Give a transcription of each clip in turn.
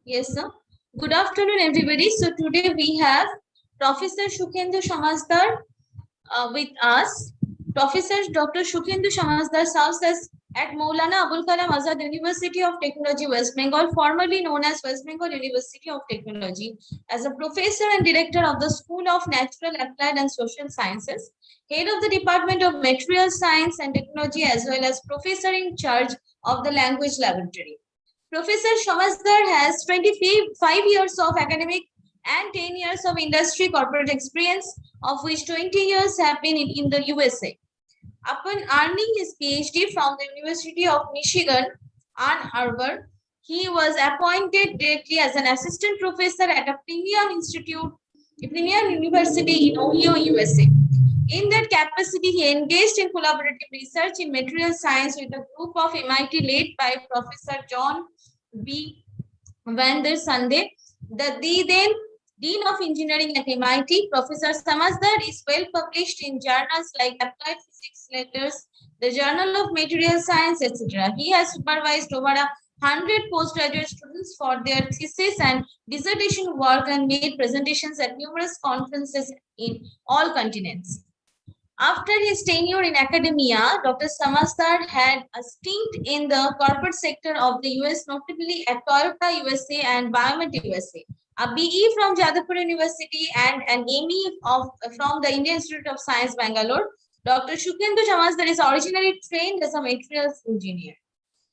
Yes, sir. Good afternoon, everybody. So today we have Professor Shukhendu Shamazdar with us. Professor Dr. Shukhendu Shamazdar serves as at Maulana Abul Kalam Azad University of Technology, West Bengal, formerly known as West Bengal University of Technology, as a professor and director of the School of Natural, Applied and Social Sciences, head of the Department of Material Science and Technology, as well as professor in charge of the Language Laboratory. Professor Shamazdar has 25 years of academic and 10 years of industry corporate experience, of which 20 years have been in the USA. Upon earning his PhD from the University of Michigan, Ann Arbor, he was appointed directly as an assistant professor at a premier university in Ohio, USA. In that capacity, he engaged in collaborative research in material science with a group of MIT led by Professor John B. Van der Sande, the then Dean of Engineering at MIT. Professor Samazdar is well published in journals like Applied Physics Letters, the Journal of Material Science, etc. He has supervised over 100 postgraduate students for their thesis and dissertation work and made presentations at numerous conferences in all continents. After his tenure in academia, Dr. Samazdar had a stint in the corporate sector of the US, notably at Toyota USA and Biomet USA, a BE from Jadavpur University and an ME from the Indian Institute of Science, Bangalore. Dr. Shukhendu Samazdar is originally trained as a materials engineer.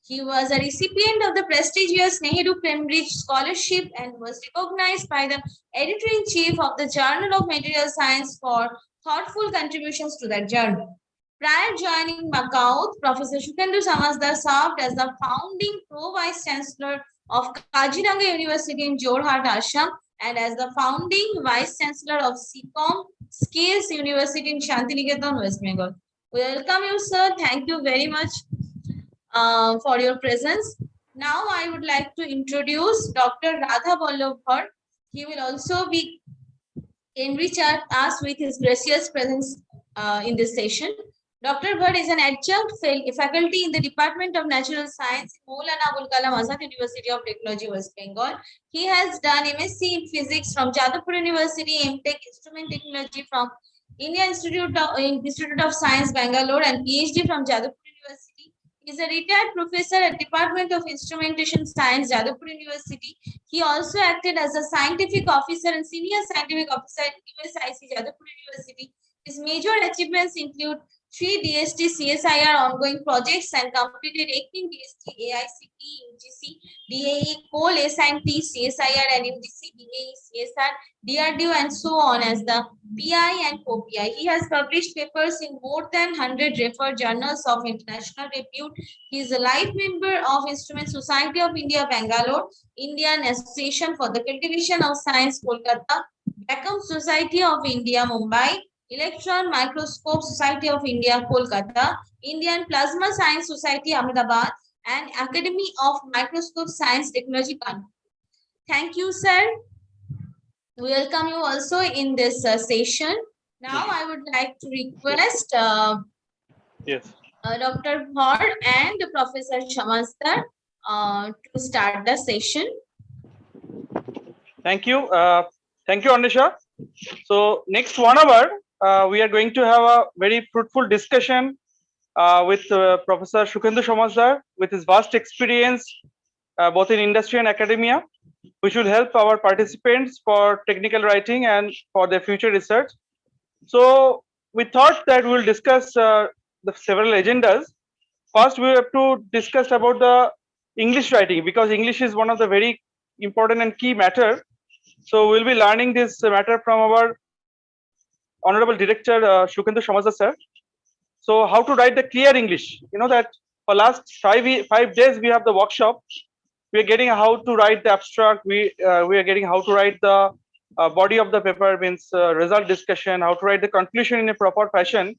He was a recipient of the prestigious Nehru Cambridge Scholarship and was recognized by the editor-in-chief of the Journal of Material Science for thoughtful contributions to that journal. Prior joining Macau, Professor Shukhendu Samazdar served as the founding pro-vice chancellor of Kaziranga University in Jorhat, Assam, and as the founding vice chancellor of SICOM Skills University in Shantiniketan, West Bengal. Welcome you, sir. Thank you very much for your presence. Now I would like to introduce Dr. Radha Vallabh Bhatt. He will also be enrich us with his gracious presence in this session. Dr. Bhatt is an adjunct faculty in the Department of Natural Science in Maulana Abul Kalam Azad University of Technology, West Bengal. He has done MSc in Physics from Jadavpur University, MTech Instrument Technology from Indian Institute of Science, Bangalore, and PhD from Jadavpur University. He is a retired professor at Department of Instrumentation Science, Jadavpur University. He also acted as a scientific officer and senior scientific officer at USIC, Jadavpur University. His major achievements include 3 DST CSIR ongoing projects and completed 18 DST AICT, UGC, DAE, Coal SIMT, CSIR, and UGC, DAE, CSR, DRDO, and so on as the PI and co-PI. He has published papers in more than 100 referred journals of international repute. He is a life member of Instrument Society of India, Bangalore, Indian Association for the Cultivation of Science, Kolkata, Beckham Society of India, Mumbai, Electron Microscope Society of India, Kolkata, Indian Plasma Science Society, Ahmedabad, and Academy of Microscope Science Technology, Kanpur. Thank you, sir. We welcome you also in this session. Now, I would like to request Dr. Bhatt and Professor Shamazdar to start the session. Thank you. Thank you, Anisha. So next 1 hour, we are going to have a very fruitful discussion with Professor Shukhendu Shamazdar with his vast experience both in industry and academia, which will help our participants for technical writing and for their future research. So we thought that we'll discuss the several agendas. First, we have to discuss about the English writing, because English is one of the very important and key matter. So we'll be learning this matter from our Honorable Director Shukhendu Shamazdar sir. So how to write the clear English? You know that for last 5 days we have the workshop. We are getting how to write the abstract. We are getting how to write the body of the paper, means result discussion, how to write the conclusion in a proper fashion.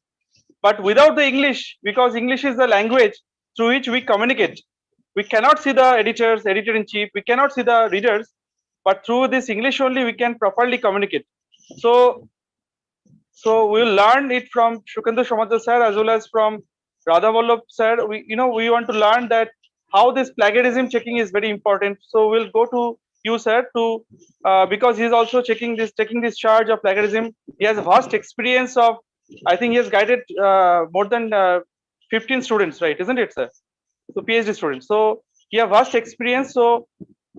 But without the English, because English is the language through which we communicate. We cannot see the editors, editor-in-chief. We cannot see the readers. But through this English only we can properly communicate. So we'll learn it from Shukhendu Shamazdar sir as well as from Radha Vallabh sir. We want to learn that how this plagiarism checking is very important. So we'll go to you, sir, to because he's also taking this charge of plagiarism. He has a vast experience of, I think he has guided more than 15 students, right? Isn't it, sir? So PhD students. So he has vast experience. So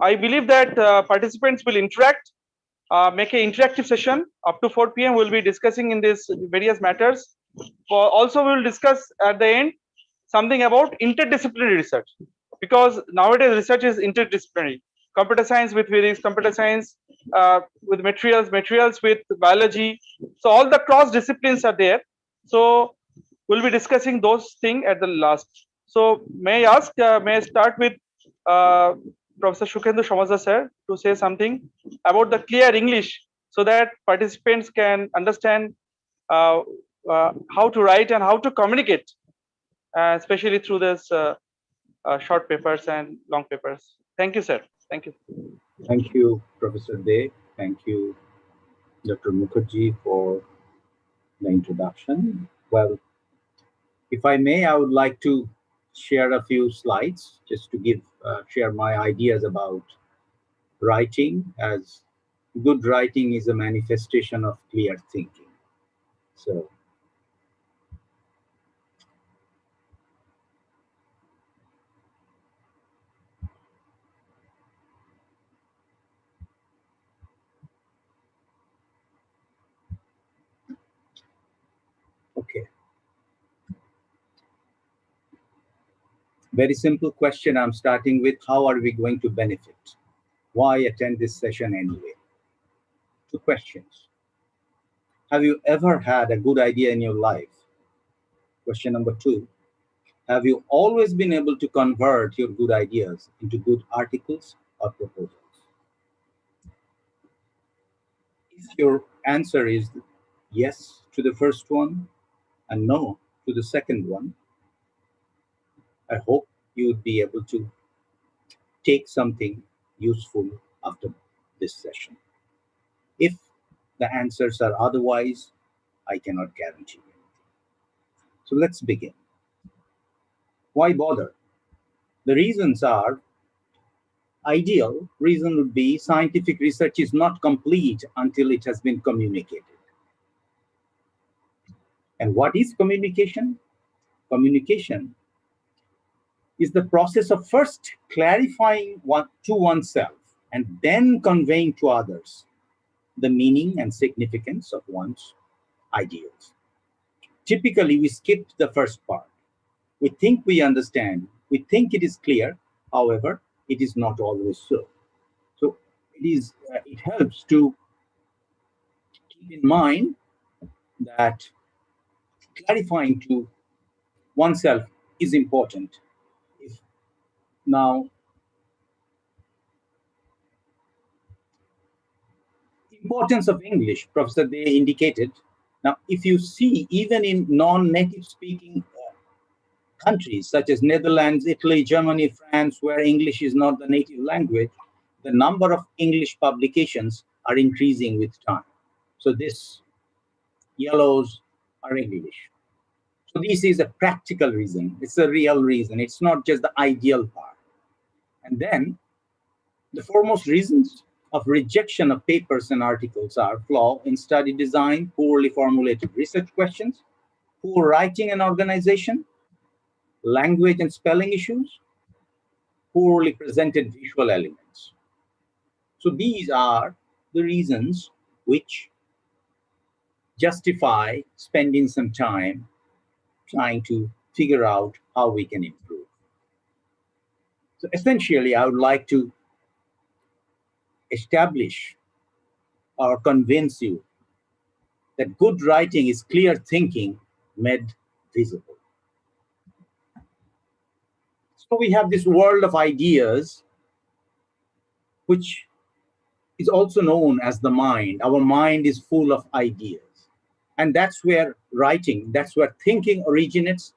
I believe that participants will interact, make an interactive session up to 4 p.m. We'll be discussing in this various matters. Also, we will discuss at the end something about interdisciplinary research, because nowadays research is interdisciplinary. Computer science with physics, computer science with materials with biology. So all the cross disciplines are there. So we'll be discussing those things at the last. So may I ask, may I start with uh, Professor Shukhendu Shamazdar sir to say something about the clear English, so that participants can understand uh, how to write and how to communicate, especially through this short papers and long papers. Thank you, sir. Thank you. Thank you, Professor Day. Thank you, Dr. Mukherjee, for the introduction. Well, if I may, I would like to share a few slides just to share my ideas about writing, as good writing is a manifestation of clear thinking. So, okay. Very simple question I'm starting with. How are we going to benefit? Why attend this session anyway? Two questions. Have you ever had a good idea in your life? Question number two. Have you always been able to convert your good ideas into good articles or proposals? If your answer is yes to the first one and no to the second one, I hope you would be able to take something useful after this session. If the answers are otherwise, I cannot guarantee anything. So let's begin. Why bother? The reasons are: ideal reason would be scientific research is not complete until it has been communicated. And what is communication? Communication is the process of first clarifying to oneself and then conveying to others the meaning and significance of one's ideas. Typically, we skip the first part. We think we understand, we think it is clear, however, it is not always so. So it helps to keep in mind that clarifying to oneself is important. If now, importance of English, Professor Day indicated. Now, if you see, even in non-native speaking countries such as Netherlands, Italy, Germany, France, where English is not the native language, the number of English publications are increasing with time. So this yellows are English. So this is a practical reason. It's a real reason. It's not just the ideal part. And then the foremost reasons of rejection of papers and articles are flaw in study design, poorly formulated research questions, poor writing and organization, language and spelling issues, poorly presented visual elements. So these are the reasons which justify spending some time trying to figure out how we can improve. So essentially, I would like to establish or convince you that good writing is clear thinking made visible. So we have this world of ideas, which is also known as the mind. Our mind is full of ideas. And that's where writing, that's where thinking originates.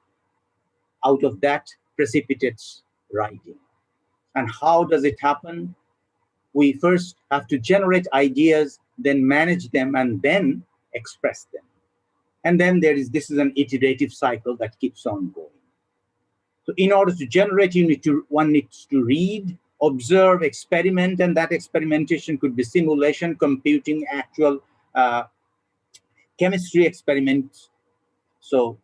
Out of that precipitates writing. And how does it happen? We first have to generate ideas, then manage them, and then express them. And then this is an iterative cycle that keeps on going. So in order to generate, one needs to read observe, experiment, and that experimentation could be simulation, computing, actual chemistry experiments. So,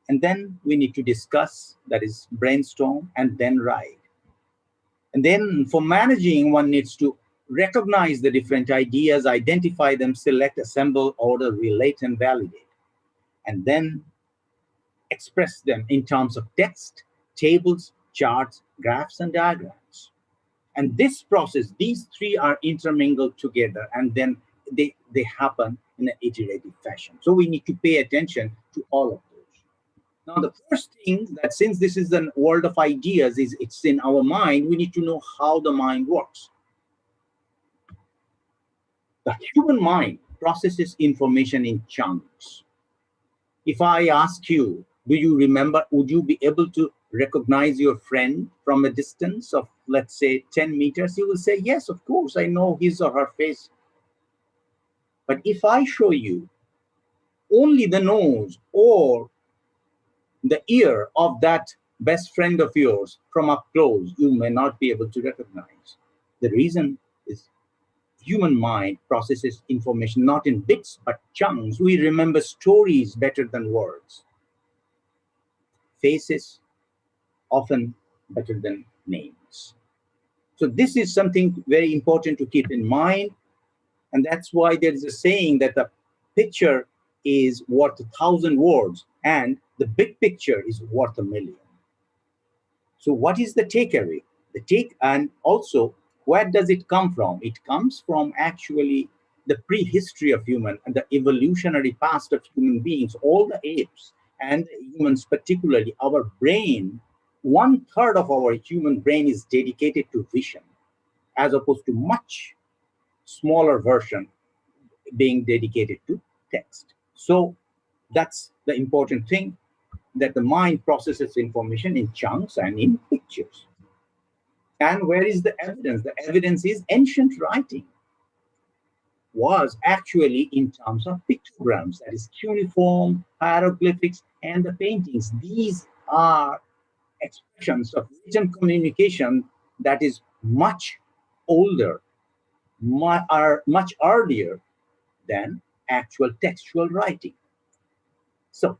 and then we need to discuss, that is brainstorm, and then write. And then for managing, one needs to recognize the different ideas, identify them, select, assemble, order, relate, and validate. And then express them in terms of text, tables, charts, graphs, and diagrams. And this process, these three are intermingled together, and then they happen in an iterative fashion. So we need to pay attention to all of those. Now, the first thing that, since this is a world of ideas, is it's in our mind, we need to know how the mind works. The human mind processes information in chunks. If I ask you, do you remember, would you be able to recognize your friend from a distance of, let's say, 10 meters? You will say, yes, of course, I know his or her face. But if I show you only the nose or the ear of that best friend of yours from up close, you may not be able to recognize. The reason is human mind processes information not in bits, but chunks. We remember stories better than words. Faces often better than names. So this is something very important to keep in mind. And that's why there is a saying that the picture is worth 1,000 words and the big picture is worth 1,000,000. So what is the takeaway? And also, where does it come from? It comes from actually the prehistory of human and the evolutionary past of human beings, all the apes and humans particularly. Our brain, 1/3 of our human brain is dedicated to vision, as opposed to much smaller version being dedicated to text. So that's the important thing, that the mind processes information in chunks and in pictures. And where is the evidence? The evidence is ancient writing was actually in terms of pictograms, that is cuneiform, hieroglyphics, and the paintings. These are expressions of written communication that is much older, are much earlier than actual textual writing. So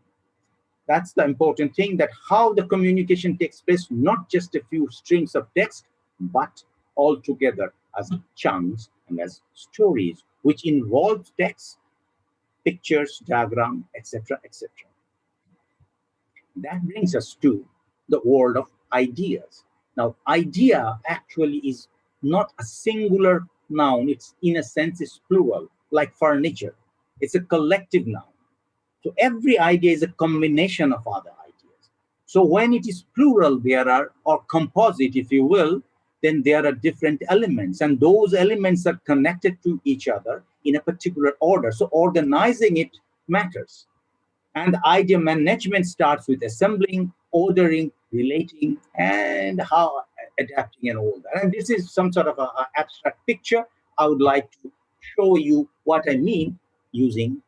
that's the important thing, that how the communication takes place, not just a few strings of text, but all together as chunks and as stories, which involve text, pictures, diagram, etc., etc. That brings us to the world of ideas. Now, idea actually is not a singular noun. It's, in a sense, is plural, like furniture. It's a collective noun. So every idea is a combination of other ideas. So when it is plural, there are, or composite, if you will, then there are different elements, and those elements are connected to each other in a particular order. So organizing it matters. And idea management starts with assembling, ordering, relating, and how adapting and all that. And this is some sort of an abstract picture. I would like to show you what I mean using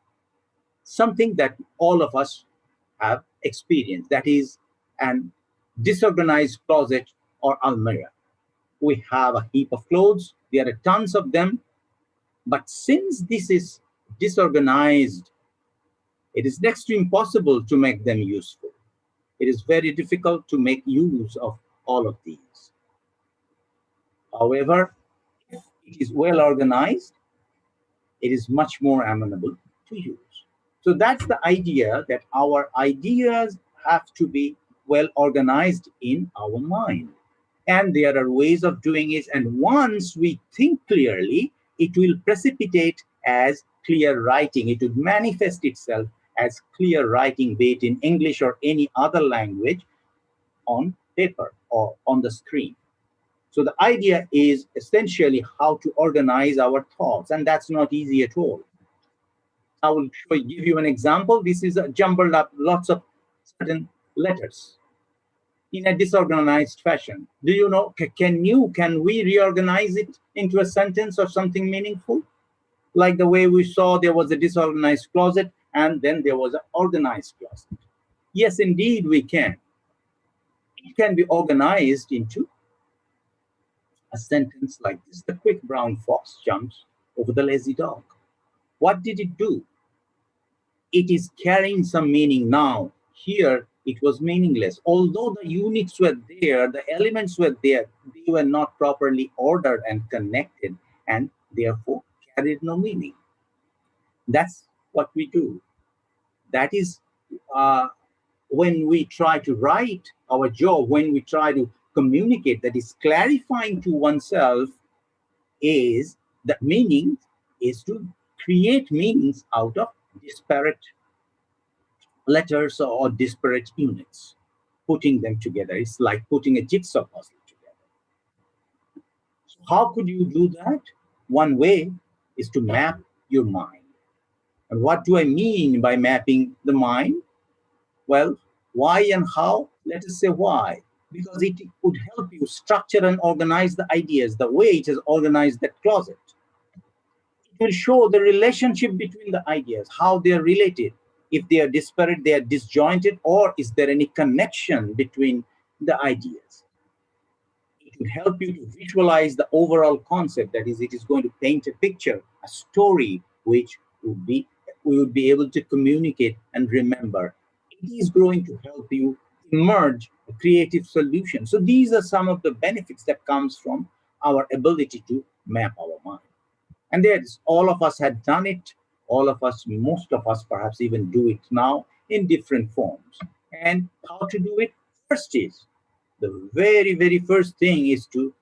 something that all of us have experienced, that is an disorganized closet or almirah. We have a heap of clothes, there are tons of them, but since this is disorganized, it is next to impossible to make them useful. It is very difficult to make use of all of these. However, if it is well organized, it is much more amenable to use. So that's the idea, that our ideas have to be well organized in our mind. And there are ways of doing it. And once we think clearly, it will precipitate as clear writing. It will manifest itself as clear writing, be it in English or any other language, on paper or on the screen. So the idea is essentially how to organize our thoughts, and that's not easy at all. I will give you an example. This is a jumbled up lots of certain letters in a disorganized fashion. Do you know, can we reorganize it into a sentence or something meaningful? Like the way we saw there was a disorganized closet and then there was an organized closet. Yes, indeed we can. It can be organized into a sentence like this: the quick brown fox jumps over the lazy dog. What did it do? It is carrying some meaning now. Here, it was meaningless. Although the units were there, the elements were there, they were not properly ordered and connected, and therefore carried no meaning. That's what we do. That is when we try to write our job, when we try to communicate, that is clarifying to oneself, is the meaning is to create meanings out of disparate letters or disparate units, putting them together. It's like putting a jigsaw puzzle together. So how could you do that? One way is to map your mind. And what do I mean by mapping the mind? Well, why and how? Let us say why. Because it would help you structure and organize the ideas the way it has organized that closet. It will show the relationship between the ideas, how they are related. If they are disparate, they are disjointed, or is there any connection between the ideas? It will help you to visualize the overall concept. That is, it is going to paint a picture, a story, which we would be able to communicate and remember. It is going to help you emerge a creative solution. So these are some of the benefits that comes from our ability to map our mind. And there's all of us had done it. All of us, most of us perhaps even do it now in different forms. And how to do it? First is, the very, very first thing is to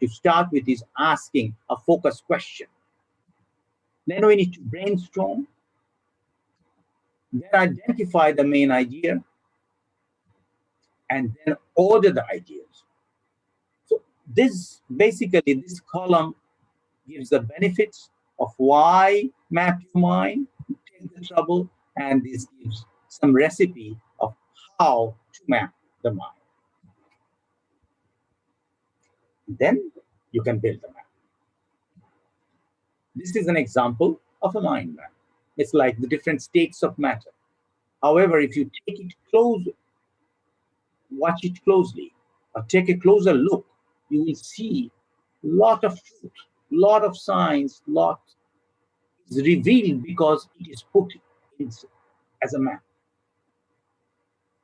start with is asking a focused question. Then we need to brainstorm, then identify the main idea, and then order the ideas. So this basically, this column gives the benefits of why map your mind, take the trouble, and this gives some recipe of how to map the mind. Then you can build a map. This is an example of a mind map. It's like the different states of matter. However, if you take it close, watch it closely, or take a closer look, you will see a lot of truth, lot of science, lot is revealed because it is put in, as a map.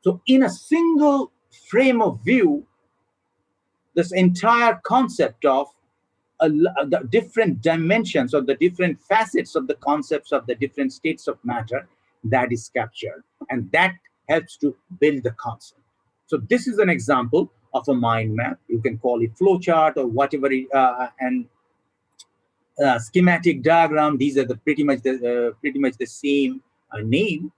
So in a single frame of view, this entire concept of the different dimensions or the different facets of the concepts of the different states of matter, that is captured, and that helps to build the concept. So this is an example of a mind map. You can call it flowchart or whatever, and schematic diagram. These are pretty much the same name,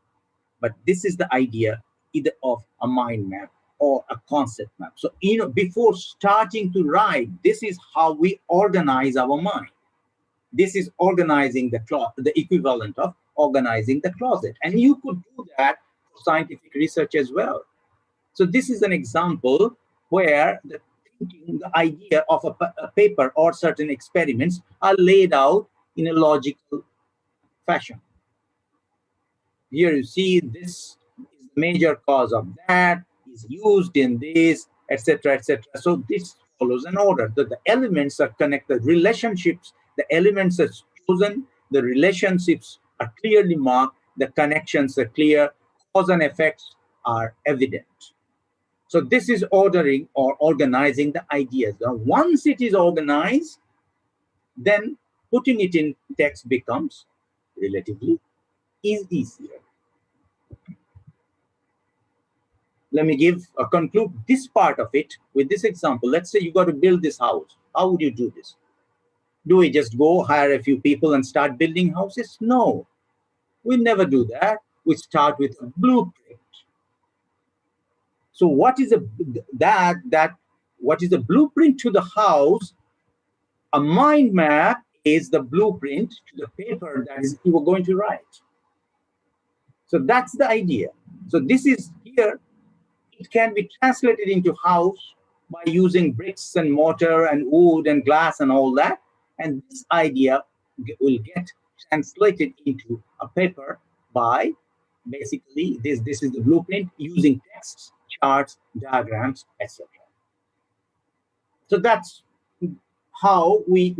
but this is the idea either of a mind map or a concept map. So, before starting to write, this is how we organize our mind. This is organizing the equivalent of organizing the closet. And you could do that for scientific research as well. So this is an example where the idea of a paper or certain experiments are laid out in a logical fashion. Here you see this is the major cause of that, is used in this, etc., etc. So this follows an order. The elements are connected, relationships, the elements are chosen, the relationships are clearly marked, the connections are clear, cause and effects are evident. So this is ordering or organizing the ideas. Now, once it is organized, then putting it in text becomes relatively easier. Let me conclude this part of it with this example. Let's say you got to build this house. How would you do this? Do we just go hire a few people and start building houses? No, we never do that. We start with a blueprint. So what is what is a blueprint to the house? A mind map is the blueprint to the paper that is you are going to write. So that's the idea. So this is here. It can be translated into house by using bricks and mortar and wood and glass and all that. And this idea will get translated into a paper by basically this is the blueprint using texts, charts, diagrams, etc. So that's how we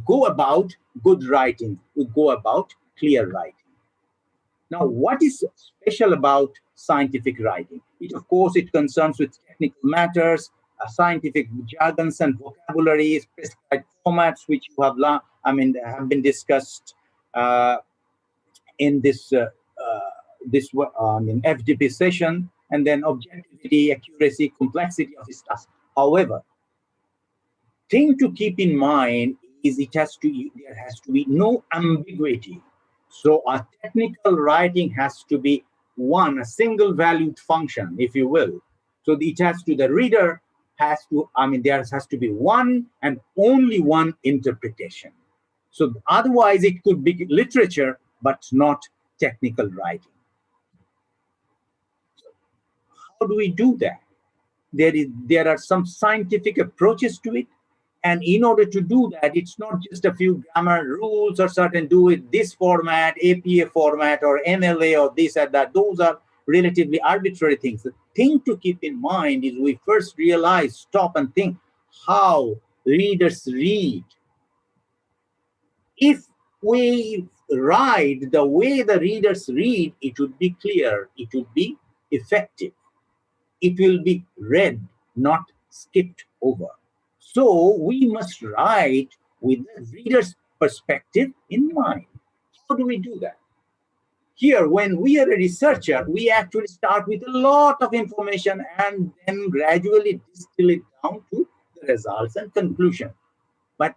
go about good writing, we go about clear writing. Now, what is special about scientific writing? It, of course, it concerns with technical matters, scientific jargons and vocabularies, prescribed formats, which you have, have been discussed in this FDP session, and then objectivity, accuracy, complexity of his task. However, thing to keep in mind is there has to be no ambiguity. So a technical writing has to be a single valued function, if you will. So the reader there has to be one and only one interpretation. So otherwise it could be literature, but not technical writing. So how do we do that? There are some scientific approaches to it. And in order to do that, it's not just a few grammar rules or certain do it this format, APA format, or MLA, or this and that. Those are relatively arbitrary things. The thing to keep in mind is we first stop and think how readers read. If we write the way the readers read, it would be clear, it would be effective. It will be read, not skipped over. So we must write with the reader's perspective in mind. How do we do that? Here, when we are a researcher, we actually start with a lot of information and then gradually distill it down to the results and conclusion. But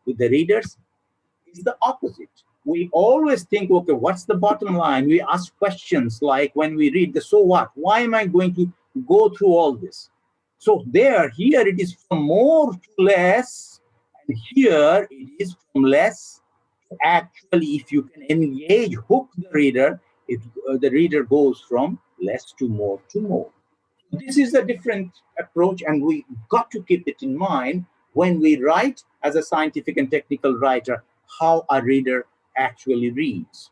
with the readers, it's the opposite. We always think, okay, what's the bottom line? We ask questions like when we read the so what? Why am I going to go through all this? So here it is from more to less, and here it is from less to actually, if you can engage, hook the reader, the reader goes from less to more to more. This is a different approach, and we got to keep it in mind when we write as a scientific and technical writer, how a reader actually reads.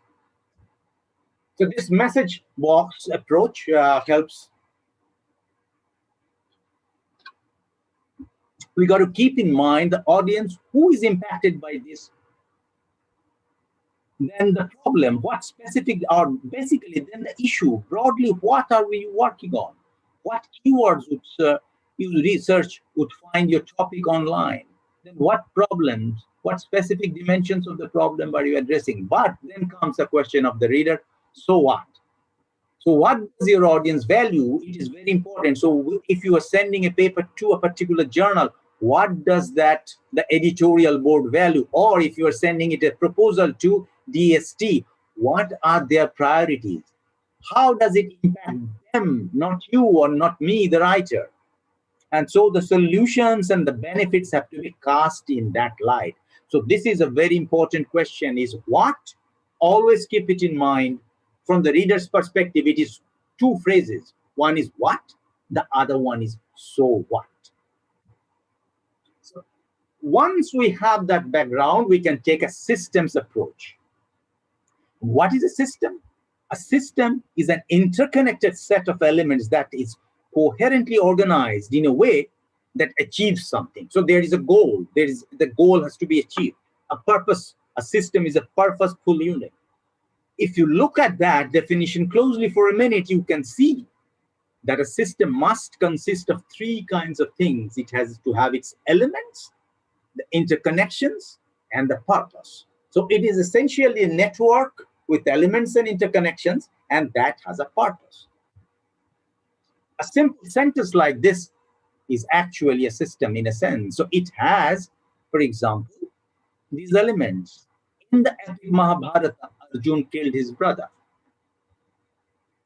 So this message box approach helps. We got to keep in mind the audience who is impacted by this. Then the problem, what specific, or basically then the issue, broadly, what are we working on? What keywords would you research would find your topic online? Then what problems, what specific dimensions of the problem are you addressing? But then comes the question of the reader, so what? So what does your audience value? It is very important. So if you are sending a paper to a particular journal, what does the editorial board value? Or if you are sending it a proposal to DST, what are their priorities? How does it impact them, not you or not me, the writer? And so the solutions and the benefits have to be cast in that light. So this is a very important question, is what? Always keep it in mind. From the reader's perspective, it is two phrases. One is what, the other one is so what. So once we have that background, we can take a systems approach. What is a system? A system is an interconnected set of elements that is coherently organized in a way that achieves something. So there is a goal. The goal has to be achieved. A purpose. A system is a purposeful unit. If you look at that definition closely for a minute, you can see that a system must consist of three kinds of things. It has to have its elements, the interconnections, and the purpose. So it is essentially a network with elements and interconnections, and that has a purpose. A simple sentence like this is actually a system in a sense. So it has, for example, these elements. In the epic Mahabharata, Arjun killed his brother.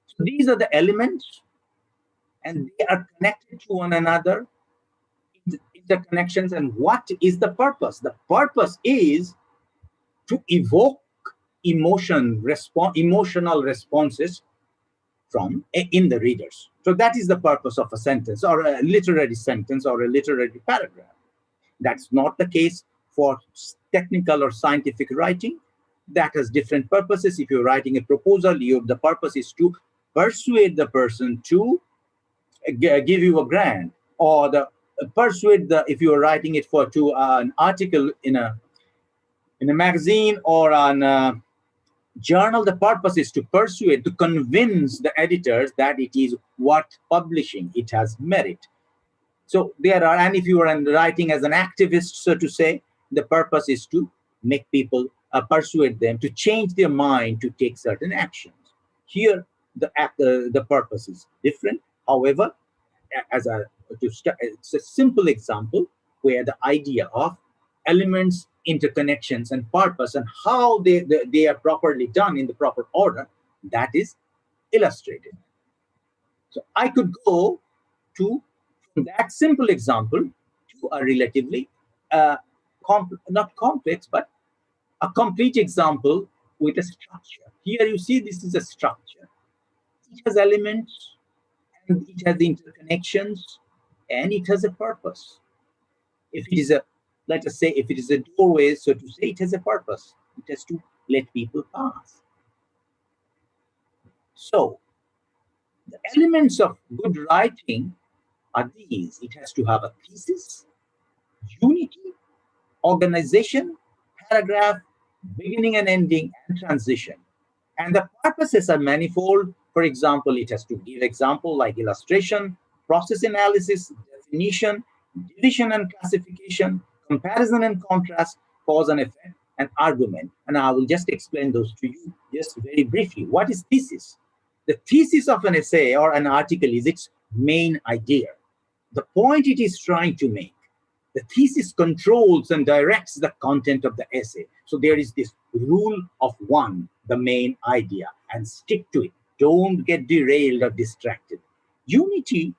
So these are the elements, and they are connected to one another, interconnections. And what is the purpose? The purpose is to evoke emotional responses in the readers. So that is the purpose of a sentence, or a literary sentence, or a literary paragraph. That's not the case for technical or scientific writing. That has different purposes. If you're writing a proposal, the purpose is to persuade the person to give you a grant, or persuade if you are writing it to an article in a magazine or on a journal, the purpose is to persuade, to convince the editors that it is worth publishing, it has merit. So there are, and if you are writing as an activist, so to say, the purpose is to make people, persuade them to change their mind to take certain actions. Here, the purpose is different. However, it's a simple example where the idea of elements, interconnections, and purpose, and how they are properly done in the proper order, that is illustrated. So I could go to from that simple example to a relatively not complex, but a complete example with a structure. Here you see this is a structure. It has elements, and it has interconnections, and it has a purpose. If it is a, let us say, if it is a doorway, so to say, it has a purpose. It has to let people pass. So the elements of good writing are these. It has to have a thesis, unity, organization, paragraph, beginning and ending, and transition. And the purposes are manifold. For example, it has to give example like illustration, process analysis, definition, division and classification, comparison and contrast, cause and effect, and argument. And I will just explain those to you just very briefly. What is thesis? The thesis of an essay or an article is its main idea, the point it is trying to make. The thesis controls and directs the content of the essay. So there is this rule of one, the main idea, and stick to it. Don't get derailed or distracted. Unity,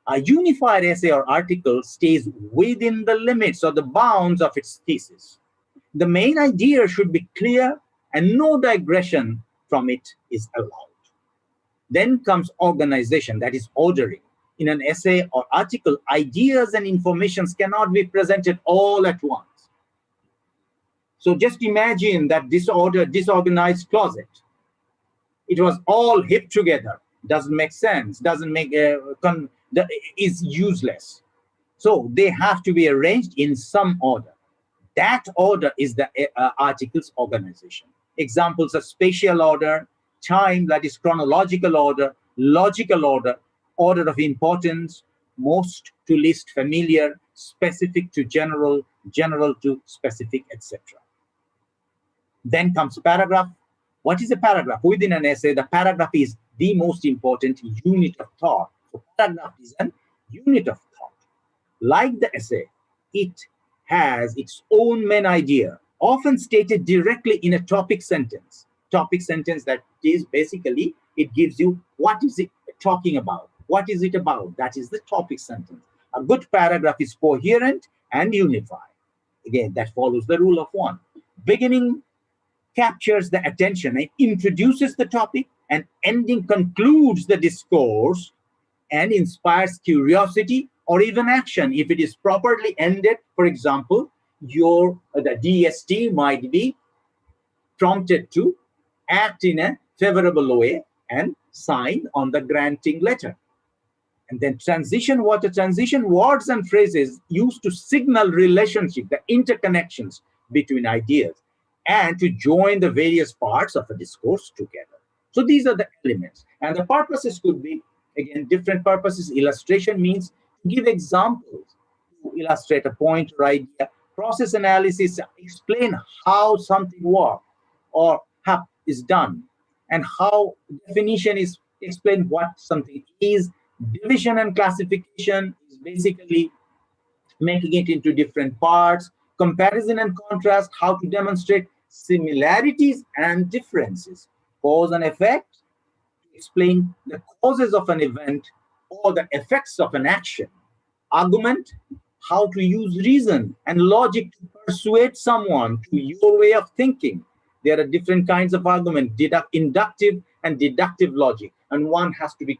a unified essay or article stays within the limits or the bounds of its thesis. The main idea should be clear and no digression from it is allowed. Then comes organization, that is ordering. In an essay or article, ideas and informations cannot be presented all at once. So just imagine that disorganized closet. It was all hip together. Doesn't make sense. Doesn't make is useless. So they have to be arranged in some order. That order is the article's organization. Examples are spatial order, time, that is chronological order, logical order, order of importance, most to least familiar, specific to general, general to specific, etc. Then comes paragraph. What is a paragraph? Within an essay, the paragraph is the most important unit of thought. So paragraph is an unit of thought. Like the essay, it has its own main idea, often stated directly in a topic sentence. Topic sentence, that is basically, it gives you what is it talking about. What is it about? That is the topic sentence. A good paragraph is coherent and unified. Again, that follows the rule of one. Beginning captures the attention and introduces the topic, and ending concludes the discourse and inspires curiosity or even action. If it is properly ended, for example, the DST might be prompted to act in a favorable way and sign on the granting letter. And then transition, what a transition, words and phrases used to signal relationship, the interconnections between ideas, and to join the various parts of a discourse together. So these are the elements. And the purposes could be, again, different purposes. Illustration means to give examples, to illustrate a point or idea. Process analysis, explain how something works or how is done, and how definition is explain what something is. Division and classification is basically making it into different parts. Comparison and contrast, how to demonstrate similarities and differences. Cause and effect, explain the causes of an event or the effects of an action. Argument, how to use reason and logic to persuade someone to your way of thinking. There are different kinds of argument, inductive and deductive logic, and one has to be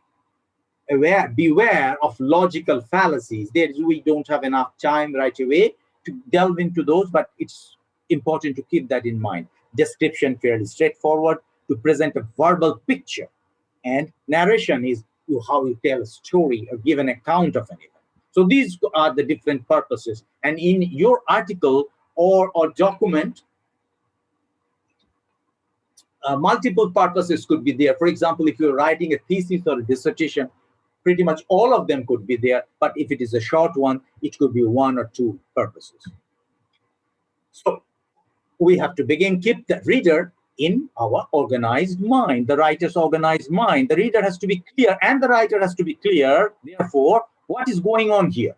beware of logical fallacies. We don't have enough time right away to delve into those, but it's important to keep that in mind. Description, fairly straightforward, to present a verbal picture. And narration is how you tell a story or give an account of an event. So these are the different purposes. And in your article or document, multiple purposes could be there. For example, if you're writing a thesis or a dissertation, pretty much all of them could be there. But if it is a short one, it could be one or two purposes. So we have to begin keep the reader in our organized mind, the writer's organized mind. The reader has to be clear and the writer has to be clear. Therefore, what is going on here?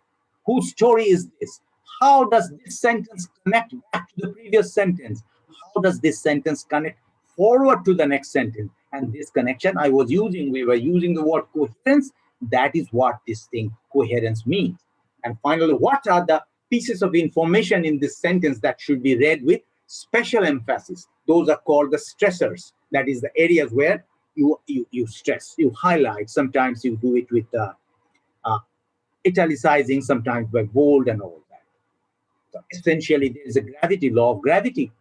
Whose story is this? How does this sentence connect back to the previous sentence? How does this sentence connect forward to the next sentence? And this connection we were using the word coherence. That is what this thing coherence means. And finally, what are the pieces of information in this sentence that should be read with special emphasis? Those are called the stressors. That is the areas where you stress, you highlight. Sometimes you do it with italicizing, sometimes by bold and all that. So essentially, there is a law of gravity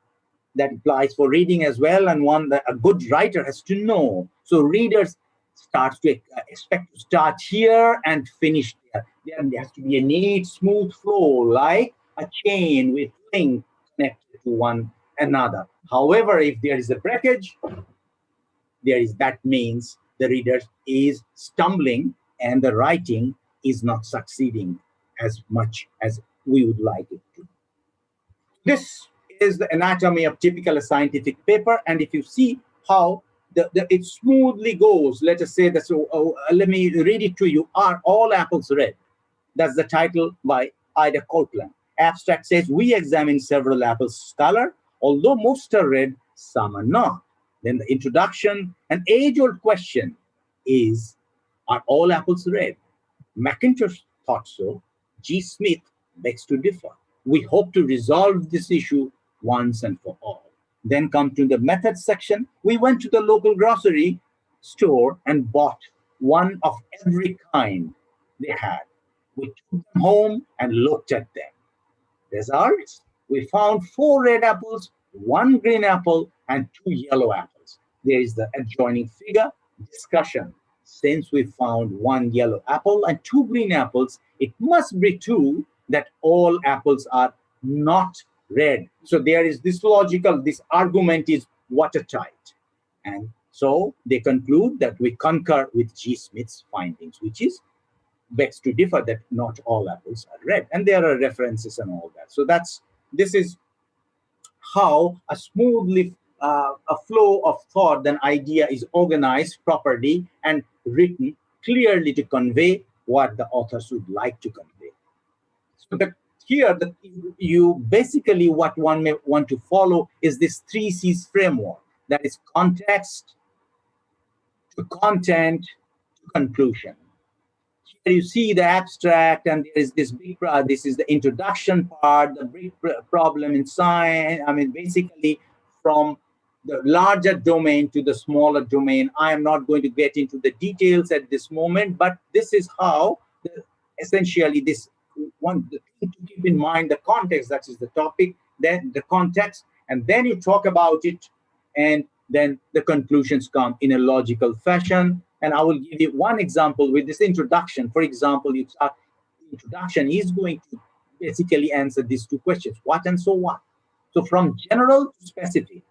that applies for reading as well, and one that a good writer has to know. So readers expect to start here and finish there. There has to be a neat, smooth flow, like a chain with links connected to one another. However, if there is a breakage, that means the reader is stumbling and the writing is not succeeding as much as we would like it to. This is the anatomy of typical scientific paper, and if you see how it smoothly goes, let us say that. So let me read it to you. Are all apples red? That's the title by Ida Copeland. Abstract says, we examine several apples' color. Although most are red, some are not. Then the introduction, an age-old question is, are all apples red? McIntosh thought so. G. Smith begs to differ. We hope to resolve this issue once and for all. Then come to the methods section. We went to the local grocery store and bought one of every kind they had. We took them home and looked at them. Results? We found 4 red apples, 1 green apple, and 2 yellow apples. There is the adjoining figure. Discussion. Since we found 1 yellow apple and 2 green apples, it must be true that all apples are not red. So there is this argument is watertight. And so they conclude that we concur with G. Smith's findings, which is begs to differ that not all apples are red. And there are references and all that. So this is how a smoothly a flow of thought, an idea is organized properly and written clearly to convey what the authors would like to convey. So you basically what one may want to follow is this 3 C's framework. That is context, to content, to conclusion. Here you see the abstract, and there is this big, this is the introduction part, the big problem in science. I mean, basically from the larger domain to the smaller domain. I am not going to get into the details at this moment, but this is how essentially this one, the thing to keep in mind, the context, that is the topic, then the context, and then you talk about it, and then the conclusions come in a logical fashion. And I will give you one example with this introduction. For example, introduction is going to basically answer these 2 questions, what and so what. So from general to specific,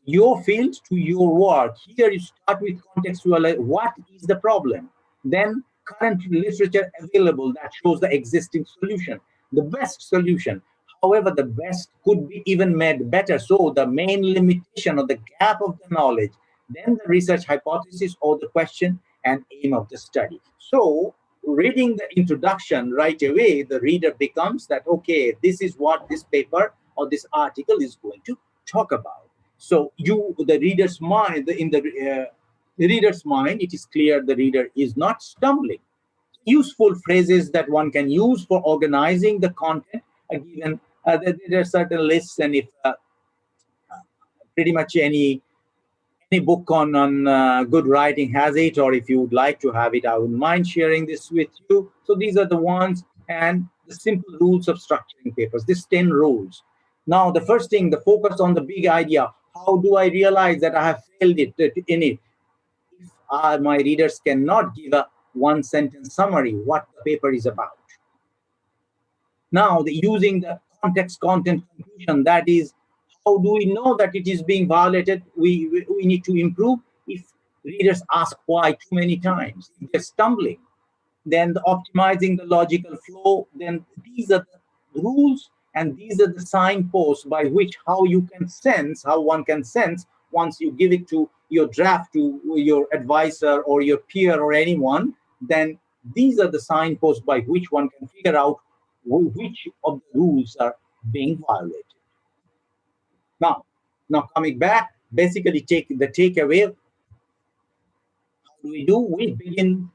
your field to your work. Here you start with contextual, what is the problem? Then current literature available that shows the existing solution, the best solution. However, the best could be even made better. So the main limitation or the gap of the knowledge, then the research hypothesis or the question and aim of the study. So reading the introduction right away, the reader becomes that, okay, this is what this paper or this article is going to talk about. So the reader's mind, in the reader's mind, it is clear the reader is not stumbling. Useful phrases that one can use for organizing the content are given. There are certain lists, and if pretty much any book on good writing has it, or if you would like to have it, I wouldn't mind sharing this with you. So these are the ones, and the simple rules of structuring papers, these 10 rules. Now, the first thing, the focus on the big idea. How do I realize that I have failed in it? If my readers cannot give a 1-sentence summary what the paper is about, Now, using the context content confusion, that is, how do we know that it is being violated? We need to improve. If readers ask why too many times, if they're stumbling, then optimizing the logical flow, then these are the rules and these are the signposts by which how one can sense once you give it to your draft to your advisor or your peer or anyone, then these are the signposts by which one can figure out which of the rules are being violated. Now coming back, basically the takeaway, how do we do? We begin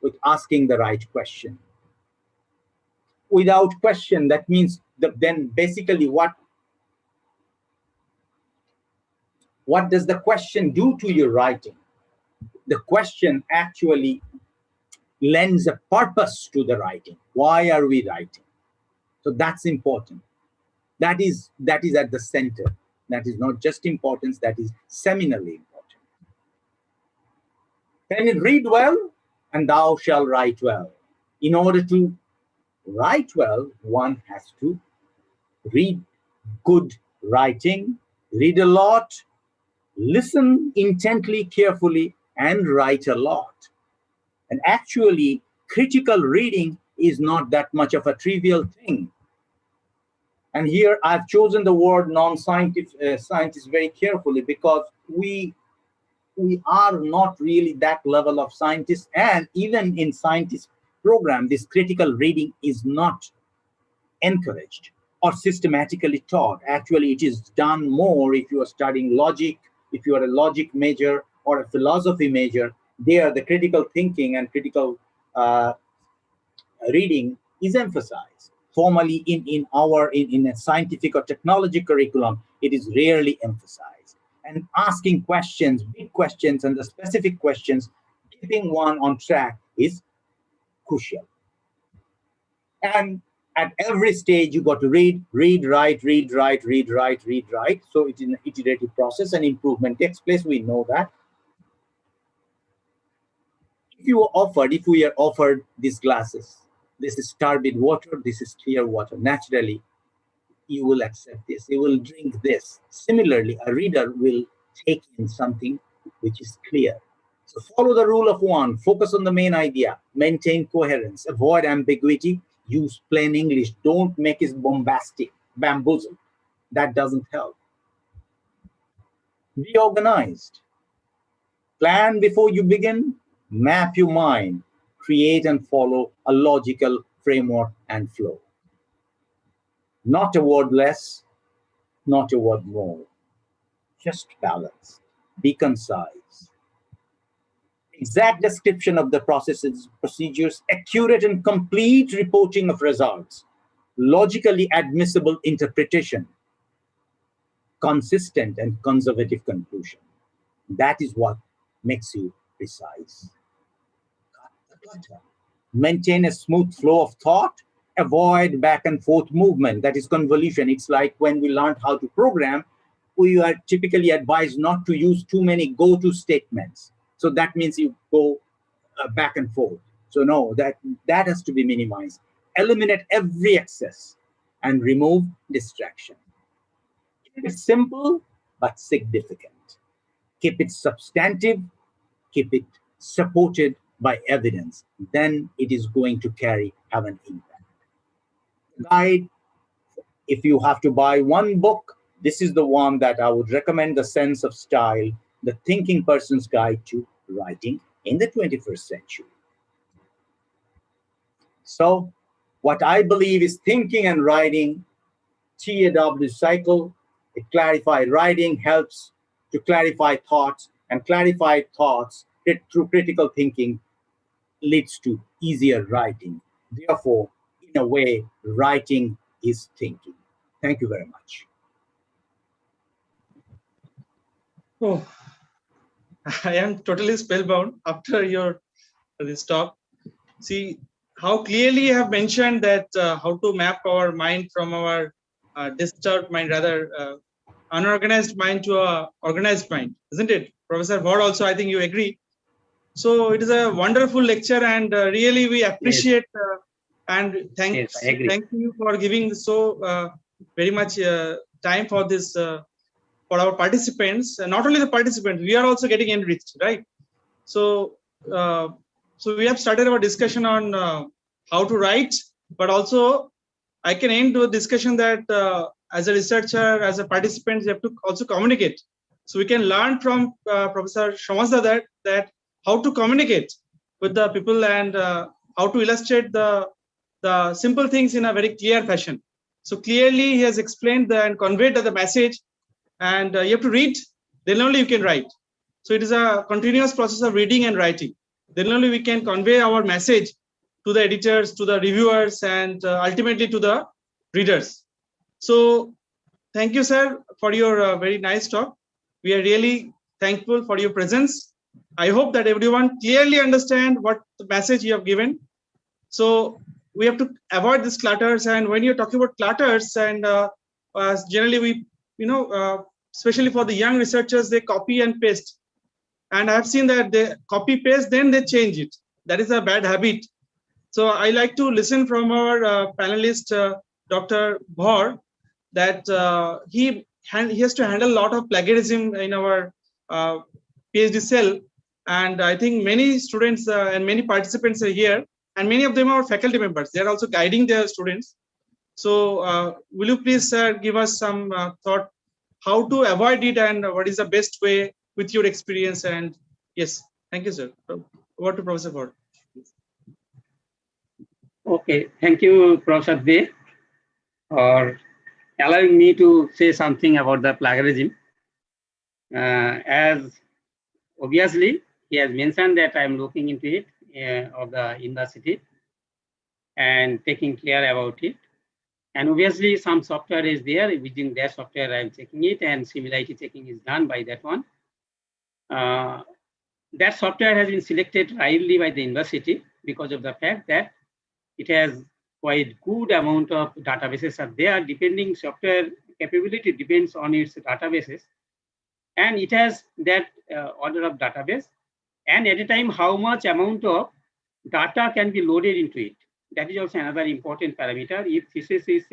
with asking the right question. Without question, that means then basically what does the question do to your writing? The question actually lends a purpose to the writing. Why are we writing? So that's important. That is at the center. That is not just importance, that is seminally important. Can it read well? And thou shalt write well. In order to write well, one has to read good writing, read a lot, listen intently, carefully, and write a lot. And actually, critical reading is not that much of a trivial thing. And here I've chosen the word scientist very carefully because we are not really that level of scientists. And even in scientist program, this critical reading is not encouraged or systematically taught. Actually, it is done more if you are studying logic, if you are a logic major or a philosophy major. There, the critical thinking and critical reading is emphasized. Formally, in a scientific or technology curriculum, it is rarely emphasized. And asking questions, big questions, and the specific questions, keeping one on track is crucial. And at every stage, you got to read, write, read, write, read, write, read, write. So it's an iterative process and improvement takes place. We know that. If we are offered these glasses, this is turbid water, this is clear water, naturally, you will accept this. You will drink this. Similarly, a reader will take in something which is clear. So follow the rule of one, focus on the main idea, maintain coherence, avoid ambiguity, use plain English. Don't make it bombastic, bamboozle. That doesn't help. Be organized. Plan before you begin. Map your mind. Create and follow a logical framework and flow. Not a word less, not a word more. Just balance. Be concise. Exact description of the processes, procedures, accurate and complete reporting of results, logically admissible interpretation, consistent and conservative conclusion. That is what makes you precise. Cut the clutter. Maintain a smooth flow of thought. Avoid back and forth movement. That is convolution. It's like when we learned how to program, we are typically advised not to use too many go-to statements. So that means you go back and forth. So no, that has to be minimized. Eliminate every excess and remove distraction. Keep it simple but significant. Keep it substantive. Keep it supported by evidence. Then it is going to have an impact. Guide, if you have to buy one book, this is the one that I would recommend, The Sense of Style, The Thinking Person's Guide to Writing in the 21st Century. So what I believe is thinking and writing, TAW cycle. It clarified writing helps to clarify thoughts, and clarified thoughts through critical thinking leads to easier writing. Therefore, in a way, writing is thinking. Thank you very much. Oh, I am totally spellbound after this talk. See how clearly you have mentioned that how to map our mind from our disturbed mind, rather unorganized mind to a organized mind, isn't it, Professor Ward? Also, I think you agree. So it is a wonderful lecture, and really we appreciate And Yes, I agree. thank you for giving so very much time for this for our participants. And not only the participants, we are also getting enriched, right? So so we have started our discussion on how to write, but also I can end with discussion that as a researcher, as a participant, you have to also communicate. So we can learn from Professor Shamasda that how to communicate with the people and how to illustrate the simple things in a very clear fashion. So clearly he has explained and conveyed the message, and you have to read, then only you can write. So it is a continuous process of reading and writing. Then only we can convey our message to the editors, to the reviewers, and ultimately to the readers. So thank you, sir, for your very nice talk. We are really thankful for your presence. I hope that everyone clearly understand what the message you have given. So we have to avoid these clutters. And when you're talking about clutters, and generally we, especially for the young researchers, they copy and paste. And I've seen that they copy paste, then they change it. That is a bad habit. So I like to listen from our panelist, Dr. Bhor, that he has to handle a lot of plagiarism in our PhD cell. And I think many students and many participants are here, and many of them are faculty members. They are also guiding their students. So will you please give us some thought how to avoid it and what is the best way with your experience? And yes, thank you, sir. Over to Professor Ford. Okay, thank you, Professor Day, for allowing me to say something about the plagiarism. As obviously he has mentioned that I am looking into it of the university and taking care about it. And obviously some software is there. Within that software I am checking it, and similarity checking is done by that one. That software has been selected rightly by the university because of the fact that it has quite good amount of databases are there. Depending software capability depends on its databases, and it has that order of database, and at a time how much amount of data can be loaded into it. That is also another important parameter. If thesis is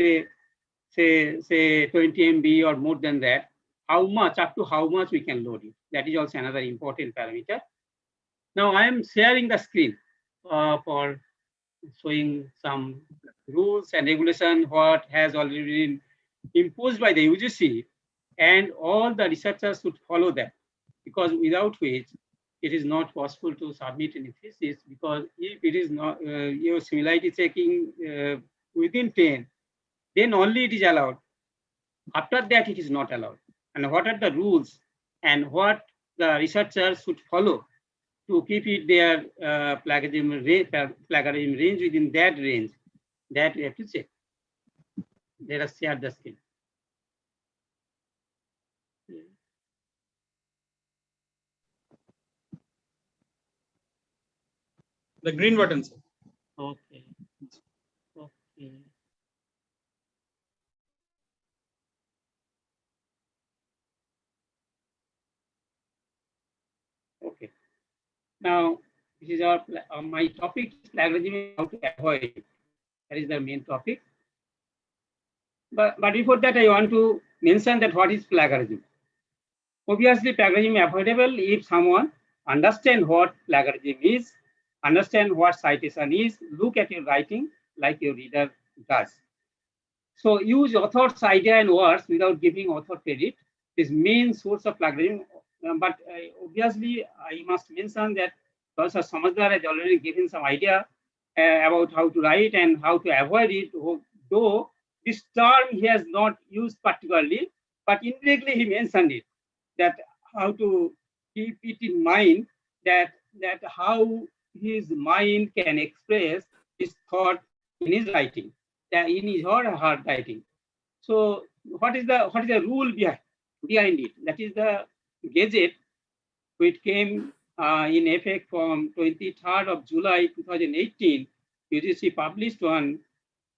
say 20 MB or more than that, how much, up to how much we can load it. That is also another important parameter. Now I am sharing the screen for showing some rules and regulation what has already been imposed by the UGC, and all the researchers should follow that, because without which it is not possible to submit any thesis, because if it is not your similarity checking within 10, then only it is allowed. After that it is not allowed. And what are the rules and what the researchers should follow to keep it their plagiarism range within that range, that we have to check. Let us share the screen. The green button, sir. Okay. Okay. Okay. Now, this is our my topic is plagiarism, how to avoid it. That is the main topic. But before that, I want to mention that what is plagiarism. Obviously, plagiarism is avoidable if someone understands what plagiarism is, understand what citation is, look at your writing like your reader does. So use author's idea and words without giving author credit is main source of plagiarism. But obviously, I must mention that Professor Samazdar has already given some idea about how to write and how to avoid it, though this term he has not used particularly, but indirectly he mentioned it, that how to keep it in mind, that how his mind can express his thought in his writing, in his or her writing. So what is the rule behind it? That is the gazette which came in effect from 23rd of July 2018. UGC published one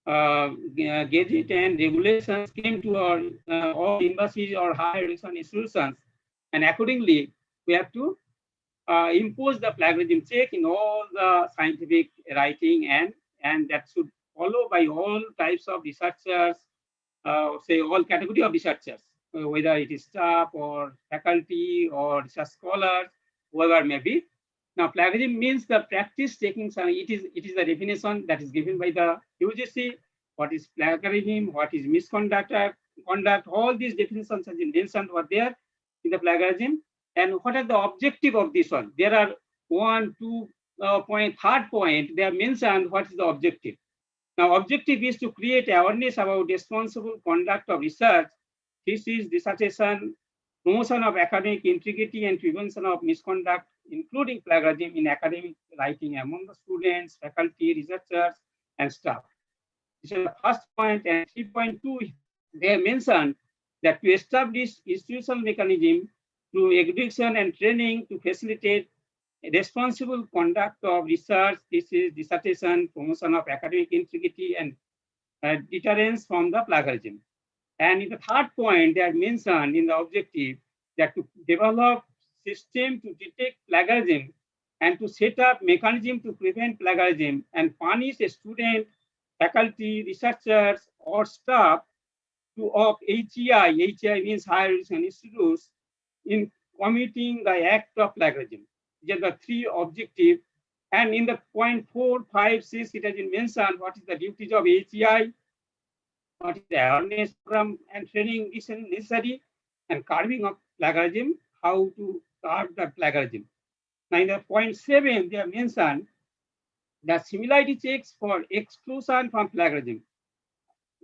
gazette, and regulations came to our all universities or higher education institutions, and accordingly we have to impose the plagiarism check in all the scientific writing, and that should followed by all types of researchers, say all category of researchers, whether it is staff or faculty or research scholars, whoever may be. Now, plagiarism means the practice taking some. It is the definition that is given by the UGC. What is plagiarism? What is misconduct? Conduct. All these definitions have been mentioned over there in the plagiarism. And what are the objective of this one? There are one, two point, third point. They have mentioned what is the objective. Now, objective is to create awareness about responsible conduct of research, thesis, dissertation, promotion of academic integrity, and prevention of misconduct, including plagiarism in academic writing among the students, faculty, researchers, and staff. This is the first point. And 3.2, they have mentioned that to establish institutional mechanism through education and training to facilitate responsible conduct of research, thesis, dissertation, promotion of academic integrity, and deterrence from the plagiarism. And in the third point, they are mentioned in the objective that to develop system to detect plagiarism and to set up mechanism to prevent plagiarism and punish a student, faculty, researchers, or staff of HEI. HEI means higher education institutes in committing the act of plagiarism. These are the three objectives. And in the point 4, 5, 6, it has been mentioned what is the duties of HEI, what is the awareness program and training is necessary, and curbing of plagiarism, how to curb the plagiarism. Now, in the point 7, they have mentioned the similarity checks for exclusion from plagiarism.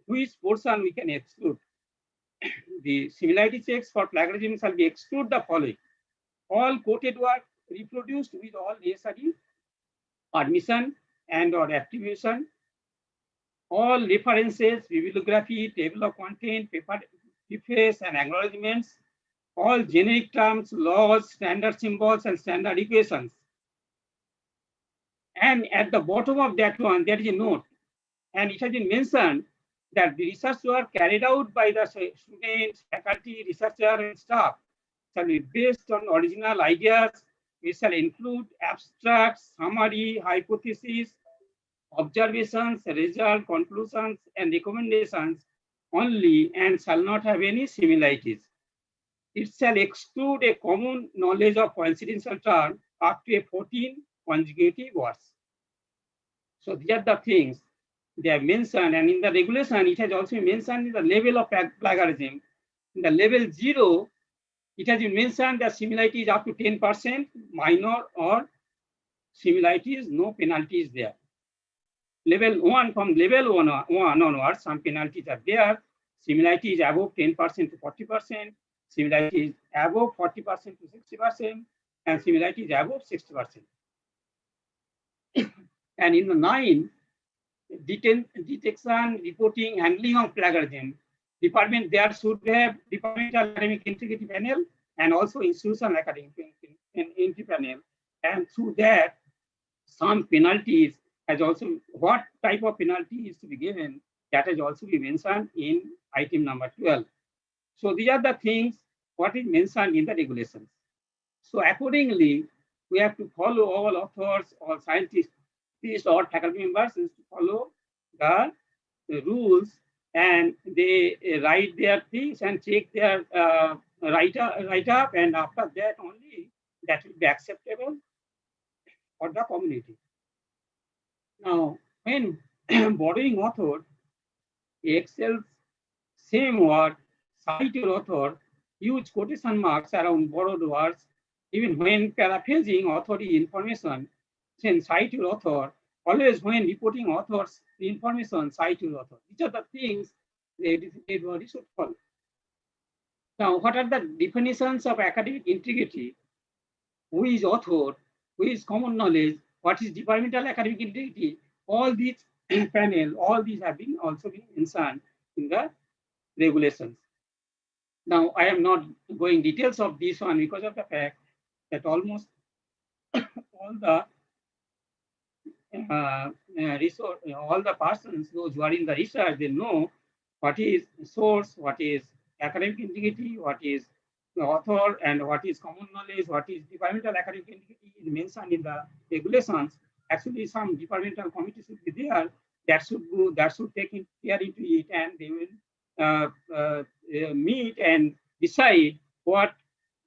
Which portion we can exclude? The similarity checks for plagiarism shall be exclude the following: all quoted work reproduced with all necessary permission and or attribution, all references, bibliography, table of content, paper, preface, and acknowledgements, all generic terms, laws, standard symbols, and standard equations. And at the bottom of that one, there is a note, and it has been mentioned that the research work carried out by the students, faculty, researcher, and staff shall be based on original ideas, which shall include abstracts, summary, hypotheses, observations, result, conclusions, and recommendations only, and shall not have any similarities. It shall exclude a common knowledge of coincidental term up to 14 consecutive words. So these are the things they have mentioned, and in the regulation, it has also mentioned the level of plagiarism. In the level 0, it has been mentioned that similarity is up to 10%, minor or similarities, no penalty is there. Level 1, from level 1 onwards, some penalties are there. Similarity is above 10% to 40%, similarity is above 40% to 60%, and similarity is above 60%. And in the 9, detection, reporting, handling of plagiarism, department there should have departmental academic integrity panel and also institutional academic integrity panel. And through that, some penalties has also, what type of penalty is to be given, that has also been mentioned in item number 12. So these are the things what is mentioned in the regulations. So accordingly, we have to follow all authors or scientists or faculty members to follow the rules, and they write their things and check their write up, and after that only that will be acceptable for the community. Now, when borrowing author excels same word, cite your author, use quotation marks around borrowed words, even when paraphrasing author information, then cite your author. Always when reporting authors information, cite your author. These are the things everybody should follow. Now, what are the definitions of academic integrity? Who is author? Who is common knowledge? What is departmental academic integrity? All these panel, all these have been also been mentioned in the regulations. Now, I am not going details of this one because of the fact that almost all the resource, all the persons, those who are in the research, they know what is source, what is academic integrity, what is the author, and what is common knowledge, what is departmental academic integrity is mentioned in the regulations. Actually, some departmental committees should be there that should take care into it, and they will meet and decide what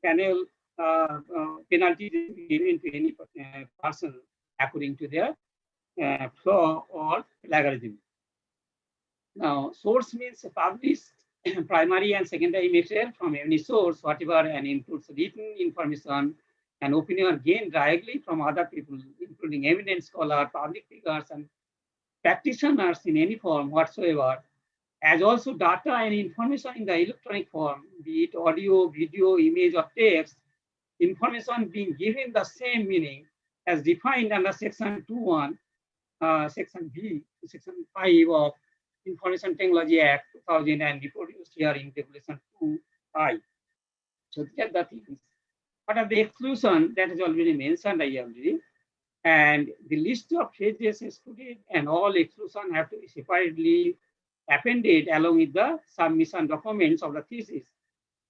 penalty they will give into any person according to their flaw or plagiarism. Now, source means published primary and secondary material from any source, whatever, and includes written information and opinion gained directly from other people, including eminent scholars, public figures, and practitioners in any form whatsoever, as also data and information in the electronic form, be it audio, video, image, or text, information being given the same meaning as defined under Section 2.1, Section B, Section 5 of Information Technology Act 2000 and reproduced here in Regulation 2I. So these are the things. What are the exclusion that is already mentioned already? And the list of phases excluded and all exclusion have to be separately appended along with the submission documents of the thesis.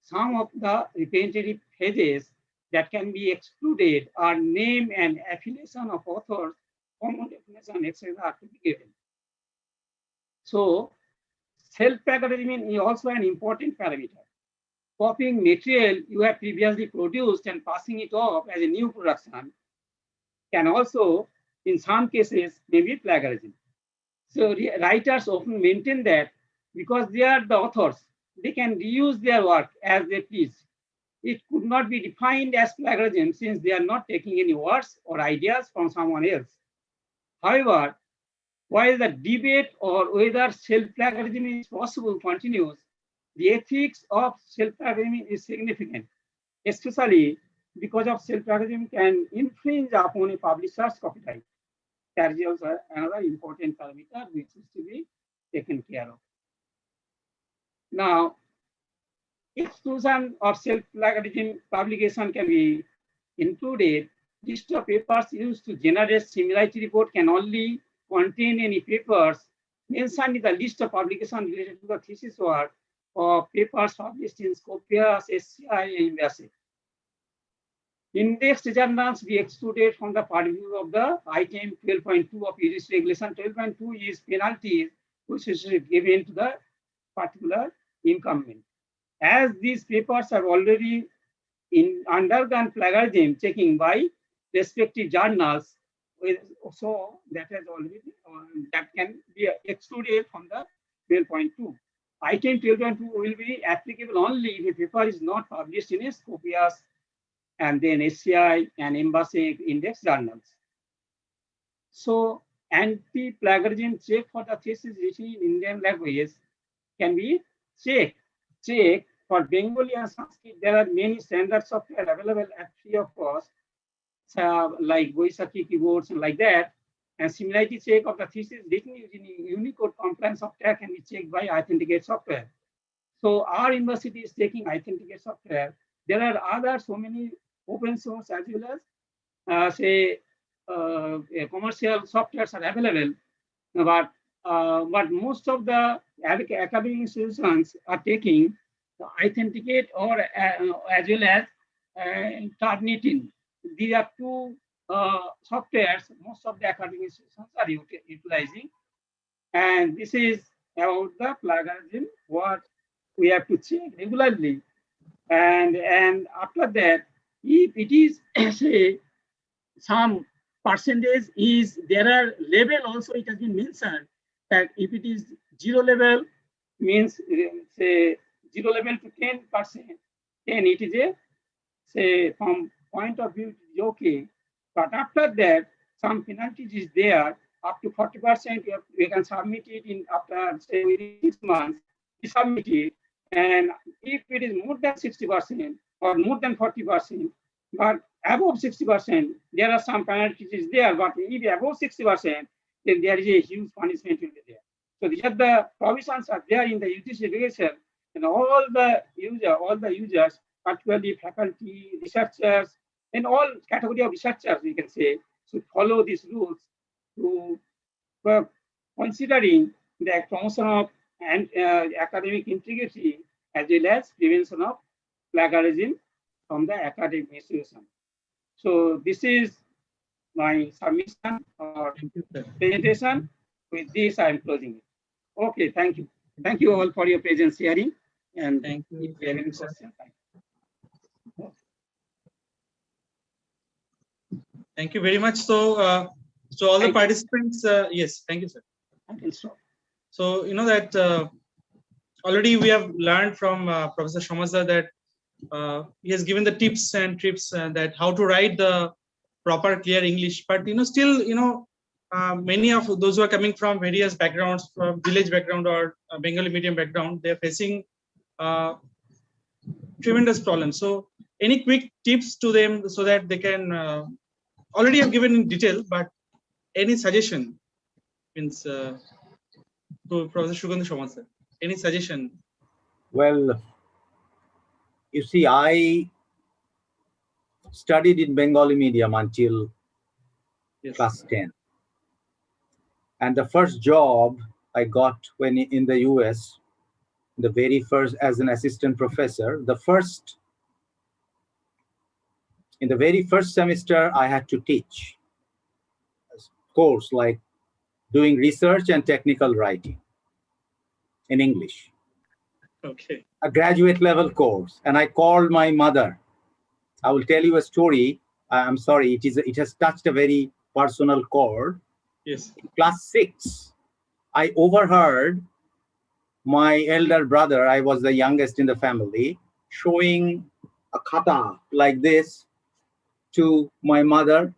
Some of the repetitive phases that can be excluded are name and affiliation of authors, common definition, etc. to be given. So, self-plagiarism is also an important parameter. Copying material you have previously produced and passing it off as a new production can also, in some cases, may be plagiarism. So writers often maintain that because they are the authors, they can reuse their work as they please. It could not be defined as plagiarism since they are not taking any words or ideas from someone else. However, while the debate or whether self-plagiarism is possible continues, the ethics of self-plagiarism is significant, especially because of self-plagiarism can infringe upon a publisher's copyright. That is also another important parameter which is to be taken care of. Now, exclusion of self-plagiarism publication can be included. List of papers used to generate similarity report can only contain any papers mentioned in the list of publications related to the thesis work or papers published in Scopias, SCI, and Embassy. Indexed journals be excluded from the purview of the item 12.2 of UGC regulation. 12.2 is penalties which is given to the particular incumbent. As these papers are already undergone plagiarism checking by respective journals, so that has already that can be excluded from the 12.2. Item 12.2 will be applicable only if a paper is not published in a Scopias and then SCI and Embassy index journals. So anti-plagiarism check for the thesis written in Indian language can be checked for Bengali and Sanskrit. There are many standard software available at free of cost, like Boisakhi keyboards and like that. And similarity check of the thesis written using Unicode compliant software can be checked by Authenticate software. So our university is taking Authenticate software. There are other so many open source as well as commercial softwares are available, but most of the academic institutions are taking the Authenticate or as well as Turnitin. These are two softwares most of the academic institutions are utilizing, and this is about the plagiarism what we have to check regularly, and after that, if it is say some percentage is there are level also it has been mentioned that if it is 0 level means say 0 level to 10%, then it is a say from point of view it is okay, but after that some penalties is there up to 40%. You can submit it in after say within 6 months. You submit it, and if it is more than 60% or more than 40%, but above 60%, there are some penalties is there. But if above 60%, then there is a huge punishment will be there. So these are the provisions are there in the UGC regulation, and all the users, particularly faculty, researchers, and all category of researchers, we can say, should follow these rules to considering the promotion of and academic integrity as well as prevention of plagiarism from the academic institution. So this is my submission or presentation, With this, I am closing it. Okay, thank you. Thank you all for your presence sharing. And Thank you. if you have any questions, Thank you very much. So, so all the Thank you. participants, yes, thank you, sir. I can stop. So, you know that already we have learned from Professor Shomazda that he has given the tips and tricks that how to write the proper clear English. But still, many of those who are coming from various backgrounds, from village background or Bengali medium background, they are facing tremendous problems. So, any quick tips to them so that they can already have given in detail, but any suggestion means to Professor Shukendra Shomazda, any suggestion? Well, you see, I studied in Bengali medium until Yes. class 10. And the first job I got when in the US, the very first as an assistant professor, in the very first semester, I had to teach a course like doing research and technical writing in English, Okay. a graduate level course. And I called my mother. I will tell you a story. I'm sorry, it has touched a very personal chord. Yes. In class 6, I overheard my elder brother, I was the youngest in the family, showing a khata like this to my mother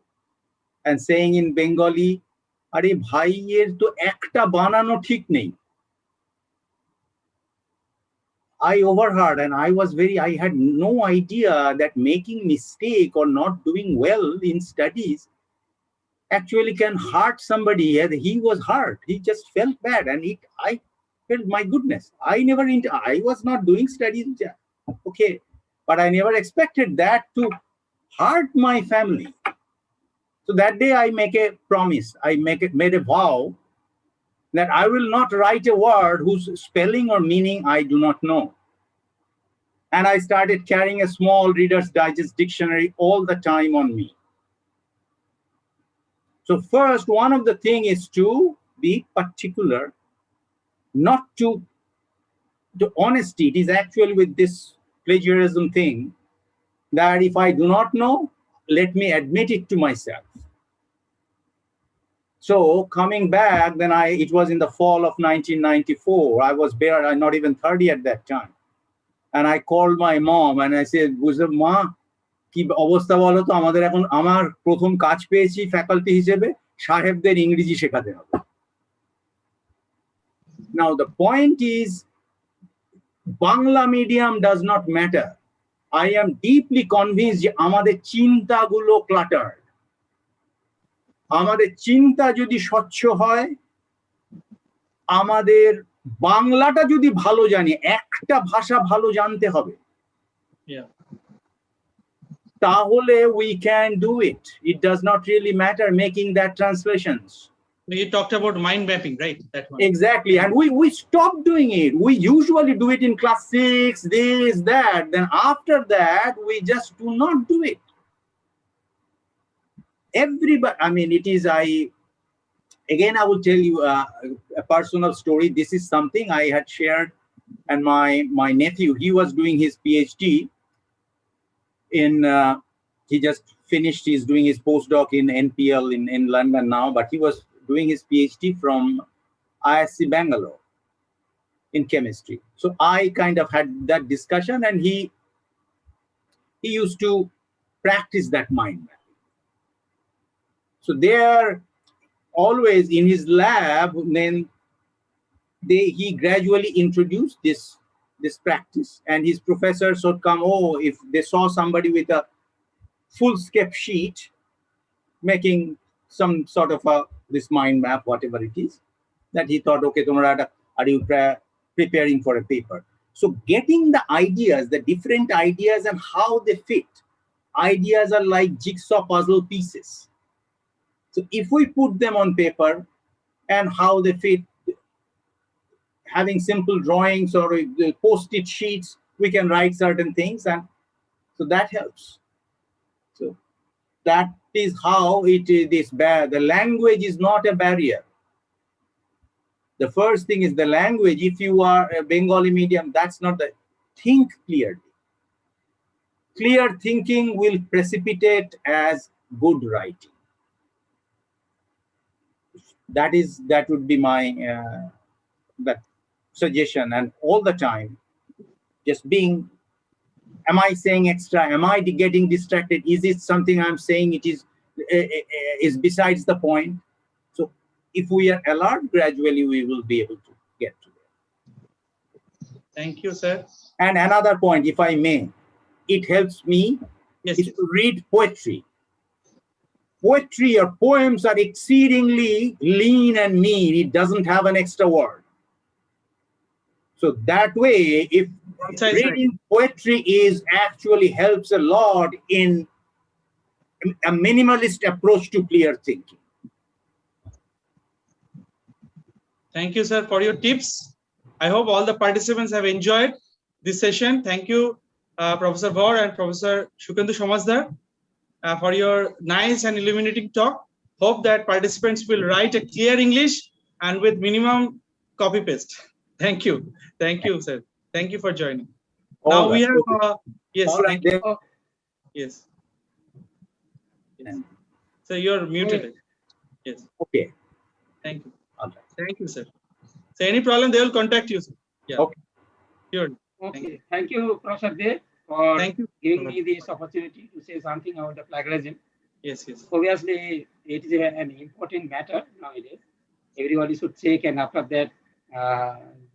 and saying in Bengali, "Are bhaiyer to ekta banano thik nei." I overheard and I had no idea that making mistake or not doing well in studies actually can hurt somebody. And he was hurt. He just felt bad. And I felt, my goodness, I was not doing studies. Okay. But I never expected that to hurt my family. So that day I make a promise. I made a vow that I will not write a word whose spelling or meaning I do not know. And I started carrying a small Reader's Digest dictionary all the time on me. So first, one of the things is to be particular, not to honesty. It is actually with this plagiarism thing that if I do not know, let me admit it to myself. So coming back, then it was in the fall of 1994. I was bare, not even 30 at that time. And I called my mom and I said, "Ma, কি অবস্থা বলো তো, আমাদের এখন আমার প্রথম কাজ পেয়েছি ফ্যাকাল্টি হিসেবে, সাহেবদের ইংরেজি শেখাতে হবে." Now the point is, Bangla medium does not matter. I am deeply convinced যে আমাদের চিন্তাগুলো cluttered. আমাদের চিন্তা যদি স্বচ্ছ হয়, আমাদের বাংলাটা যদি ভালো জানি, একটা ভাষা ভালো জানতে হবে, তাহলে we can do it. It does not really matter making that translations. You talked about mind mapping, right? That one. Exactly. And we stopped doing it. We usually do it in class 6, this, that. Then after that, we just do not do it. Everybody, I mean, again, I will tell you a personal story. This is something I had shared, and my nephew, he was doing his PhD he just finished, he's doing his postdoc in NPL in London now, but he was doing his PhD from ISC Bangalore in chemistry. So I kind of had that discussion, and he used to practice that mind mapping. So there, always in his lab, then he gradually introduced this practice, and his professors would come, if they saw somebody with a full-scape sheet making some sort of this mind map, whatever it is, that he thought, okay, are you preparing for a paper? So getting the ideas, the different ideas and how they fit. Ideas are like jigsaw puzzle pieces. So if we put them on paper and how they fit, having simple drawings or post-it sheets, we can write certain things, and so that helps. So that is how it is. The language is not a barrier. The first thing is the language. If you are a Bengali medium, that's not the think clearly. Clear thinking will precipitate as good writing. That would be my that suggestion. And all the time, just being, am I saying extra? Am I getting distracted? Is it something I'm saying it is besides the point? So if we are alert, gradually we will be able to get to it. Thank you, sir. And another point, if I may, it helps me is to read poetry. Poetry or poems are exceedingly lean and mean. It doesn't have an extra word. So that way, if reading poetry is actually helps a lot in a minimalist approach to clear thinking. Thank you, sir, for your tips. I hope all the participants have enjoyed this session. Thank you, Professor Bor and Professor Shukhendu Samazdar, for your nice and illuminating talk. Hope that participants will write a clear English and with minimum copy paste. Thank you. Thank you, sir. Thank you for joining. Now we have, yes, thank you. Yes. So you're muted. Yes. Okay. Thank you. Thank you, sir. So any problem, they will contact you, sir. Yeah. Okay. Sure. Okay. Thank you, Professor Day, for giving me this opportunity to say something about the plagiarism. Yes, yes. Obviously, it is an important matter nowadays. Everybody should check, and after that,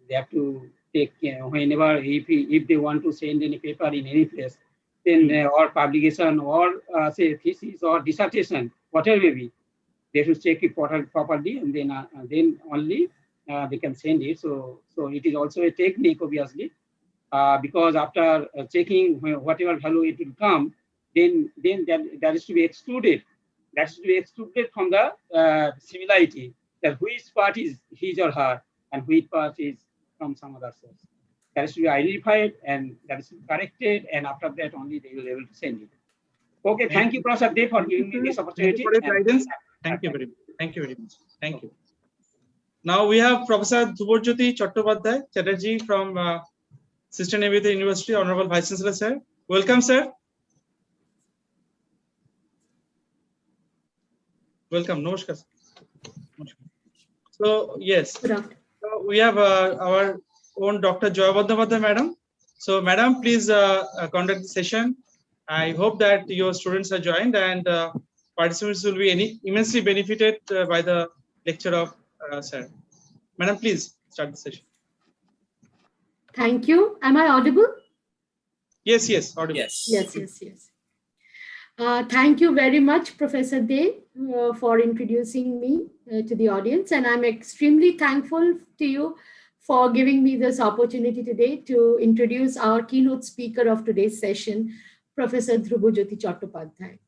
they have to take whenever, if they want to send any paper in any place, then or publication or say thesis or dissertation, whatever may be, they should check it properly, and then only they can send it. So it is also a technique, obviously, because after checking whatever value it will come, then that is to be excluded. That is to be excluded from the similarity, that which part is his or her and which part is from some other source. That is to be identified and that is to be corrected, and after that only they will be able to send it. Okay, thank you, Professor Dev, for giving me this opportunity. Thank you for your guidance. Thank you very much. Thank you very much. Thank you. Now we have Professor Dhruborjyoti Chatterjee from Sister Nivedita University, Honorable Vice Chancellor, sir. Welcome, sir. Welcome. Namaskar. So yes, so we have our own Dr. Joy Bandyopadhyay, madam. So madam, please conduct the session. I hope that your students are joined and participants will be immensely benefited by the lecture of sir. Madam, please start the session. Thank you. Am I audible? Yes, yes, audible. Yes. Thank you very much, Professor Day, for introducing me to the audience. And I'm extremely thankful to you for giving me this opportunity today to introduce our keynote speaker of today's session, Professor Dhruborjyoti Chattopadhyay.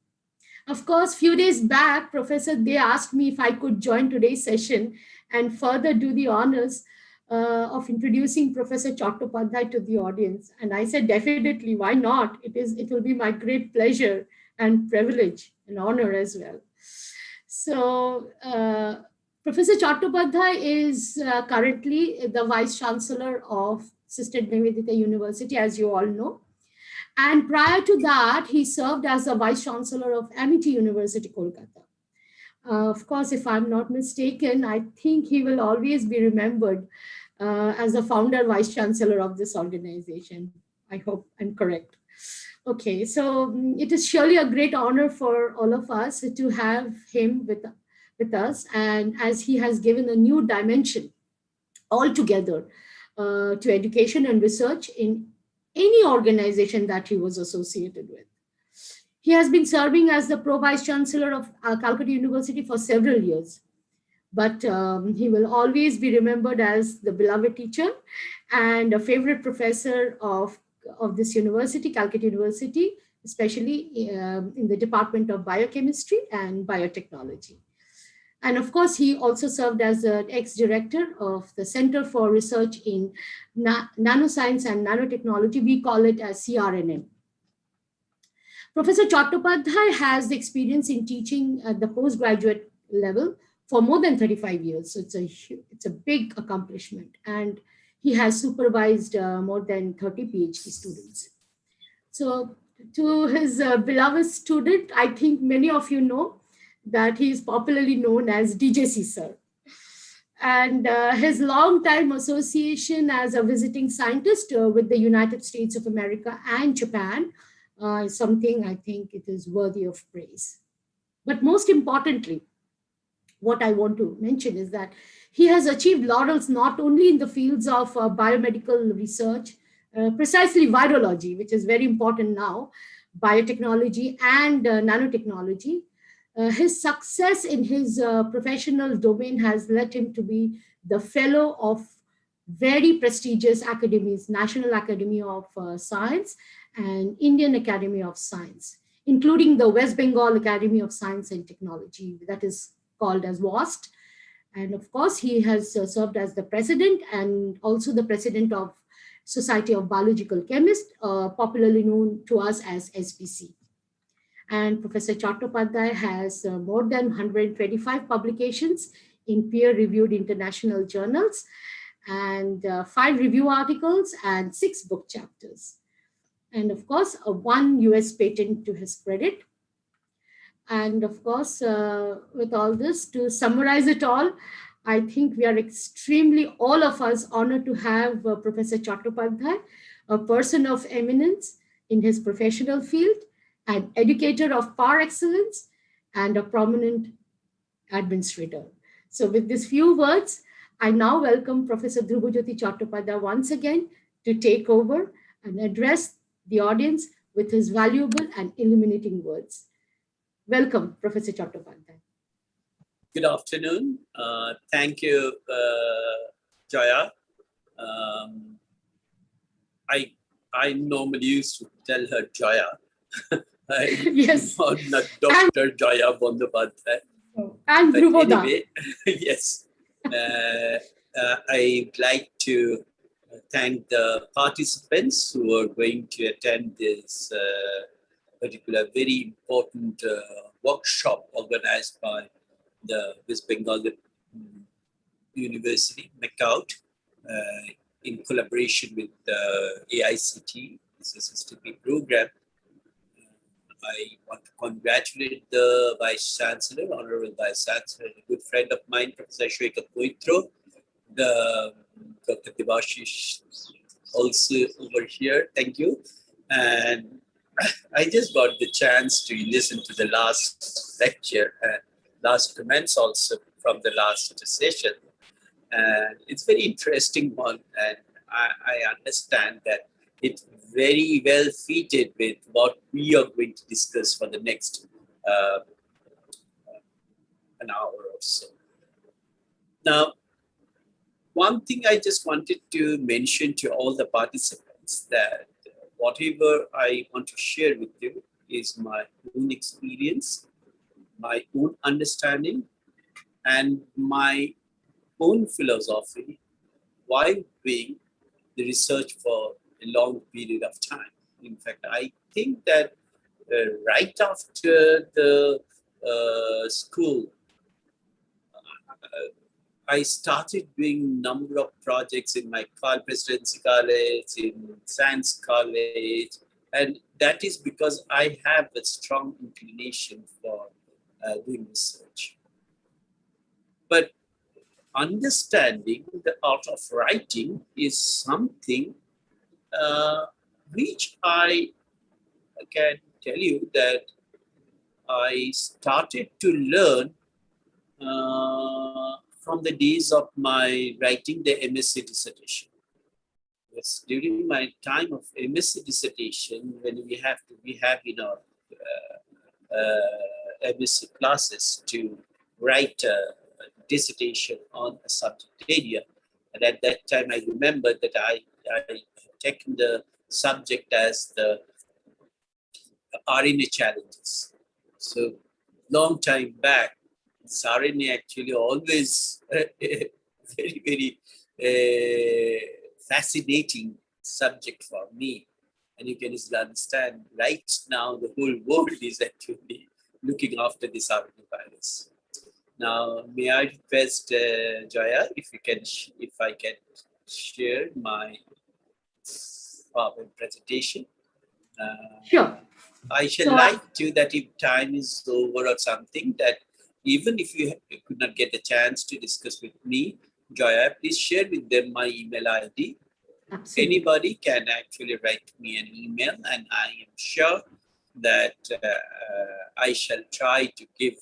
Of course, few days back, Professor Day asked me if I could join today's session and further do the honors of introducing Professor Chattopadhyay to the audience. And I said, definitely, why not? It will be my great pleasure and privilege and honor as well. So Professor Chattopadhyay is currently the Vice Chancellor of Sister Nivedita University, as you all know. And prior to that, he served as the Vice Chancellor of Amity University, Kolkata. Of course, if I'm not mistaken, I think he will always be remembered as the founder Vice Chancellor of this organization. I hope I'm correct. Okay, so it is surely a great honor for all of us to have him with us, and as he has given a new dimension altogether to education and research in any organization that he was associated with. He has been serving as the Pro-Vice Chancellor of Calcutta University for several years, but he will always be remembered as the beloved teacher and a favorite professor of this university, Calcutta University, especially in the Department of Biochemistry and Biotechnology. And of course, he also served as an ex-director of the Center for Research in Nanoscience and Nanotechnology. We call it as CRNN. Professor Chattopadhyay has the experience in teaching at the postgraduate level for more than 35 years. So it's a big accomplishment. And he has supervised more than 30 PhD students. So to his beloved student, I think many of you know that he is popularly known as DJC Sir. And his long-time association as a visiting scientist with the United States of America and Japan is something I think it is worthy of praise. But most importantly, what I want to mention is that he has achieved laurels not only in the fields of biomedical research, precisely virology, which is very important now, biotechnology and nanotechnology. His success in his professional domain has led him to be the fellow of very prestigious academies, National Academy of Science and Indian Academy of Science, including the West Bengal Academy of Science and Technology, that is called as WAST. And of course, he has served as the president and also the president of Society of Biological Chemists, popularly known to us as SBC. And Professor Chattopadhyay has more than 125 publications in peer-reviewed international journals and 5 review articles and 6 book chapters. And of course, 1 US patent to his credit. And of course, with all this, to summarize it all, I think we are extremely, all of us, honored to have Professor Chattopadhyay, a person of eminence in his professional field, an educator of par excellence, and a prominent administrator. So with these few words, I now welcome Professor Dhrubajyoti Chattopadhyay once again to take over and address the audience with his valuable and illuminating words. Welcome, Professor Chattopadhyay. Good afternoon. Thank you, Jaya. I normally used to tell her Jaya. Yes. Not Dr. Jaya Bandyopadhyay. And Dhruvoda. Anyway, yes. I'd like to thank the participants who are going to attend this particular very important workshop organized by the West Bengal University, McCout, in collaboration with the AICT, this is STTP program. I want to congratulate the Vice Chancellor, Honorable Vice Chancellor, a good friend of mine, Professor Shweka Poitro, the Dr. Devashish also over here. Thank you. And I just got the chance to listen to the last lecture and last comments also from the last session. And it's very interesting one. And I understand that it's very well fitted with what we are going to discuss for the next an hour or so. Now, one thing I just wanted to mention to all the participants that whatever I want to share with you is my own experience, my own understanding, and my own philosophy while doing the research for a long period of time. In fact, I think that right after the school, I started doing number of projects in my presidency college, in science college, and that is because I have a strong inclination for doing research. But understanding the art of writing is something which I can tell you that I started to learn from the days of my writing the MSc dissertation. Yes, during my time of MSc dissertation, when we have in our MSc classes to write a dissertation on a subject area, and at that time I remember that I taken the subject as the RNA challenges. So long time back, RNA actually always very fascinating subject for me. And you can easily understand right now the whole world is actually looking after this RNA virus. Now, may I request Jaya, if I can share my PowerPoint presentation. Sure. I shall So, like to that if time is over or something, that even if you could not get a chance to discuss with me, Jaya, please share with them my email ID. absolutely. Anybody can actually write me an email, and I am sure that I shall try to give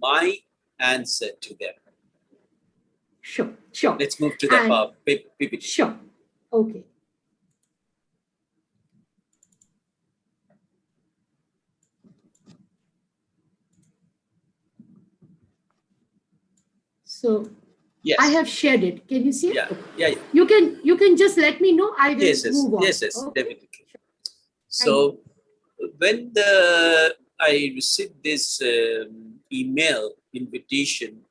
my answer to them. Sure, sure. Let's move to the PPT. Sure. Okay. So Yes. I have shared it. Can you see it? Yeah, okay. yeah. You can just let me know. I will yes, move on. yes, Okay. definitely. So when I received this email invitation,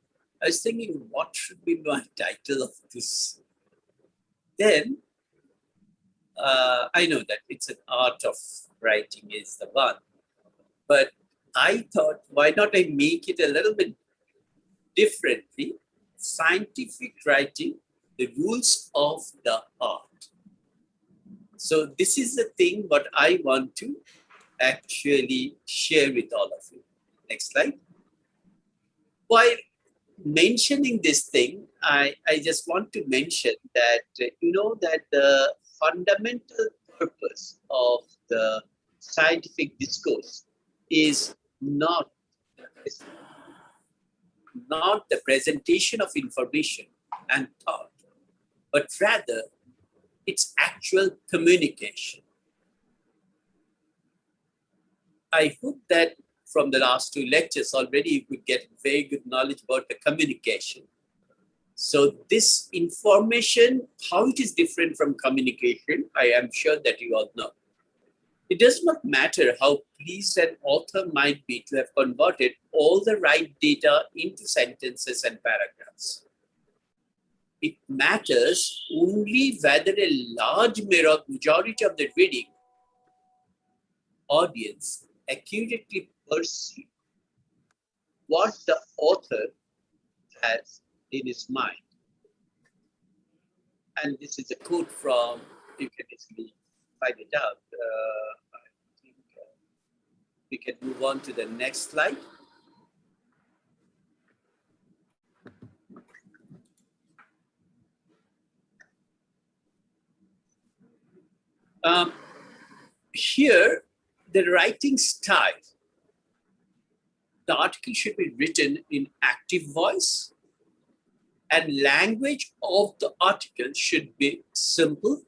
I was thinking, what should be my title of this? Then I know that it's an art of writing is the one, but I thought, why not I make it a little bit differently? Scientific writing, the rules of the art. So this is the thing what I want to actually share with all of you. Next slide. While mentioning this thing, I just want to mention that, that the fundamental purpose of the scientific discourse is not the presentation of information and thought, but rather its actual communication. I hope that from the last two lectures already you could get very good knowledge about the communication. So this information, how it is different from communication, I am sure that you all know. It does not matter how pleased an author might be to have converted all the right data into sentences and paragraphs. It matters only whether a large majority of the reading audience accurately perceive what the author has in his mind. And this is a quote from, you can easily find it out. I think we can move on to the next slide. Here, the writing style. The article should be written in active voice, and language of the article should be simple,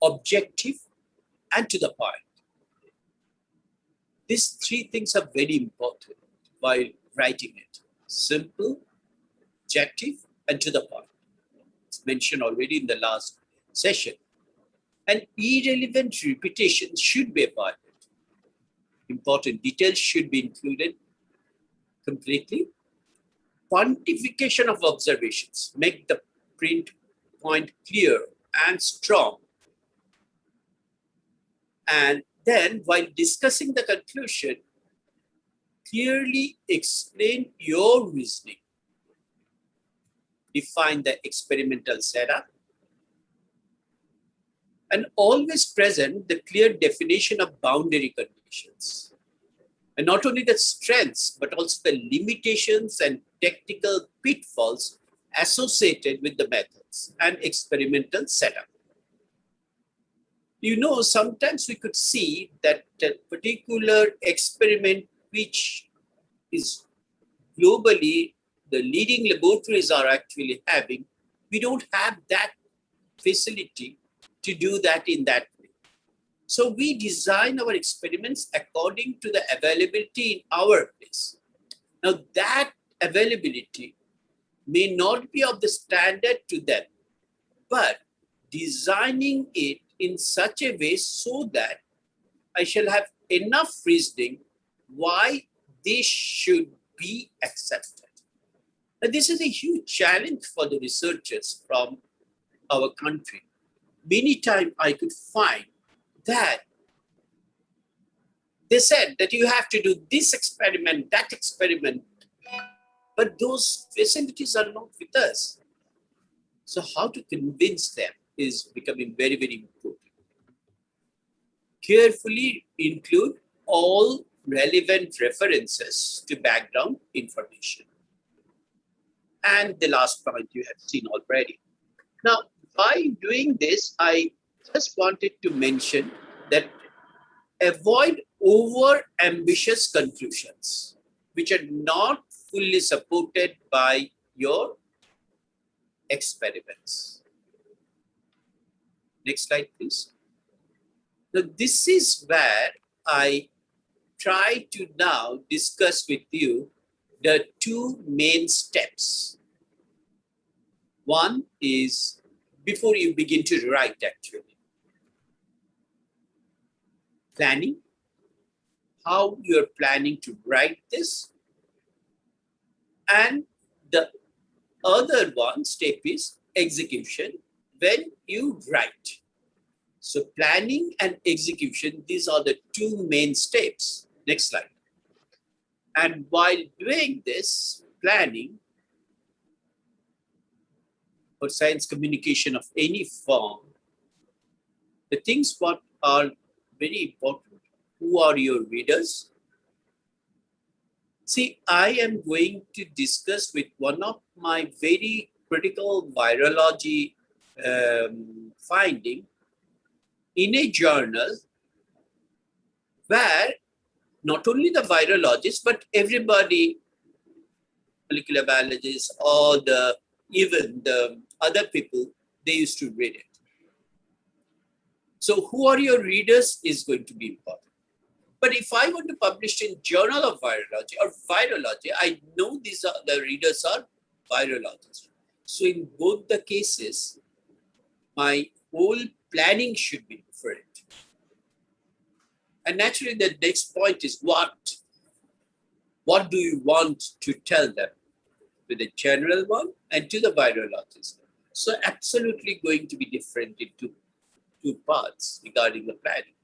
objective, and to the point. These three things are very important while writing it. Simple, objective, and to the point. It's mentioned already in the last session. And irrelevant repetition should be avoided. Important details should be included completely. Quantification of observations. Make the print point clear and strong. And then, while discussing the conclusion, clearly explain your reasoning. Define the experimental setup. And always present the clear definition of boundary conditions. And not only the strengths, but also the limitations and technical pitfalls associated with the methods and experimental setup. Sometimes we could see that a particular experiment, which is globally the leading laboratories are actually having, we don't have that facility to do that in that way. So we design our experiments according to the availability in our place. Now that availability may not be of the standard to them, but designing it in such a way so that I shall have enough reasoning why this should be accepted. Now, this is a huge challenge for the researchers from our country. Many times I could find that They said that you have to do this experiment, that experiment, but those facilities are not with us. So how to convince them is becoming very, very important. Carefully include all relevant references to background information. And the last point you have seen already. Now, by doing this, I just wanted to mention that avoid over-ambitious conclusions, which are not fully supported by your experiments. Next slide, please. Now, this is where I try to now discuss with you the two main steps. One is before you begin to write, actually. Planning, how you're planning to write this. And the other one step is execution when you write. So planning and execution, these are the two main steps. Next slide. And while doing this planning for science communication of any form, the things what are very important. Who are your readers? See, I am going to discuss with one of my very critical virology finding in a journal where not only the virologists, but everybody, molecular biologists, or even the other people, they used to read it. So who are your readers is going to be important. But if I want to publish in Journal of Virology or Virology, I know these are the readers are virologists. So in both the cases, my whole planning should be different. And naturally, the next point is what? What do you want to tell them? To the general one and to the virologist. So absolutely going to be different in two parts regarding the planning.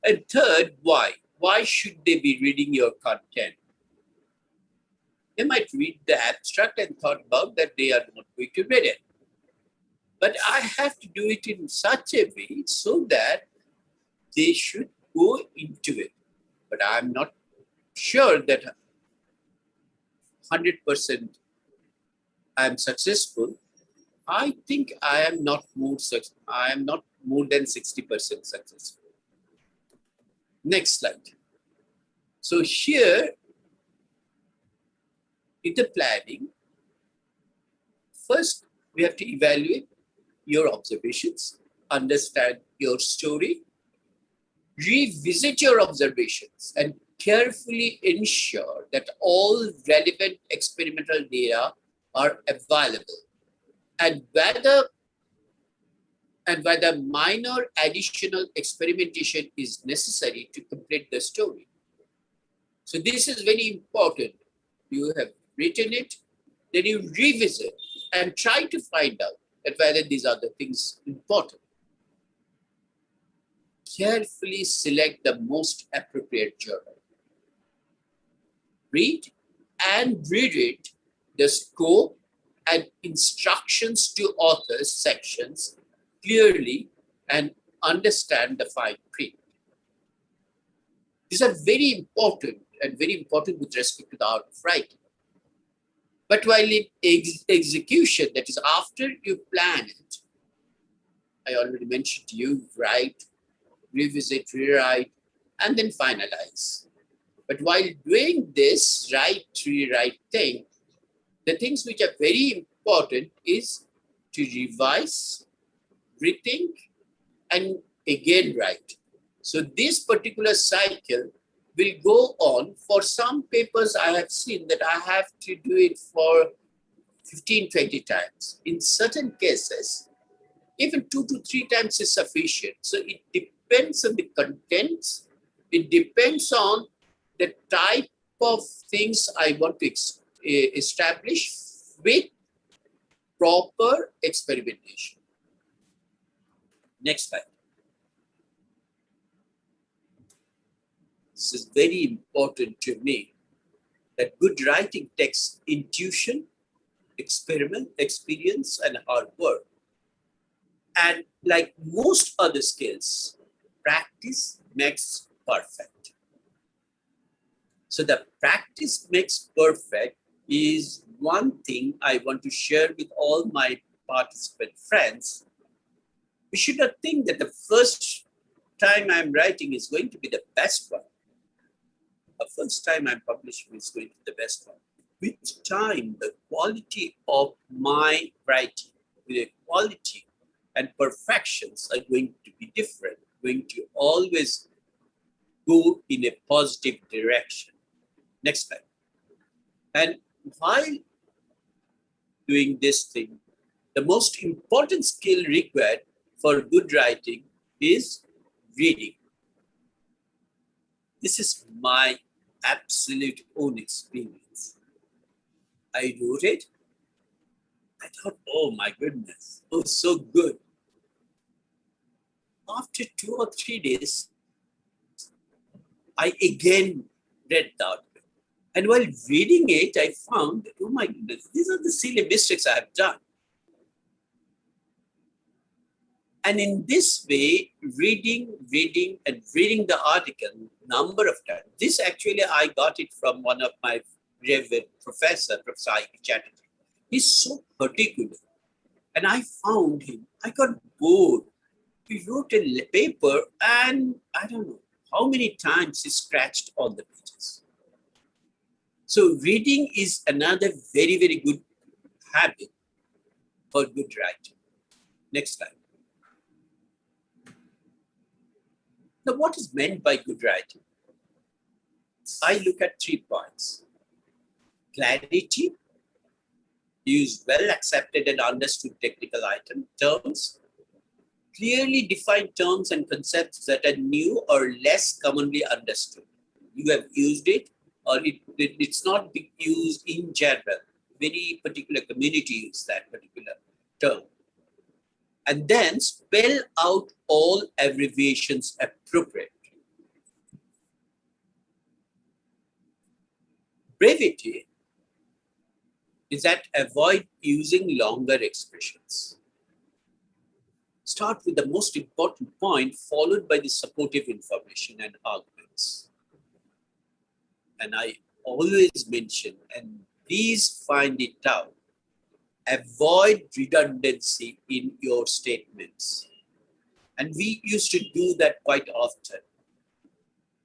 And third, why? Why should they be reading your content? They might read the abstract and thought about that they are not going to read it. But I have to do it in such a way so that they should go into it. But I'm not sure that 100% I'm successful. I think I am not more than 60% successful. Next slide. So here, in the planning, first we have to evaluate your observations, understand your story, revisit your observations, and carefully ensure that all relevant experimental data are available, and whether minor additional experimentation is necessary to complete the story. So this is very important. You have written it, then you revisit and try to find out that whether these are the things important. Carefully select the most appropriate journal. Read and reread the scope and instructions to authors sections clearly and understand the fine print. These are very important and very important with respect to the art of writing. But while in execution, that is after you plan it, I already mentioned to you, write, revisit, rewrite, and then finalize. But while doing this write, rewrite thing, the things which are very important is to revise, rethink, and again write. So this particular cycle will go on. For some papers I have seen that I have to do it for 15, 20 times. In certain cases, even 2 to 3 times is sufficient. So it depends on the contents. It depends on the type of things I want to establish with proper experimentation. Next slide. this is very important to me, that good writing takes intuition, experiment, experience, and hard work. And like most other skills, practice makes perfect. So the practice makes perfect is one thing I want to share with all my participant friends. We should not think that the first time I'm writing is going to be the best one. The first time I'm publishing is going to be the best one. With time, the quality of my writing, the quality and perfections are going to be different, going to always go in a positive direction. Next slide. And while doing this thing, the most important skill required for good writing is reading. This is my absolute own experience. I wrote it. I thought, oh my goodness, oh, so good. After 2 or 3 days, I again read the article. And while reading it, I found, oh my goodness, these are the silly mistakes I have done. And in this way, reading the article number of times. This actually, I got it from one of my revered professor, Professor I.P. Chatterjee. He's so particular. And I found him, I got bored. He wrote a paper and I don't know how many times he scratched all the pages. So reading is another very, very good habit for good writing. Next slide. Now, what is meant by good writing? I look at 3 points. Clarity, use well accepted and understood technical terms, clearly defined terms and concepts that are new or less commonly understood. You have used it, or it's not used in general. Very particular community use that particular term. And then spell out all abbreviations appropriate. Brevity is that avoid using longer expressions. Start with the most important point, followed by the supportive information and arguments. And I always mention, and please find it out, avoid redundancy in your statements. And we used to do that quite often.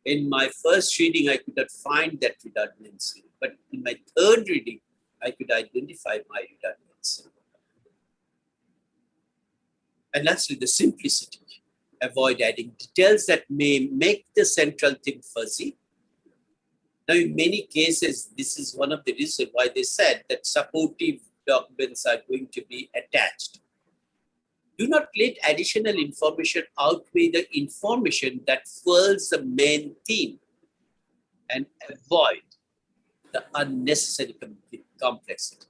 In my first reading, I could not find that redundancy. But in my third reading, I could identify my redundancy. And lastly, the simplicity. Avoid adding details that may make the central theme fuzzy. Now, in many cases, this is one of the reasons why they said that supportive documents are going to be attached. Do not let additional information outweigh the information that fuels the main theme, and avoid the unnecessary complexity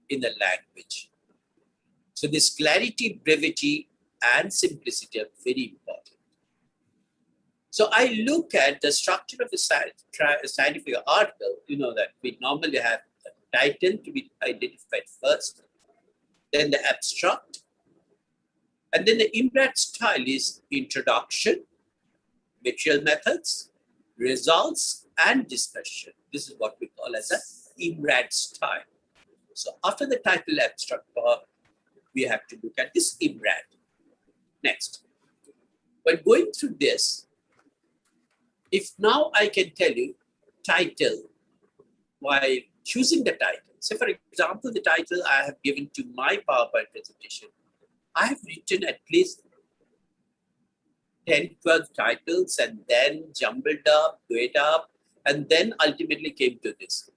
in the language. So this clarity, brevity, and simplicity are very important. So I look at the structure of a scientific article. You know that we normally have the title to be identified first, then the abstract, and then the IMRAD style is introduction, material methods, results, and discussion. This is what we call as a IMRAD style. So after the title abstract part, we have to look at this IMRAD. Next, when going through this, if now I can tell you title while choosing the title. Say for example, the title I have given to my PowerPoint presentation, I have written at least 10, 12 titles and then jumbled up, weighed up, and then ultimately came to this,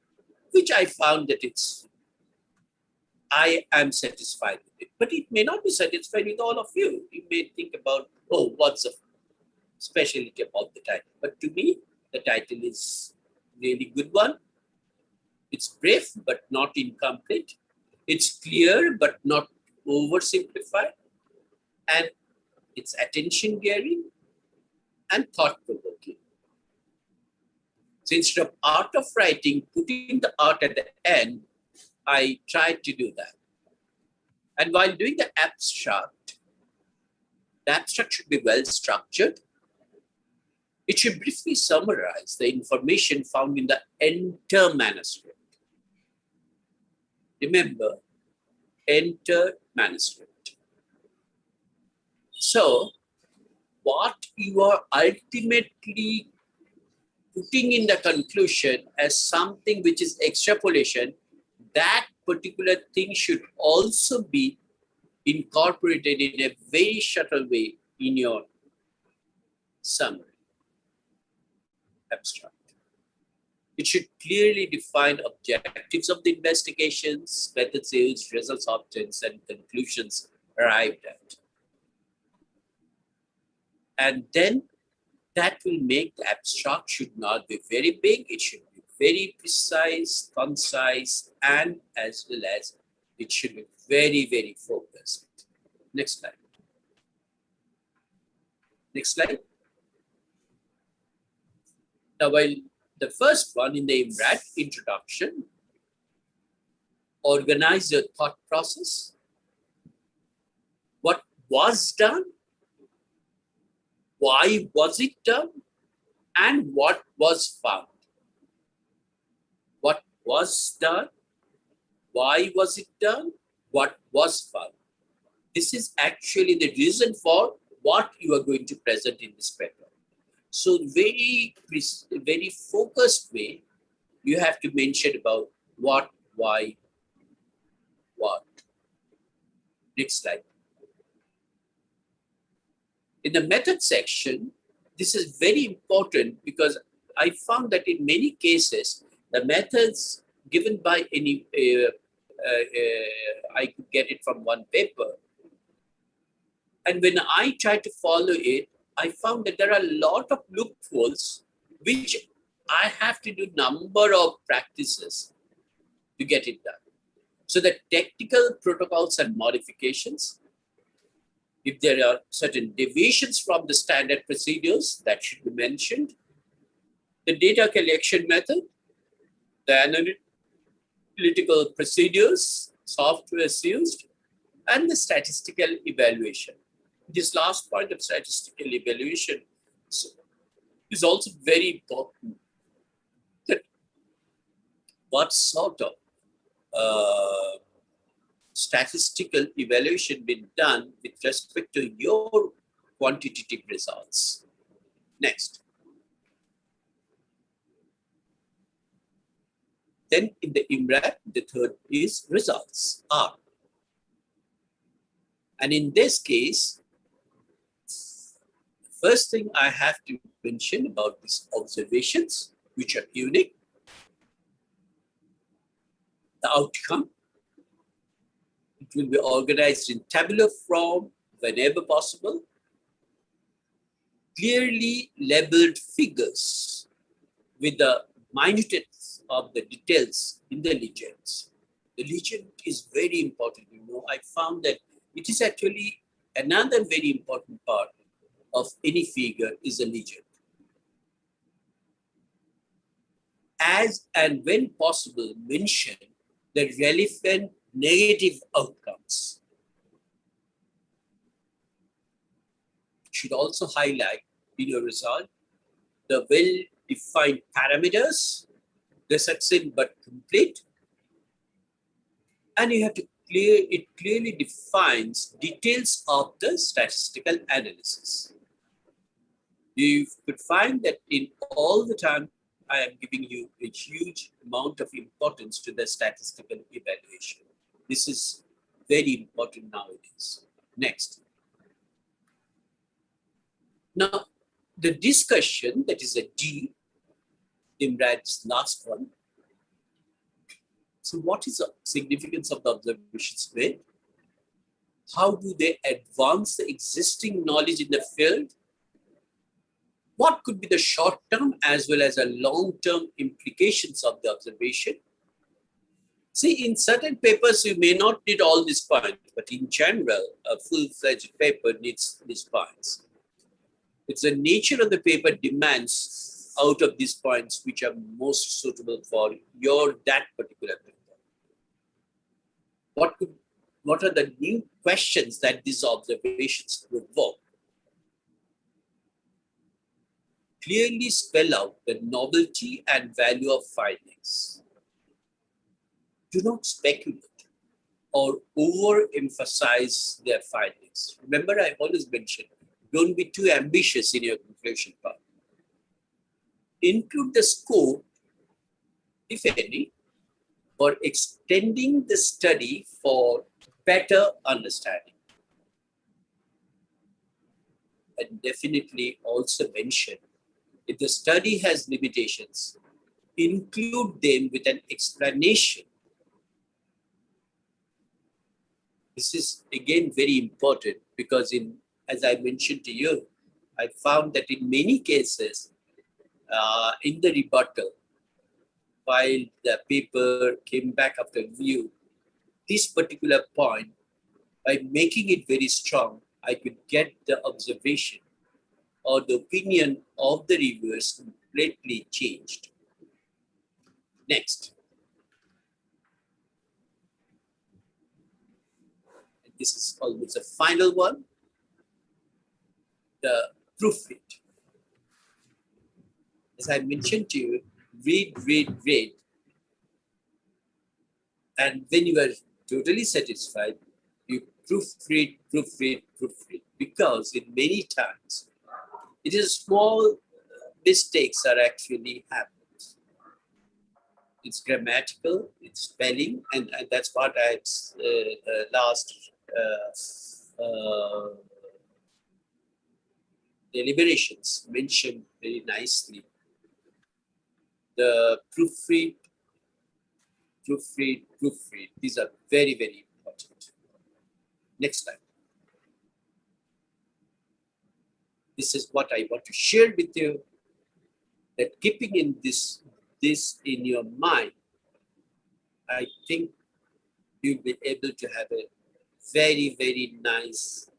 which I found that I am satisfied with it. But it may not be satisfied with all of you. You may think about, oh, what's the specialty about the title? But to me, the title is really good one. It's brief, but not incomplete. It's clear, but not oversimplified. And it's attention-gearing and thought-provoking. So instead of art of writing, putting the art at the end, I tried to do that. And while doing the abstract should be well structured. It should briefly summarize the information found in the entire manuscript. Remember, entire manuscript. So, what you are ultimately putting in the conclusion as something which is extrapolation, that particular thing should also be incorporated in a very subtle way in your summary, abstract. It should clearly define objectives of the investigations, methods used, results obtained, and conclusions arrived at. And then that will make the abstract should not be very big, it should be very precise, concise, and as well as it should be very, very focused. Next slide. Next slide. Now, while the first one in the IMRAT introduction, organize your thought process, what was done, why was it done, and what was found. What was done, why was it done, what was found. This is actually the reason for what you are going to present in this paper. So very focused way, you have to mention about what, why, what. Next slide. In the method section, this is very important because I found that in many cases, the methods given by any, I could get it from one paper. And when I tried to follow it, I found that there are a lot of loopholes which I have to do number of practices to get it done. So the technical protocols and modifications, if there are certain deviations from the standard procedures, that should be mentioned. The data collection method, the analytical procedures, softwares used, and the statistical evaluation. This last point of statistical evaluation is also very important. That what sort of statistical evaluation been done with respect to your quantitative results. Next. Then in the IMRAT, the third is results, R. And in this case, the first thing I have to mention about these observations, which are unique, the outcome, it will be organized in tabular form whenever possible, clearly labeled figures with the minutest of the details in the legends. The legend is very important. You know, I found that it is actually another very important part of any figure is a legend. As and when possible, mention the relevant negative outcomes. It should also highlight in your result the well-defined parameters, the succinct but complete, and you have to it clearly defines details of the statistical analysis. You could find that in all the time I am giving you a huge amount of importance to the statistical evaluation. This is very important nowadays. Next. Now, the discussion, that is a D, IMRAT's last one. So what is the significance of the observations made? How do they advance the existing knowledge in the field? What could be the short-term as well as the long-term implications of the observation? See, in certain papers, you may not need all these points, but in general, a full-fledged paper needs these points. It's the nature of the paper demands out of these points which are most suitable for that particular paper? What are the new questions that these observations provoke? Clearly spell out the novelty and value of findings. Do not speculate or overemphasize their findings. Remember, I always mention, don't be too ambitious in your conclusion part. Include the scope, if any, for extending the study for better understanding. And definitely also mention, if the study has limitations, include them with an explanation. This is again very important because as I mentioned to you, I found that in many cases, in the rebuttal, while the paper came back after review, this particular point, by making it very strong, I could get the observation or the opinion of the reviewers completely changed. Next. And this is almost the final one, the proofread. As I mentioned to you, read. And when you are totally satisfied, you proofread. Because in many times, it is small mistakes are actually happening. It's grammatical, it's spelling, and that's what I last deliberations mentioned very nicely. The proofread. These are very, very important. Next slide. This is what I want to share with you, that keeping in this in your mind, I think you'll be able to have a very, very nice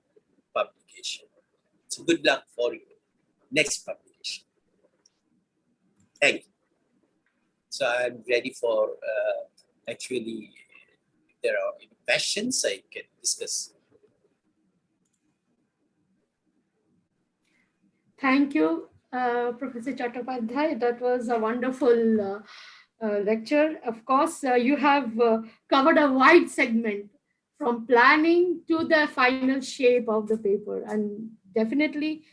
publication. So good luck for you. Next publication. Thank you. So I'm ready for actually, if there are any questions, I can discuss. Thank you, Professor Chattopadhyay. That was a wonderful lecture. Of course, you have covered a wide segment from planning to the final shape of the paper. And definitely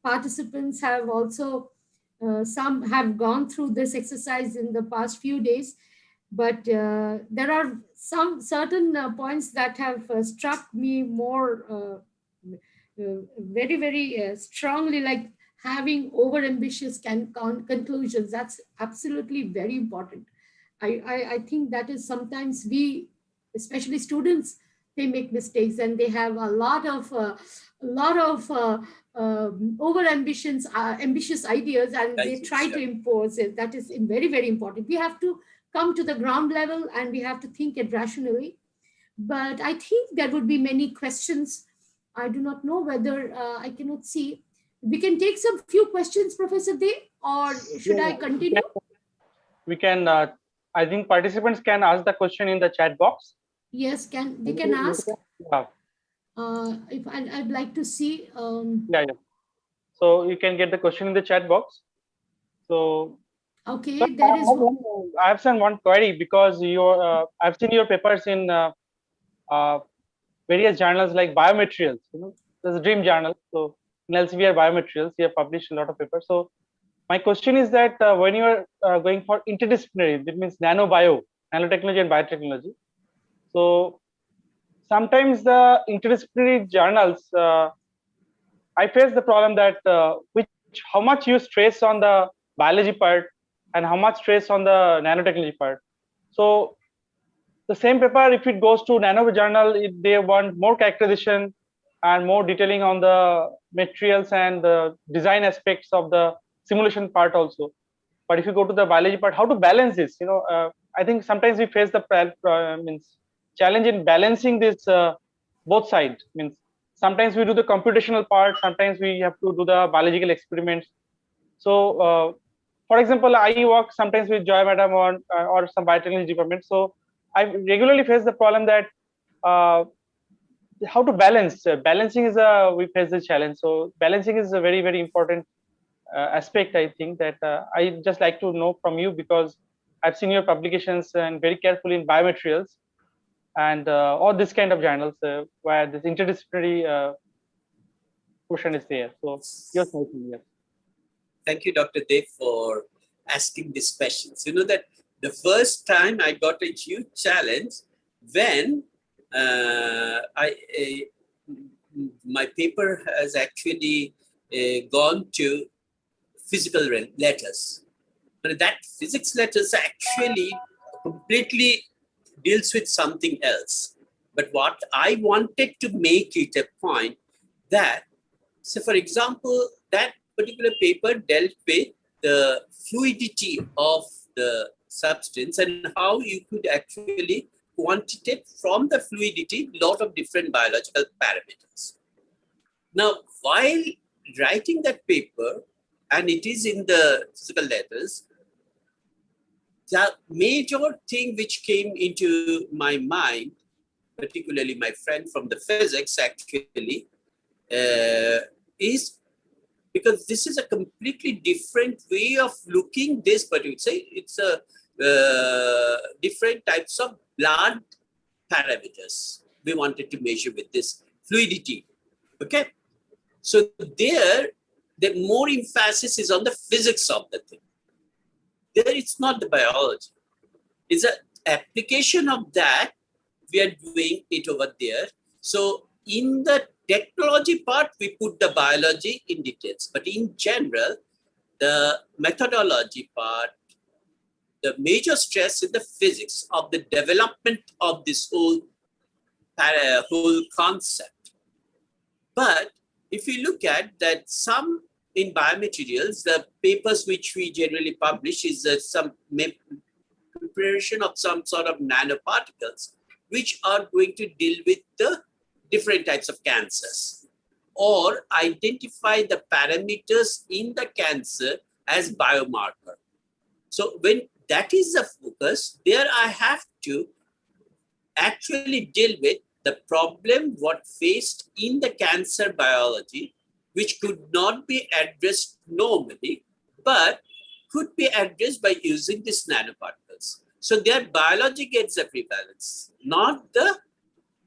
participants have also, some have gone through this exercise in the past few days, but there are some certain points that have struck me more very, very strongly, like having over-ambitious conclusions. That's absolutely very important. I think that is sometimes we, especially students, they make mistakes and they have a lot of over-ambitions, ambitious ideas, and they try to impose it. That is very, very important. We have to come to the ground level and we have to think it rationally. But I think there would be many questions. I do not know whether I cannot see. We can take some few questions, Professor Day, or should I continue? We can, I think participants can ask the question in the chat box. Yes, they can ask. Yeah. If I'd like to see. Yeah. So you can get the question in the chat box. So okay, there is. I have sent one query because I've seen your papers in various journals like biomaterials. There's a dream journal. So in Elsevier biomaterials, you have published a lot of papers. So my question is that when you are going for interdisciplinary, that means nanotechnology and biotechnology. So sometimes the interdisciplinary journals, I face the problem that how much you stress on the biology part and how much stress on the nanotechnology part. So the same paper, if it goes to nano journal, they want more characterization and more detailing on the materials and the design aspects of the simulation part also. But if you go to the biology part, how to balance this? I think sometimes we face the challenge in balancing this both sides. Sometimes we do the computational part, sometimes we have to do the biological experiments. So, for example, I work sometimes with Joy Madam or some biotechnology department. So I regularly face the problem that how to balance. Balancing is we face the challenge. So balancing is a very important aspect. I think that I just like to know from you, because I've seen your publications and very carefully in biomaterials and all this kind of journals where this interdisciplinary portion is there. So your thoughts on here. Thank you, Dr. Dev, for asking these questions. You know that the first time I got a huge challenge when my paper has actually gone to physical letters. But that physics letters actually completely deals with something else. But what I wanted to make it a point that, so for example, that particular paper dealt with the fluidity of the substance and how you could actually quantitate from the fluidity a lot of different biological parameters. Now, while writing that paper, and it is in the physical letters, the major thing which came into my mind, particularly my friend from the physics actually, is because this is a completely different way of looking this, but you'd say it's a different types of blood parameters we wanted to measure with this fluidity. Okay, so there the more emphasis is on the physics of the thing. There it's not the biology. It's an application of that. We are doing it over there. So in the technology part, we put the biology in details. But in general, the methodology part, the major stress in the physics of the development of this whole concept. But if you look at that, some in biomaterials, the papers which we generally publish is some preparation of some sort of nanoparticles, which are going to deal with the different types of cancers or identify the parameters in the cancer as biomarker. So when that is the focus, there I have to actually deal with the problem what faced in the cancer biology, which could not be addressed normally, but could be addressed by using these nanoparticles. So their biology gets the prevalence, not the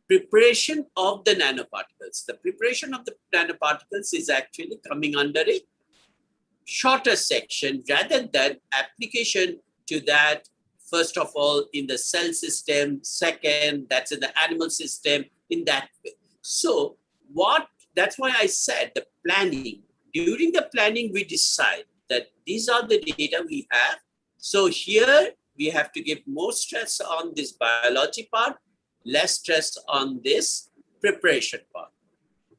preparation of the nanoparticles. The preparation of the nanoparticles is actually coming under a shorter section rather than application to that, first of all, in the cell system, second, that's in the animal system, in that way. So that's why I said the planning. During the planning, we decide that these are the data we have. So here we have to give more stress on this biology part, less stress on this preparation part.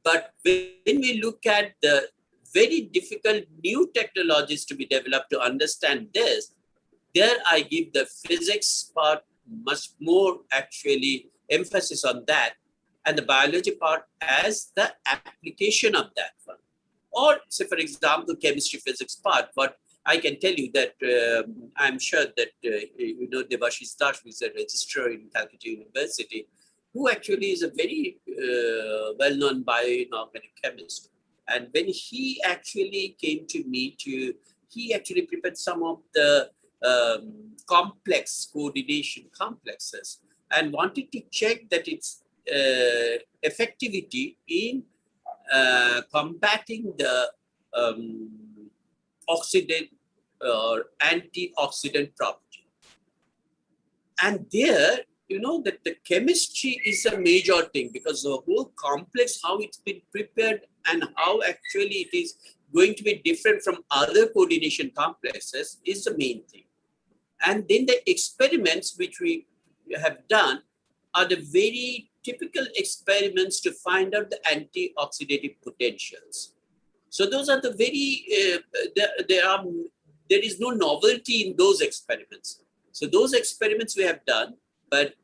But when we look at the very difficult new technologies to be developed to understand this, there I give the physics part much more actually emphasis on that, and the biology part as the application of that one. Or say, for example, chemistry physics part, but I can tell you that I'm sure that you know Debashish Das, who is a registrar in Calcutta University, who actually is a very well-known bioinorganic chemist. And when he actually came to me he actually prepared some of the complex coordination complexes and wanted to check that its effectivity in combating the oxidant or antioxidant property. And there, you know, that the chemistry is a major thing, because the whole complex, how it's been prepared and how actually it is going to be different from other coordination complexes is the main thing. And then the experiments which we have done are the very typical experiments to find out the antioxidative potentials. So those are the very, there is no novelty in those experiments. So those experiments we have done, but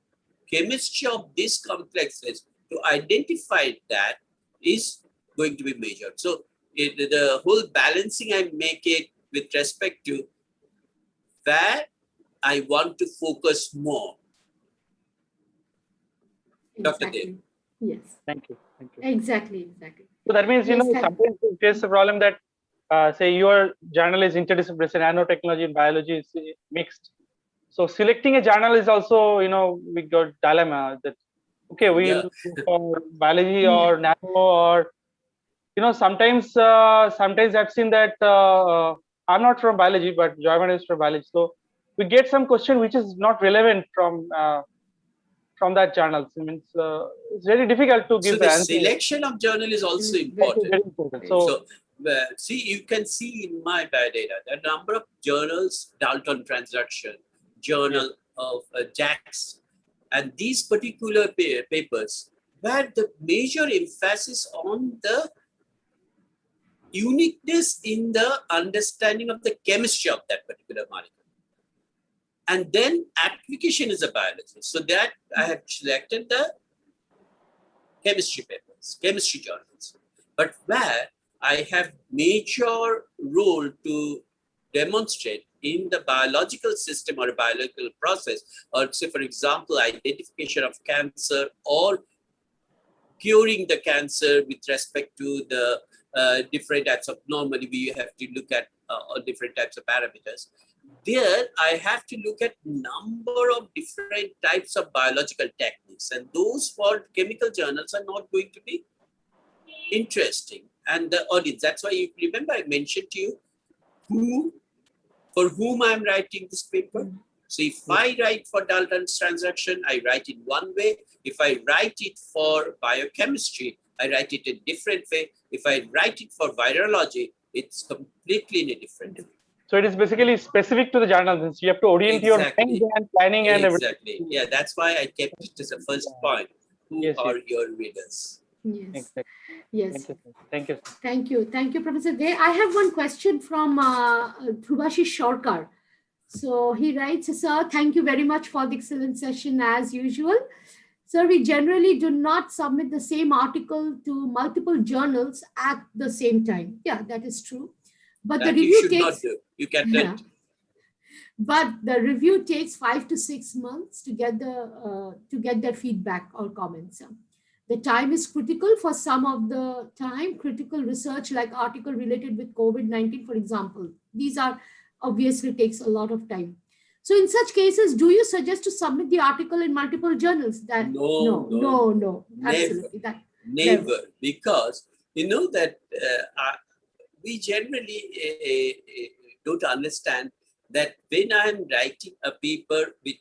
chemistry of these complexes to identify that is going to be measured. So the whole balancing, I make it with respect to where I want to focus more. Dr. Dev. Exactly. Yes. Thank you. Thank you. Exactly. Exactly. So that means, Yes, sometimes you face a problem that, say, your journal is interdisciplinary, say, nanotechnology and biology is mixed. So selecting a journal is also, we got dilemma that, okay, we Yeah. look for biology or nano or, sometimes I've seen that I'm not from biology, but Joyman is from biology. So we get some question which is not relevant from that journal. It means it's very difficult to give So the the answer. selection of journal is also Very, important. Very important. So See, you can see in my biodata, the number of journals, Dalton Transaction, Journal of JAX, and these particular papers, where the major emphasis on the uniqueness in the understanding of the chemistry of that particular molecule. And then application is a biology. So that I have selected the chemistry papers, chemistry journals. But where I have major role to demonstrate in the biological system or biological process, or say, for example, identification of cancer or curing the cancer with respect to the different types of, normally we have to look at different types of parameters. There, I have to look at number of different types of biological techniques, and those for chemical journals are not going to be interesting. And the audience, that's why you remember I mentioned to you for whom I'm writing this paper. So if I write for Dalton's transaction, I write in one way. If I write it for biochemistry, I write it in a different way. If I write it for virology, it's completely in a different way. So it is basically specific to the journal. You have to orient your mind and planning and everything. Exactly. Yeah, that's why I kept it as a first point. Who are your readers? Yes. Exactly. Yes. Thank you. Thank you. Thank you, Professor Day. I have one question from Prubhashi Shorkar. So he writes, sir, thank you very much for the excellent session as usual. Sir, we generally do not submit the same article to multiple journals at the same time. Yeah, that is true. But that the review you should not do. You cannot. Yeah. But the review takes 5 to 6 months to get their feedback or comments. The time is critical for some of the time. Critical research like article related with COVID-19, for example, these are obviously takes a lot of time. So in such cases, do you suggest to submit the article in multiple journals? That no, absolutely never, because you know that we generally don't understand that when I'm writing a paper with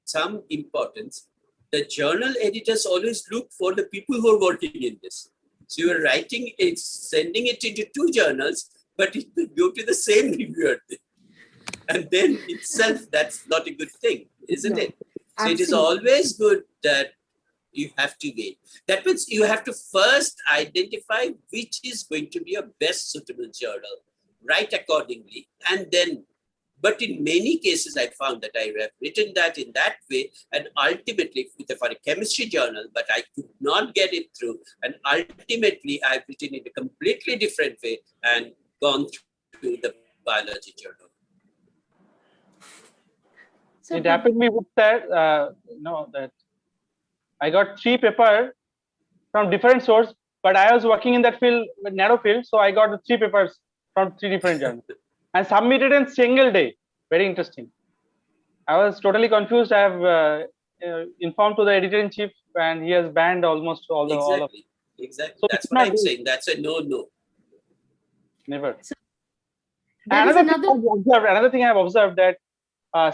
some importance, the journal editors always look for the people who are working in this. So you're writing it, sending it into 2 journals, but it will go to the same reviewer. And then itself, that's not a good thing, isn't it? So absolutely. It is always good that you have to wait. That means you have to first identify which is going to be your best suitable journal, write accordingly, and then, but in many cases, I found that I have written that in that way, and ultimately for a chemistry journal, but I could not get it through. And ultimately, I've written it a completely different way and gone through the biology journal. So it happened to me with that, that I got 3 papers from different sources, but I was working in that field, narrow field, so I got the 3 papers from 3 different journals and submitted in single day. Very interesting. I was totally confused. I have informed to the editor-in-chief, and he has banned almost all the all of. Exactly. So that's what I'm saying. That's a no. Never. So another thing I have observed that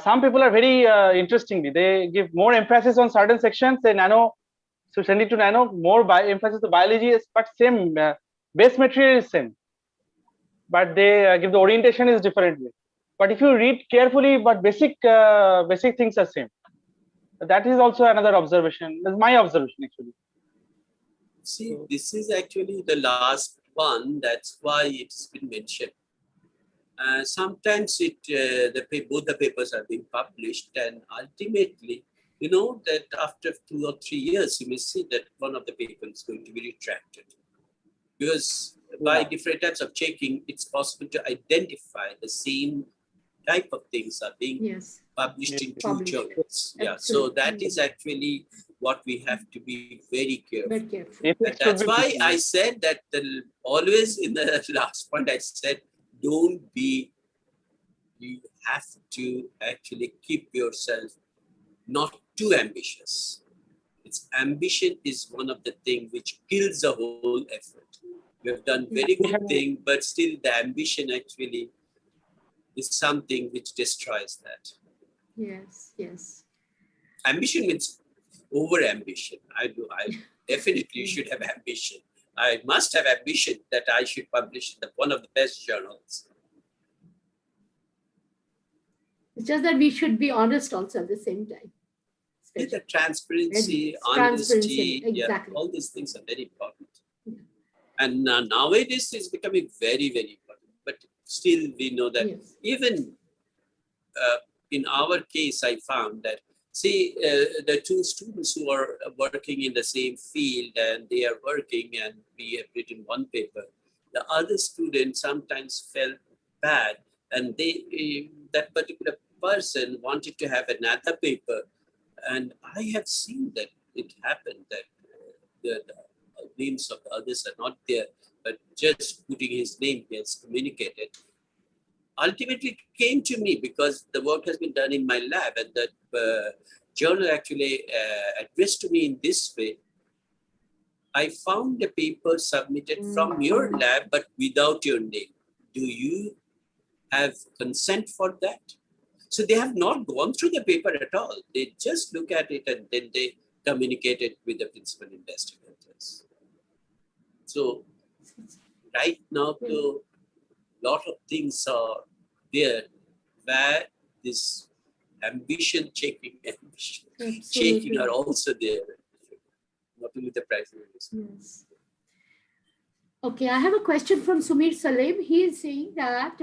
some people are very interestingly, they give more emphasis on certain sections. Say nano, so send it to nano, more emphasis to biology, but same base material is same, but they give the orientation is differently. But if you read carefully, but basic things are same. That is also another observation. That's my observation actually. See, this is actually the last one. That's why it's been mentioned. Sometimes both the papers are being published, and ultimately, you know that after 2 or 3 years, you may see that one of the papers is going to be retracted, because by different types of checking, it's possible to identify the same type of things are being published in two journals. Yeah, so that is actually what we have to be very careful. And that's why I said that always in the last point I said, don't be, you have to actually keep yourself not too ambitious. It's ambition is one of the things which kills the whole effort. You have done very good thing, but still the ambition actually is something which destroys that. Yes, yes. Ambition means over ambition. I definitely should have ambition. I must have ambition that I should publish in one of the best journals. It's just that we should be honest also at the same time. Yeah, the transparency, honesty, exactly. Yeah, all these things are very important. And nowadays it's becoming very, very important. But still we know that even in our case, I found that, see, the two students who are working in the same field and they are working and we have written one paper, the other student sometimes felt bad and they, that particular person wanted to have another paper. And I have seen that it happened that the names of the others are not there, but just putting his name, he has communicated. Ultimately, it came to me because the work has been done in my lab, and the journal actually addressed to me in this way. I found a paper submitted from your lab, but without your name. Do you have consent for that? So they have not gone through the paper at all. They just look at it and then they communicate it with the principal investigators. So right now, a lot of things are there where this ambition checking are also there. Not only the prices. Yes. Okay, I have a question from Sumir Salem. He is saying that,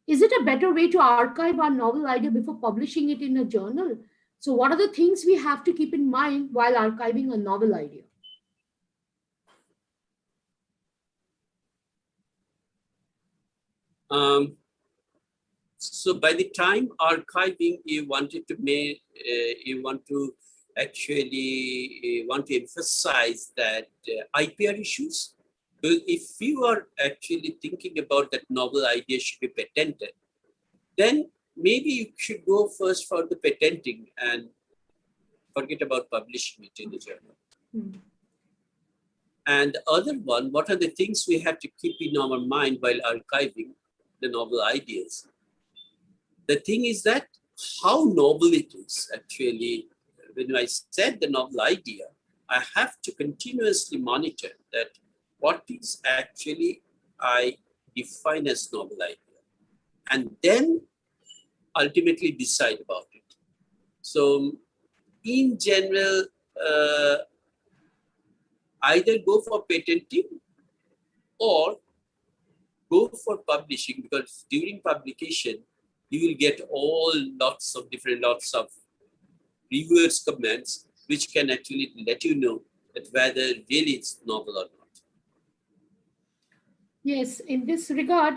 is it a better way to archive our novel idea before publishing it in a journal? So what are the things we have to keep in mind while archiving a novel idea? So by the time archiving, you wanted to make, you want to actually want to emphasize that IPR issues. If you are actually thinking about that novel idea should be patented, then maybe you should go first for the patenting and forget about publishing it in the journal. And the other one, what are the things we have to keep in our mind while archiving the novel ideas? The thing is that how novel it is actually. When I said the novel idea, I have to continuously monitor that what is actually I define as novel idea, and then ultimately decide about it. So in general, either go for patenting or go for publishing, because during publication, you will get lots of reviewers' comments, which can actually let you know that whether really it's novel or not. Yes, in this regard,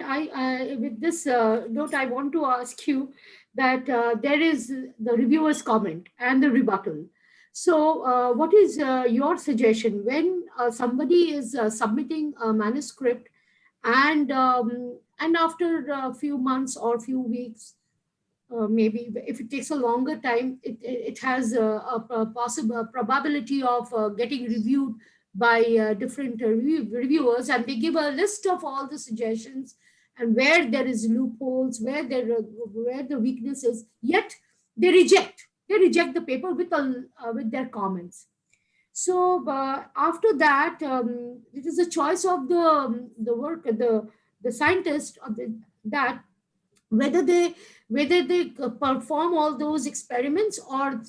with this note, I want to ask you that there is the reviewer's comment and the rebuttal. So what is your suggestion when somebody is submitting a manuscript and after a few months or few weeks, maybe if it takes a longer time, it has a possible probability of getting reviewed by different reviewers, and they give a list of all the suggestions and where there is loopholes, where the weakness is, yet they reject the paper with their comments. So after that, it is a choice of the scientist of that whether they perform all those experiments or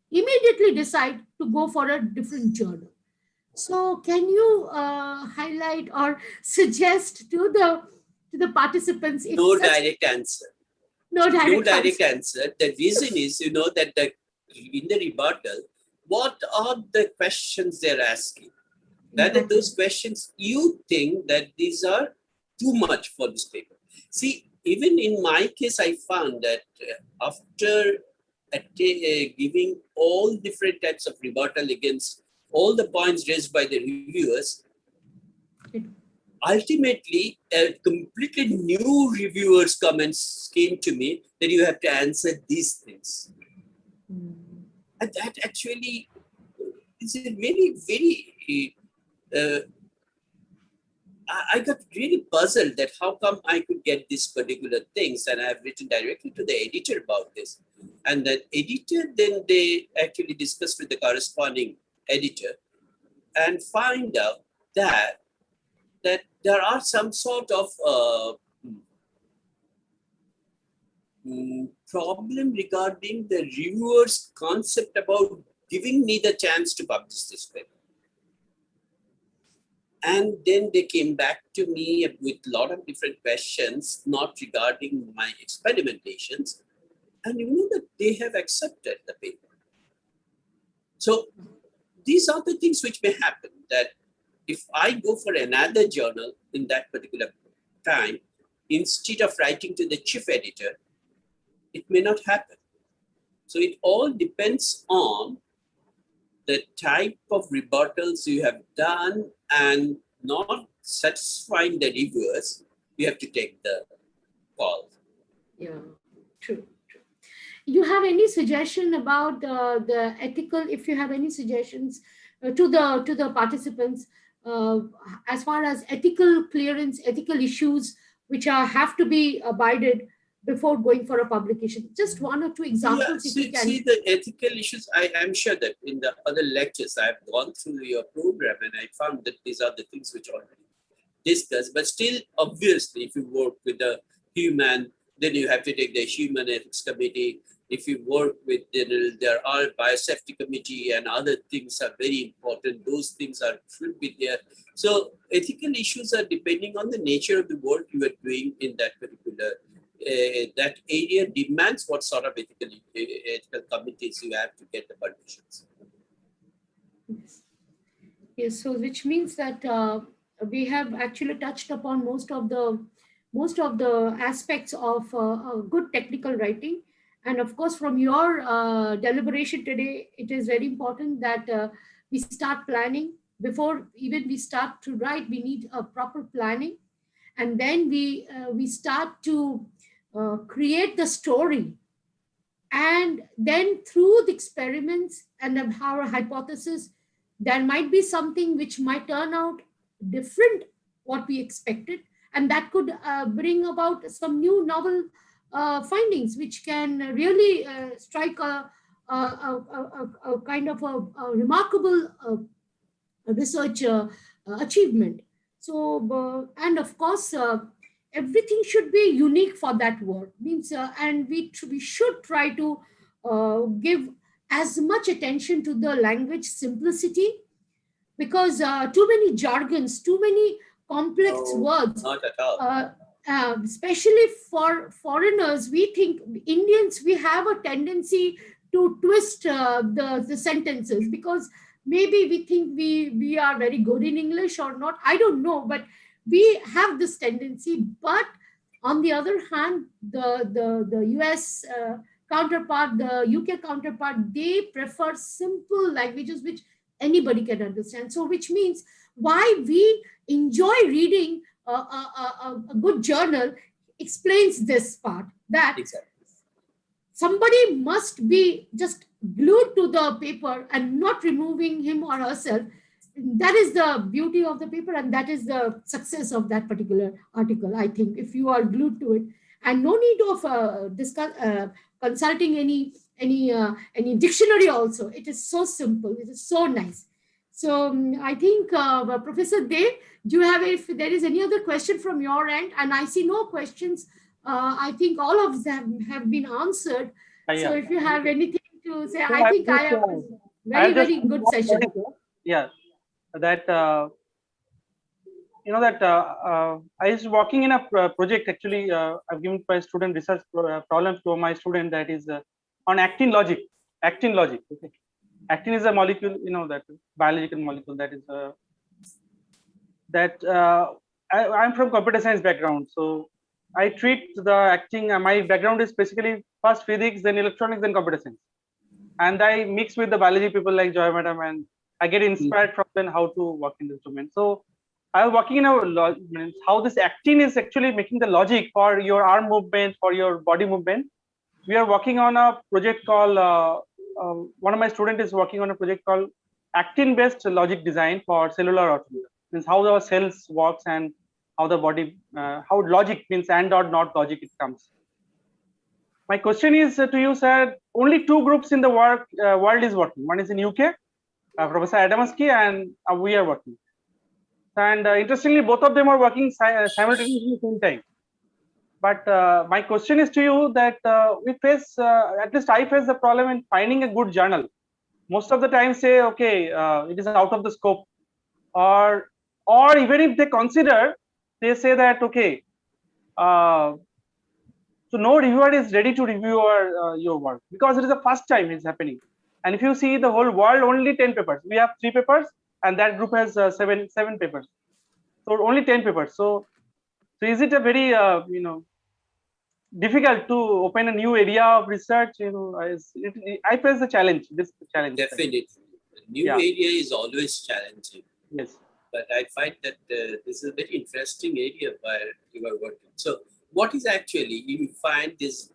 immediately decide to go for a different journal. So can you highlight or suggest to the participants? No direct answer. No direct answer. The reason is, that in the rebuttal, what are the questions they're asking? That are those questions you think that these are too much for this paper. See, even in my case, I found that after giving all different types of rebuttal against all the points raised by the reviewers, ultimately, a completely new reviewers' comments came to me that you have to answer these things. And that actually is a very, very, I got really puzzled that how come I could get these particular things, and I have written directly to the editor about this. And that editor, then they actually discussed with the corresponding editor and find out that there are some sort of problem regarding the reviewer's concept about giving me the chance to publish this paper. And then they came back to me with a lot of different questions, not regarding my experimentations. And you know that they have accepted the paper. So these are the things which may happen, that if I go for another journal in that particular time, instead of writing to the chief editor, it may not happen. So it all depends on the type of rebuttals you have done, and not satisfying the reviewers, you have to take the call. Yeah, true. You have any suggestion about the ethical, if you have any suggestions to the participants as far as ethical clearance, ethical issues which have to be abided before going for a publication? Just one or two examples. Yeah, see the ethical issues. I am sure that in the other lectures I have gone through your program and I found that these are the things which are already discussed. But still, obviously, if you work with the human, then you have to take the human ethics committee. If you work with, there are biosafety committee and other things are very important. Those things should be there. So ethical issues are depending on the nature of the work you are doing in that particular that area demands what sort of ethical committees you have to get the permissions. Yes, so which means that we have actually touched upon most of the aspects of good technical writing. And of course, from your deliberation today, it is very important that we start planning. Before even we start to write, we need a proper planning. And then we start to create the story. And then through the experiments and our hypothesis, there might be something which might turn out different what we expected. And that could bring about some new novel findings, which can really strike a kind of a remarkable research achievement. So, and of course, everything should be unique for that work. Means, and we should try to give as much attention to the language simplicity, because too many jargons, too many complex words. Not at all. Especially for foreigners, we think Indians, we have a tendency to twist the sentences, because maybe we think we are very good in English or not. I don't know, but we have this tendency. But on the other hand, the US counterpart, the UK counterpart, they prefer simple languages which anybody can understand. So which means why we enjoy reading a good journal explains this part, that Exactly. somebody must be just glued to the paper and not removing him or herself. That is the beauty of the paper, and that is the success of that particular article, I think, if you are glued to it. And no need of consulting any dictionary also. It is so simple. It is so nice. So I think, Professor Day, do you have, if there is any other question from your end? And I see no questions. I think all of them have been answered. Yeah. So if you have anything to say, So I think I have a very good session. Yeah, that I was working in a project. Actually, I've given my student research problems to my student that is on actin logic. Actin logic. Okay. Actin is a molecule, that biological molecule that is that I'm from computer science background, so I treat the acting. My background is basically first physics, then electronics, then computer science, and I mix with the biology people like Joy Madam, and I get inspired from them how to work in this domain. So I was working in means how this acting is actually making the logic for your arm movement, for your body movement. We are working on a project called one of my students is working on a project called actin based logic design for cellular automata. Means how our cells works and how the body how logic means and or not logic it comes. My question is to you, sir. Only two groups in the world is working. One is in UK, Professor Adamski, and we are working. And interestingly, both of them are working simultaneously at the same time. But my question is to you that we face, at least I face the problem in finding a good journal. Most of the time say, okay, it is out of the scope, or even if they consider, they say that, okay, so no reviewer is ready to review your work because it is the first time it's happening. And if you see the whole world, only 10 papers. We have 3 papers, and that group has seven papers. So only 10 papers. So is it a very difficult to open a new area of research? I face the challenge. This challenge. Definitely, new area is always challenging. Yes. But I find that this is a very interesting area where you are working. So, what is actually you find this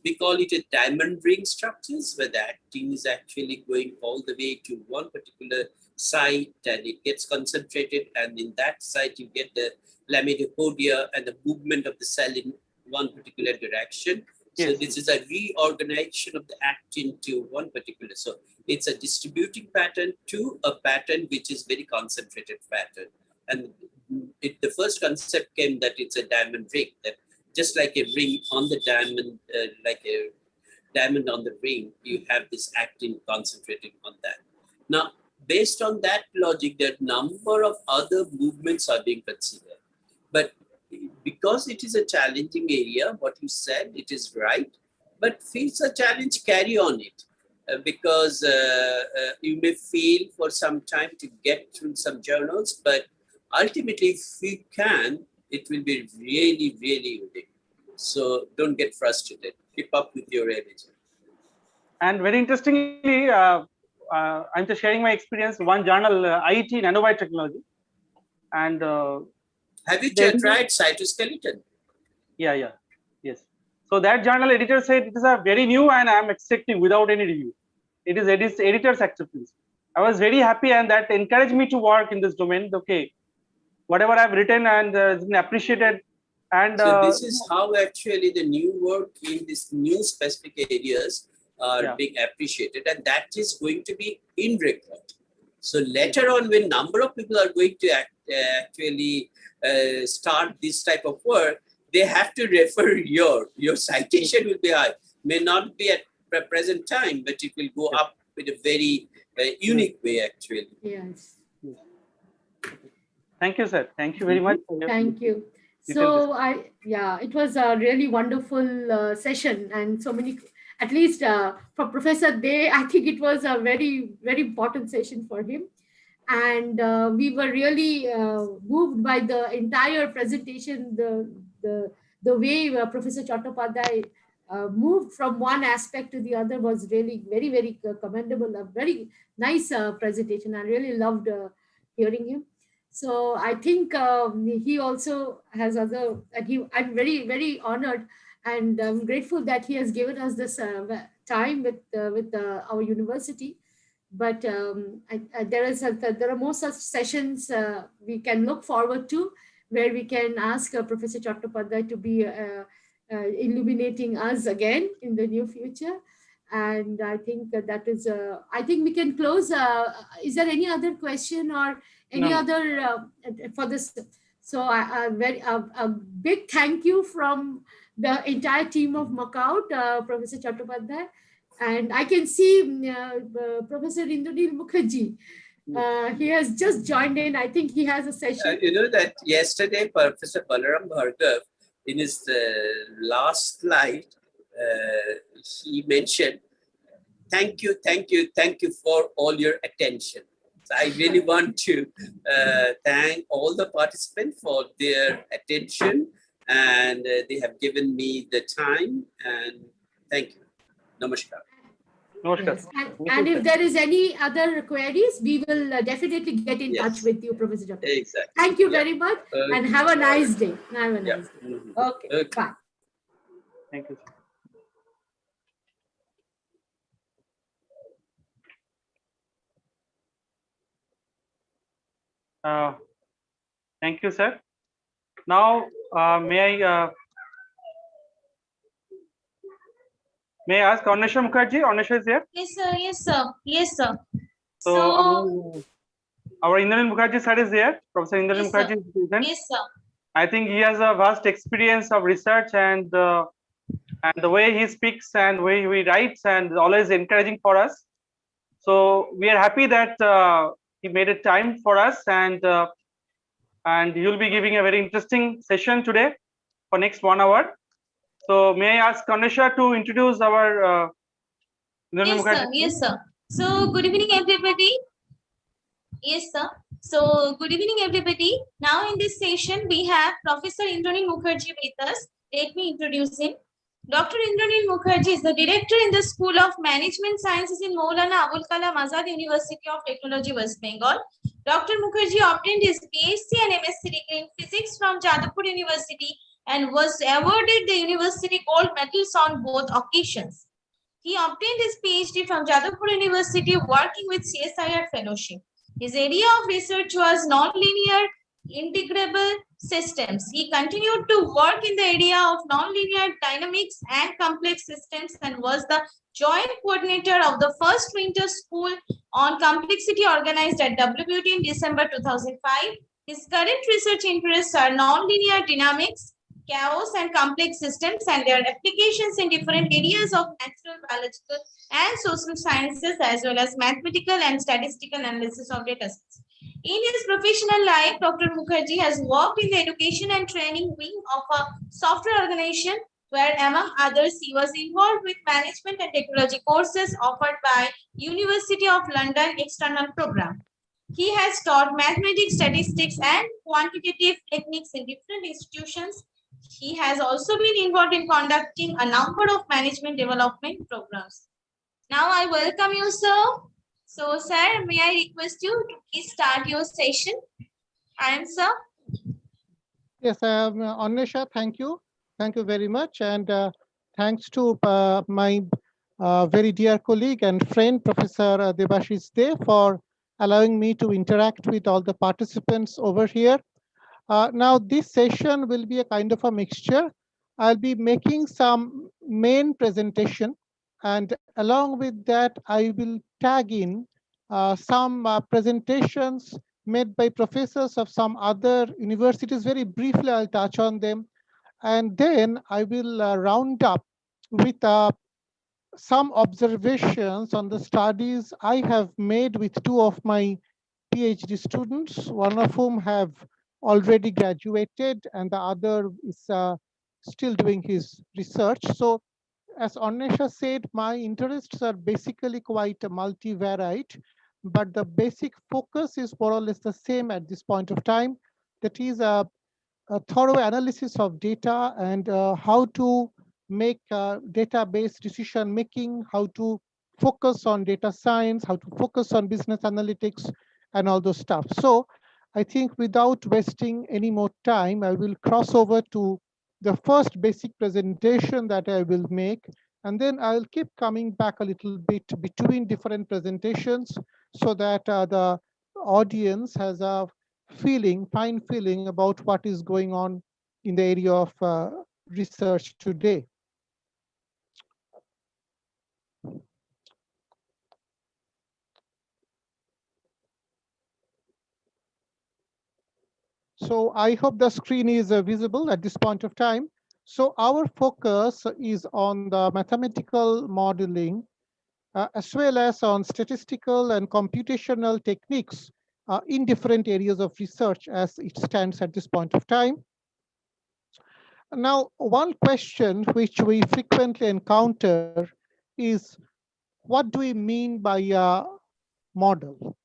we call it a diamond ring structures, where the actin is actually going all the way to one particular site and it gets concentrated, and in that site you get the lamidopodia and the movement of the cell in one particular direction. So this is a reorganization of the actin to one particular. So it's a distributing pattern to a pattern which is very concentrated pattern. And the first concept came that it's a diamond ring, that just like a ring on the diamond, like a diamond on the ring, you have this actin concentrating on that. Now, based on that logic, there are a number of other movements are being considered. But because it is a challenging area, what you said, it is right. But feels a challenge, carry on it. Because you may feel for some time to get through some journals, but ultimately, if you can, it will be really, really good. So don't get frustrated. Keep up with your energy. And very interestingly, I'm just sharing my experience. One journal, IET Nanobiotechnology, and have you tried cytoskeleton? Yeah. Yes. So that journal editor said it is a very new, and I am accepting without any review. It is editor's acceptance. I was very happy, and that encouraged me to work in this domain. Okay, whatever I've written and it's been appreciated. And so this is how actually the new work in these new specific areas are being appreciated, and that is going to be in record. So later on, when number of people are going to actually start this type of work, they have to refer your citation will be high. May not be at the present time, but it will go up with a very unique way actually. Yes. Thank you, sir. Thank you very much. Thank you. So it was a really wonderful session, and so many, at least for Professor Day, I think it was a very, very important session for him. And we were really moved by the entire presentation, the way Professor Chattopadhyay moved from one aspect to the other was really very, very commendable, a very nice presentation. I really loved hearing him. So I think he also has other, and I'm very, very honored and I'm grateful that he has given us this time with our university. But there are more such sessions we can look forward to, where we can ask Professor Chattopadhyay to be illuminating us again in the near future. And I think that is, I think we can close. Is there any other question or any other for this? So a big thank you from the entire team of Macaut, Professor Chattopadhyay. And I can see Professor Indranil Mukherjee. He has just joined in. I think he has a session. You know that yesterday, Professor Balaram Bhargav, in his last slide, he mentioned, thank you for all your attention. So I really want to thank all the participants for their attention, and they have given me the time, and thank you. Namaskar. Namaskar. Yes. And if there is any other queries, we will definitely get in touch Yes. with you, Professor Dr. Exactly. Thank you Yeah. very much, and Okay. have a nice day. Have a Yeah. nice day. Mhm. Okay, Okay. bye. Thank you. Thank you, sir. Now, may I ask Anisha Mukherjee? Anisha is here. Yes, sir. Yes, sir. Yes, sir. So, So, our Indranil Mukherjee sir is there. Professor Indranil yes, sir. Mukherjee is present. Yes, sir. I think he has a vast experience of research, and the way he speaks and way he writes and always encouraging for us. So we are happy that he made a time for us, and you'll be giving a very interesting session today for next 1 hour. So may I ask Anisha to introduce our Indranil Yes, sir. Mukherjee? Yes, sir. So, good evening, everybody. Yes, sir. So, good evening, everybody. Now, in this session, we have Professor Indranil Mukherjee with us. Let me introduce him. Dr. Indranil Mukherjee is the director in the School of Management Sciences in Maulana Abul Kalam Azad University of Technology, West Bengal. Dr. Mukherjee obtained his BSc and MSc degree in physics from Jadavpur University and was awarded the university gold medals on both occasions. He obtained his PhD from Jadavpur University working with CSIR fellowship. His area of research was nonlinear integrable systems. He continued to work in the area of nonlinear dynamics and complex systems and was the joint coordinator of the first winter school on complexity organized at WBUT in December 2005. His current research interests are nonlinear dynamics, chaos, and complex systems and their applications in different areas of natural, biological, and social sciences, as well as mathematical and statistical analysis of data sets. In his professional life, Dr. Mukherjee has worked in the education and training wing of a software organization where, among others, he was involved with management and technology courses offered by University of London External Program. He has taught mathematics, statistics, and quantitative techniques in different institutions. He has also been involved in conducting a number of management development programs. Now I welcome you, sir. So, sir, may I request you to please start your session? I am, sir. Yes, Anisha, thank you. Thank you very much. And thanks to my very dear colleague and friend, Professor Debashish De, for allowing me to interact with all the participants over here. Now, this session will be a kind of a mixture. I'll be making some main presentation, and along with that, I will tag in some presentations made by professors of some other universities. Very briefly, I'll touch on them. And then I will round up with some observations on the studies I have made with two of my PhD students, one of whom have already graduated and the other is still doing his research. So as Anisha said, my interests are basically quite multivariate, but the basic focus is more or less the same at this point of time. That is a thorough analysis of data and how to make database decision making, how to focus on data science, how to focus on business analytics, and all those stuff. So I think without wasting any more time, I will cross over to the first basic presentation that I will make, and then I'll keep coming back a little bit between different presentations so that the audience has a fine feeling about what is going on in the area of research today. So I hope the screen is visible at this point of time. So our focus is on the mathematical modeling as well as on statistical and computational techniques in different areas of research as it stands at this point of time. Now, one question which we frequently encounter is, what do we mean by a model?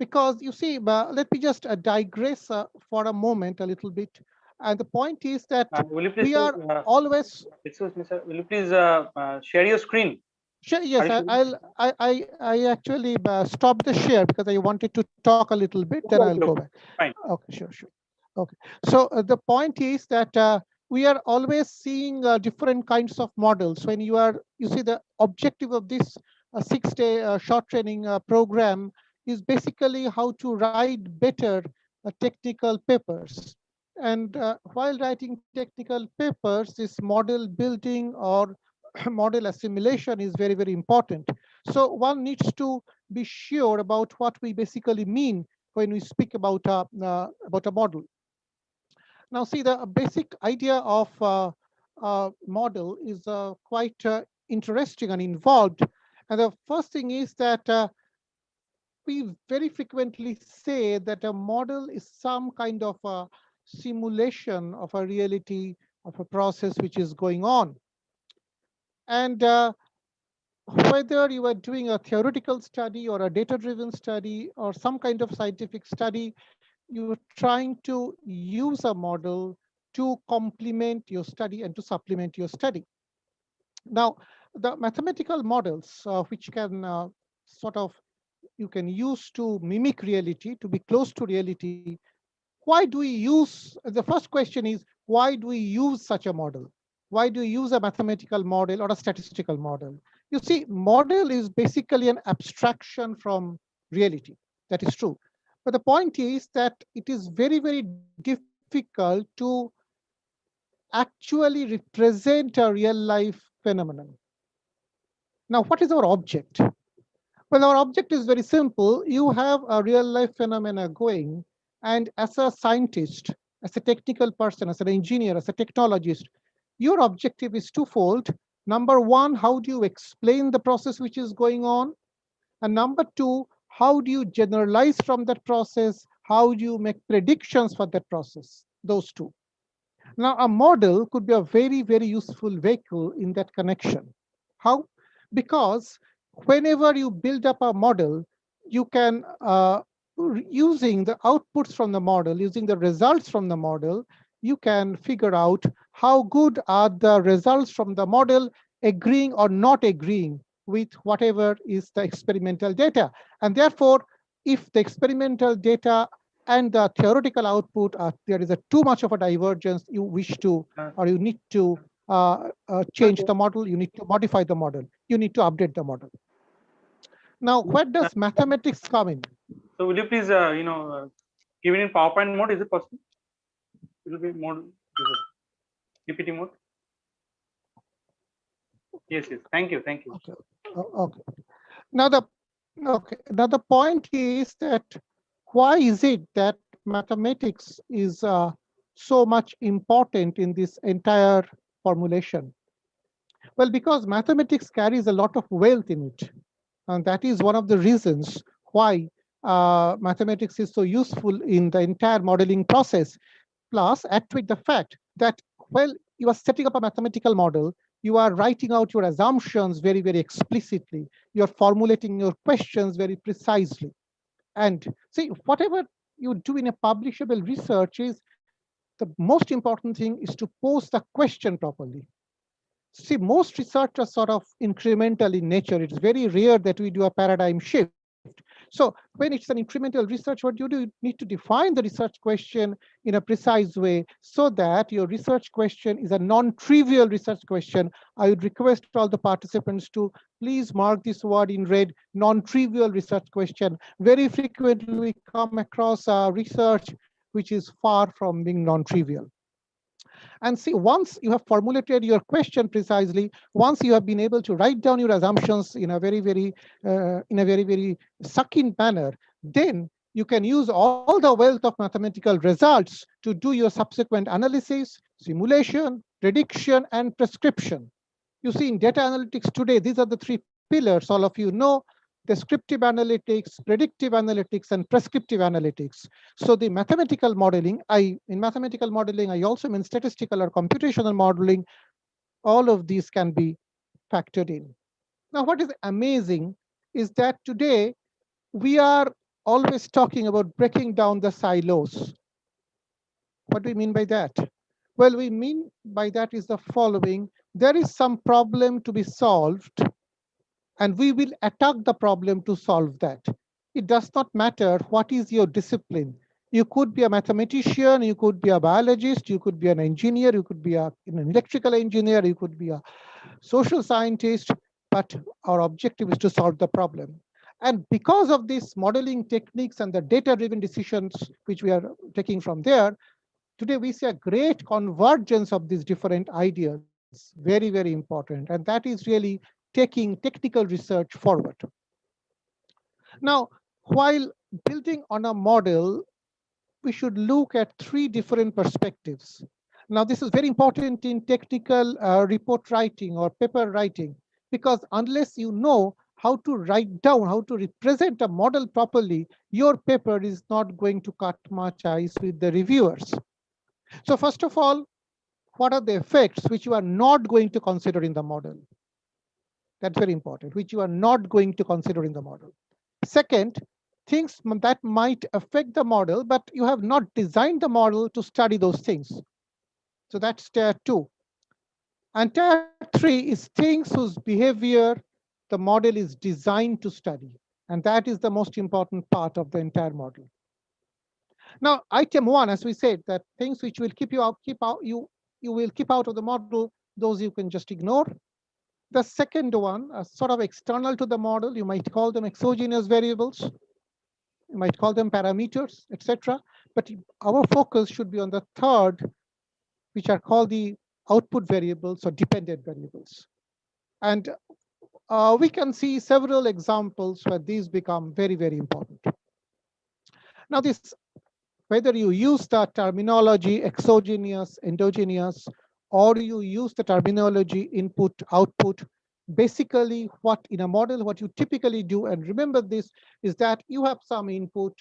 because you see, let me just digress for a moment a little bit. And the point is that will you please, we are always. Excuse me, sir. Will you please share your screen? Sure, yes, Are you I actually stopped the share because I wanted to talk a little bit, then I'll go back. Fine. Okay, sure. Okay, so the point is that we are always seeing different kinds of models. When you see the objective of this 6-day short training program is basically how to write better technical papers. And while writing technical papers, this model building or model assimilation is very, very important. So one needs to be sure about what we basically mean when we speak about a model. Now, see, the basic idea of model is quite interesting and involved. And the first thing is that we very frequently say that a model is some kind of a simulation of a reality of a process which is going on. And whether you are doing a theoretical study or a data-driven study or some kind of scientific study, you're trying to use a model to complement your study and to supplement your study. Now, the mathematical models, which can you can use to mimic reality, to be close to reality, why do we use, the first question is, why do we use such a model? Why do you use a mathematical model or a statistical model? You see, model is basically an abstraction from reality. That is true. But the point is that it is very, very difficult to actually represent a real life phenomenon. Now, what is our object? Well, our object is very simple. You have a real life phenomena going, and as a scientist, as a technical person, as an engineer, as a technologist, your objective is twofold. Number one, how do you explain the process which is going on? And number two, how do you generalize from that process? How do you make predictions for that process? Those two. Now, a model could be a very, very useful vehicle in that connection. How? Because whenever you build up a model, you can, using the outputs from the model, using the results from the model, you can figure out how good are the results from the model agreeing or not agreeing with whatever is the experimental data. And therefore, if the experimental data and the theoretical output, there is too much of a divergence, you wish to, or you need to change the model, you need to modify the model, you need to update the model. Now, where does mathematics come in? So will you please, give it in PowerPoint mode? Is it possible? It will be more PPT mode. Yes. Thank you. Okay. Okay. Now the point is that why is it that mathematics is so much important in this entire formulation? Well, because mathematics carries a lot of wealth in it. And that is one of the reasons why mathematics is so useful in the entire modeling process. Plus, add to it the fact that while you are setting up a mathematical model, you are writing out your assumptions very, very explicitly. You're formulating your questions very precisely. And see, whatever you do in a publishable research is the most important thing is to pose the question properly. See, most research are sort of incremental in nature. It's very rare that we do a paradigm shift. So when it's an incremental research, what you do, you need to define the research question in a precise way so that your research question is a non-trivial research question. I would request all the participants to please mark this word in red, non-trivial research question. Very frequently we come across research which is far from being non-trivial. And see, once you have formulated your question precisely, once you have been able to write down your assumptions in a very, very succinct manner, then you can use all the wealth of mathematical results to do your subsequent analysis, simulation, prediction, and prescription. You see, in data analytics today, these are the three pillars all of you know: descriptive analytics, predictive analytics, and prescriptive analytics. So the mathematical modeling, in mathematical modeling, I also mean statistical or computational modeling, all of these can be factored in. Now, what is amazing is that today we are always talking about breaking down the silos. What do we mean by that? Well, we mean by that is the following. There is some problem to be solved, and we will attack the problem to solve that. It does not matter what is your discipline. You could be a mathematician, you could be a biologist, you could be an engineer, you could be an electrical engineer, you could be a social scientist, but our objective is to solve the problem. And because of these modeling techniques and the data-driven decisions which we are taking from there, today we see a great convergence of these different ideas, very, very important. And that is really taking technical research forward. Now, while building on a model, we should look at three different perspectives. Now, this is very important in technical report writing or paper writing, because unless you know how to write down, how to represent a model properly, your paper is not going to cut much ice with the reviewers. So first of all, what are the effects which you are not going to consider in the model? That's very important, which you are not going to consider in the model. Second, things that might affect the model, but you have not designed the model to study those things. So that's tier 2. And tier 3 is things whose behavior the model is designed to study. And that is the most important part of the entire model. Now, item 1, as we said, that things which will keep you out, you will keep out of the model, those you can just ignore. The second one, sort of external to the model, you might call them exogenous variables, you might call them parameters, etc. But our focus should be on the third, which are called the output variables or dependent variables. And we can see several examples where these become very, very important. Now, this, whether you use the terminology exogenous, endogenous, or you use the terminology input, output, basically what in a model, what you typically do, and remember this, is that you have some input,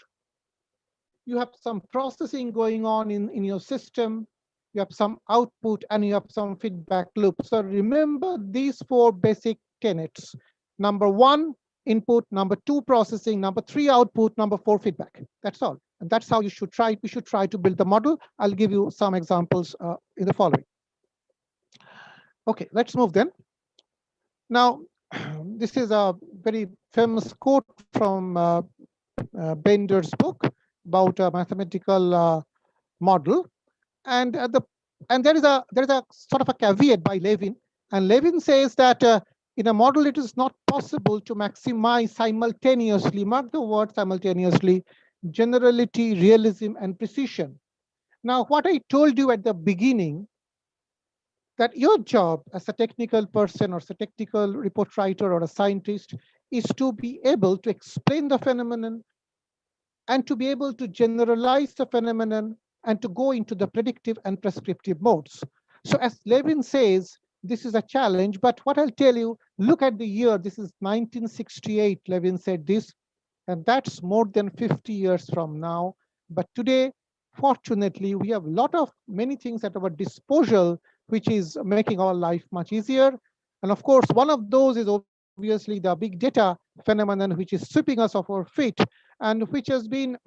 you have some processing going on in your system, you have some output, and you have some feedback loop. So remember these 4 basic tenets. Number 1, input. Number 2, processing. Number 3, output. Number 4, feedback. That's all. And that's how you should try. We should try to build the model. I'll give you some examples in the following. Okay, let's move then. Now, this is a very famous quote from Bender's book about a mathematical model, and there is a sort of a caveat by Levin, and Levin says that in a model it is not possible to maximize simultaneously, mark the word simultaneously, generality, realism, and precision. Now, what I told you at the beginning, that your job as a technical person or as a technical report writer or a scientist is to be able to explain the phenomenon and to be able to generalize the phenomenon and to go into the predictive and prescriptive modes. So as Levin says, this is a challenge, but what I'll tell you, look at the year, this is 1968, Levin said this, and that's more than 50 years from now. But today, fortunately, we have many things at our disposal, which is making our life much easier. And of course, one of those is obviously the big data phenomenon, which is sweeping us off our feet, and which has been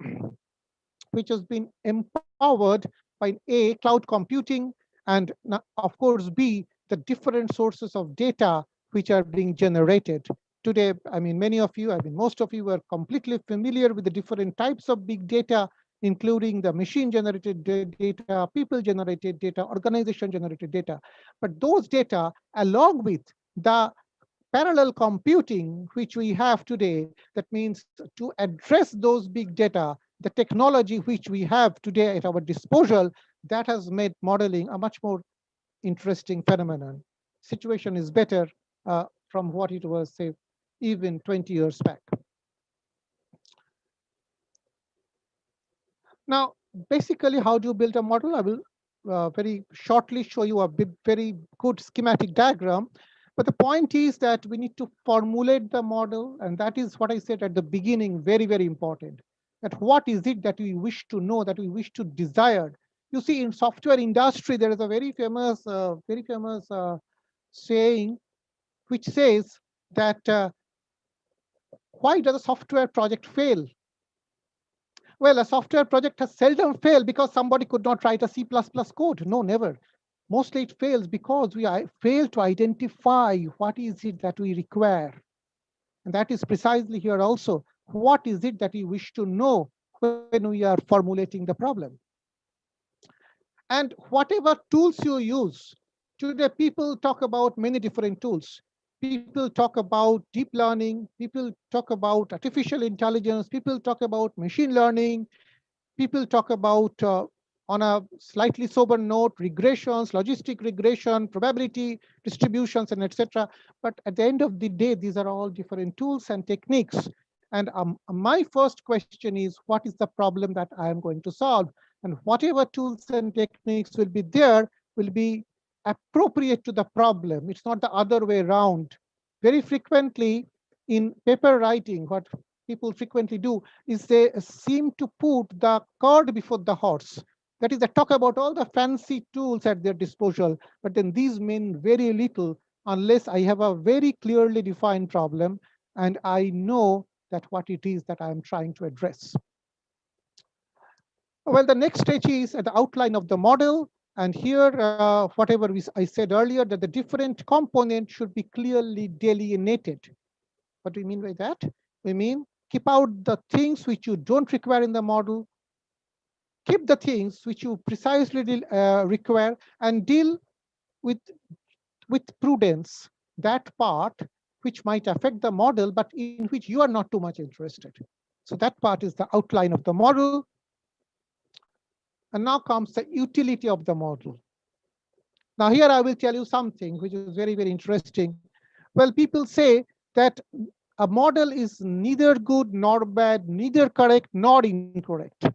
empowered by A, cloud computing, and of course B, the different sources of data which are being generated. Today, I mean, many of you, most of you are completely familiar with the different types of big data, including the machine-generated data, people-generated data, organization-generated data. But those data, along with the parallel computing which we have today, that means to address those big data, the technology which we have today at our disposal, that has made modeling a much more interesting phenomenon. Situation is better from what it was, say, even 20 years back. Now, basically, how do you build a model? I will very shortly show you a very good schematic diagram. But the point is that we need to formulate the model, and that is what I said at the beginning, very, very important. That what is it that we wish to know, that we wish to desire? You see, in software industry, there is a very famous saying, which says that why does a software project fail? Well, a software project has seldom failed because somebody could not write a C++ code. No, never. Mostly it fails because we fail to identify what is it that we require. And that is precisely here also. What is it that we wish to know when we are formulating the problem? And whatever tools you use, today people talk about many different tools. People talk about deep learning, people talk about artificial intelligence, people talk about machine learning, people talk about, on a slightly sober note, regressions, logistic regression, probability distributions, and etc. But at the end of the day, these are all different tools and techniques. And my first question is, what is the problem that I am going to solve? And whatever tools and techniques will be there will be appropriate to the problem. It's not the other way around. Very frequently in paper writing, what people frequently do is they seem to put the cart before the horse. That is, they talk about all the fancy tools at their disposal, but then these mean very little unless I have a very clearly defined problem and I know that what it is that I am trying to address. Well, the next stage is the outline of the model. And here, whatever I said earlier, that the different components should be clearly delineated. What do we mean by that? We mean keep out the things which you don't require in the model, keep the things which you precisely require, and deal with prudence that part which might affect the model, but in which you are not too much interested. So that part is the outline of the model. And now comes the utility of the model. Now here I will tell you something which is very, very interesting. Well, people say that a model is neither good nor bad, neither correct nor incorrect.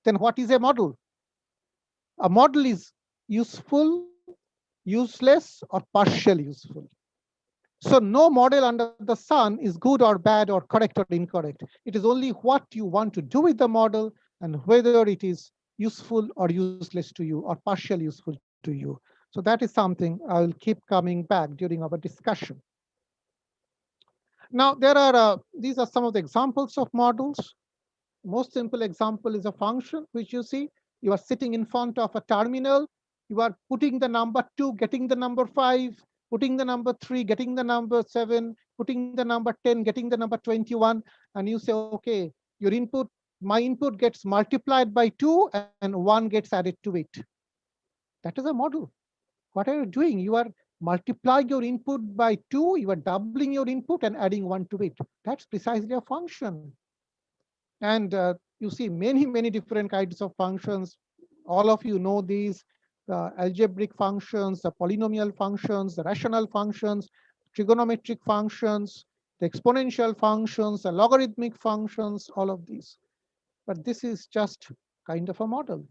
Then what is a model? A model is useful, useless, or partially useful. So no model under the sun is good or bad or correct or incorrect. It is only what you want to do with the model and whether it is useful or useless to you or partially useful to you. So that is something I will keep coming back during our discussion. Now, these are some of the examples of models. Most simple example is a function, which you see, you are sitting in front of a terminal, you are putting the number 2, getting the number 5, putting the number 3, getting the number 7, putting the number 10, getting the number 21, and you say, okay, your input, my input gets multiplied by 2 and 1 gets added to it. That is a model. What are you doing? You are multiplying your input by 2, you are doubling your input and adding 1 to it. That's precisely a function. And you see many, many different kinds of functions. All of you know these, the algebraic functions, the polynomial functions, the rational functions, trigonometric functions, the exponential functions, the logarithmic functions, all of these. But this is just kind of a model.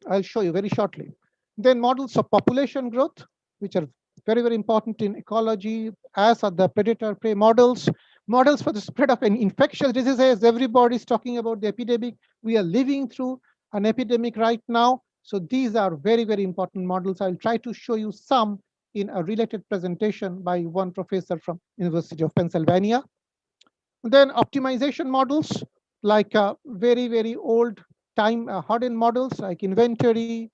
I'll show you very shortly. Then models of population growth, which are very, very important in ecology, as are the predator-prey models. Models for the spread of an infectious diseases. Everybody is talking about the epidemic. We are living through an epidemic right now. So these are very, very important models. I'll try to show you some in a related presentation by one professor from University of Pennsylvania. Then optimization models, like very, very old time hardened models like inventory,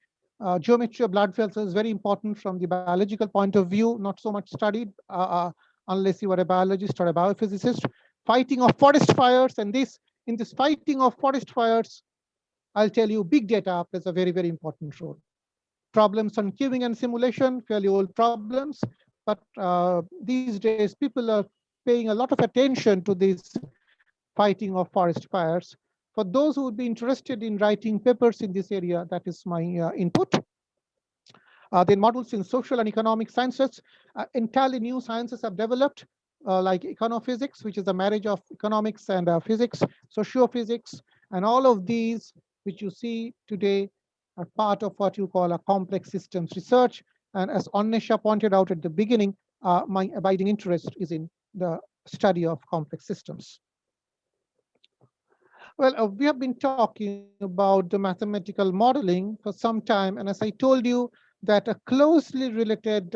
geometry of blood vessels is very important from the biological point of view, not so much studied unless you are a biologist or a biophysicist. Fighting of forest fires, and in this fighting of forest fires, I'll tell you big data plays a very, very important role. Problems on queuing and simulation, fairly old problems, but these days people are paying a lot of attention to this fighting of forest fires. For those who would be interested in writing papers in this area, that is my input. Then models in social and economic sciences, entirely new sciences have developed, like econophysics, which is the marriage of economics and physics, sociophysics, and all of these, which you see today, are part of what you call a complex systems research. And as Annesha pointed out at the beginning, my abiding interest is in the study of complex systems. Well, we have been talking about the mathematical modeling for some time, and as I told you, that a closely related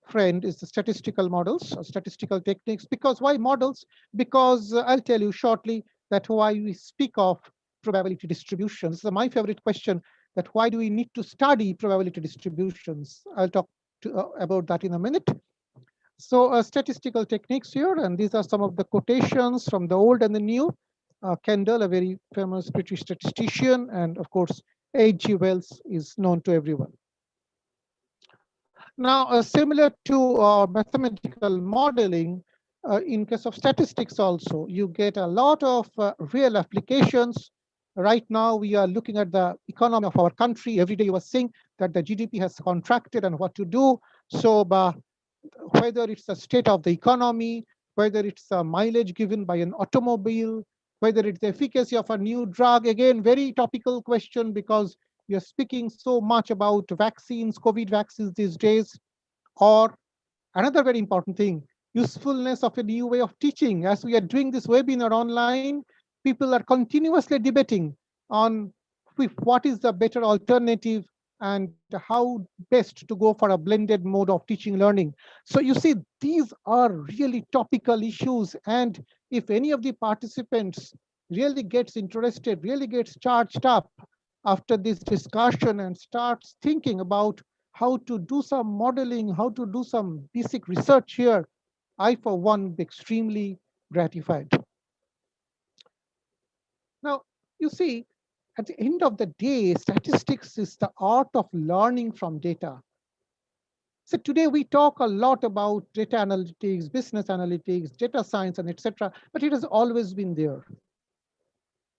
friend is the statistical models, or statistical techniques. Because why models? Because I'll tell you shortly, that why we speak of probability distributions. So my favorite question, that why do we need to study probability distributions? I'll talk about that in a minute. So statistical techniques here, and these are some of the quotations from the old and the new. Kendall, a very famous British statistician, and of course, H.G. Wells is known to everyone. Now, similar to mathematical modeling, in case of statistics also, you get a lot of real applications. Right now, we are looking at the economy of our country. Every day you are seeing that the GDP has contracted and what to do. So whether it's the state of the economy, whether it's a mileage given by an automobile, whether it's the efficacy of a new drug, again, very topical question because we are speaking so much about vaccines, COVID vaccines these days, or another very important thing, usefulness of a new way of teaching. As we are doing this webinar online, people are continuously debating on what is the better alternative and how best to go for a blended mode of teaching learning. So you see, these are really topical issues. And if any of the participants really gets interested, really gets charged up after this discussion and starts thinking about how to do some modeling, how to do some basic research here, I, for one, be extremely gratified. Now, you see, at the end of the day, statistics is the art of learning from data. So today we talk a lot about data analytics, business analytics, data science, and etc., but it has always been there.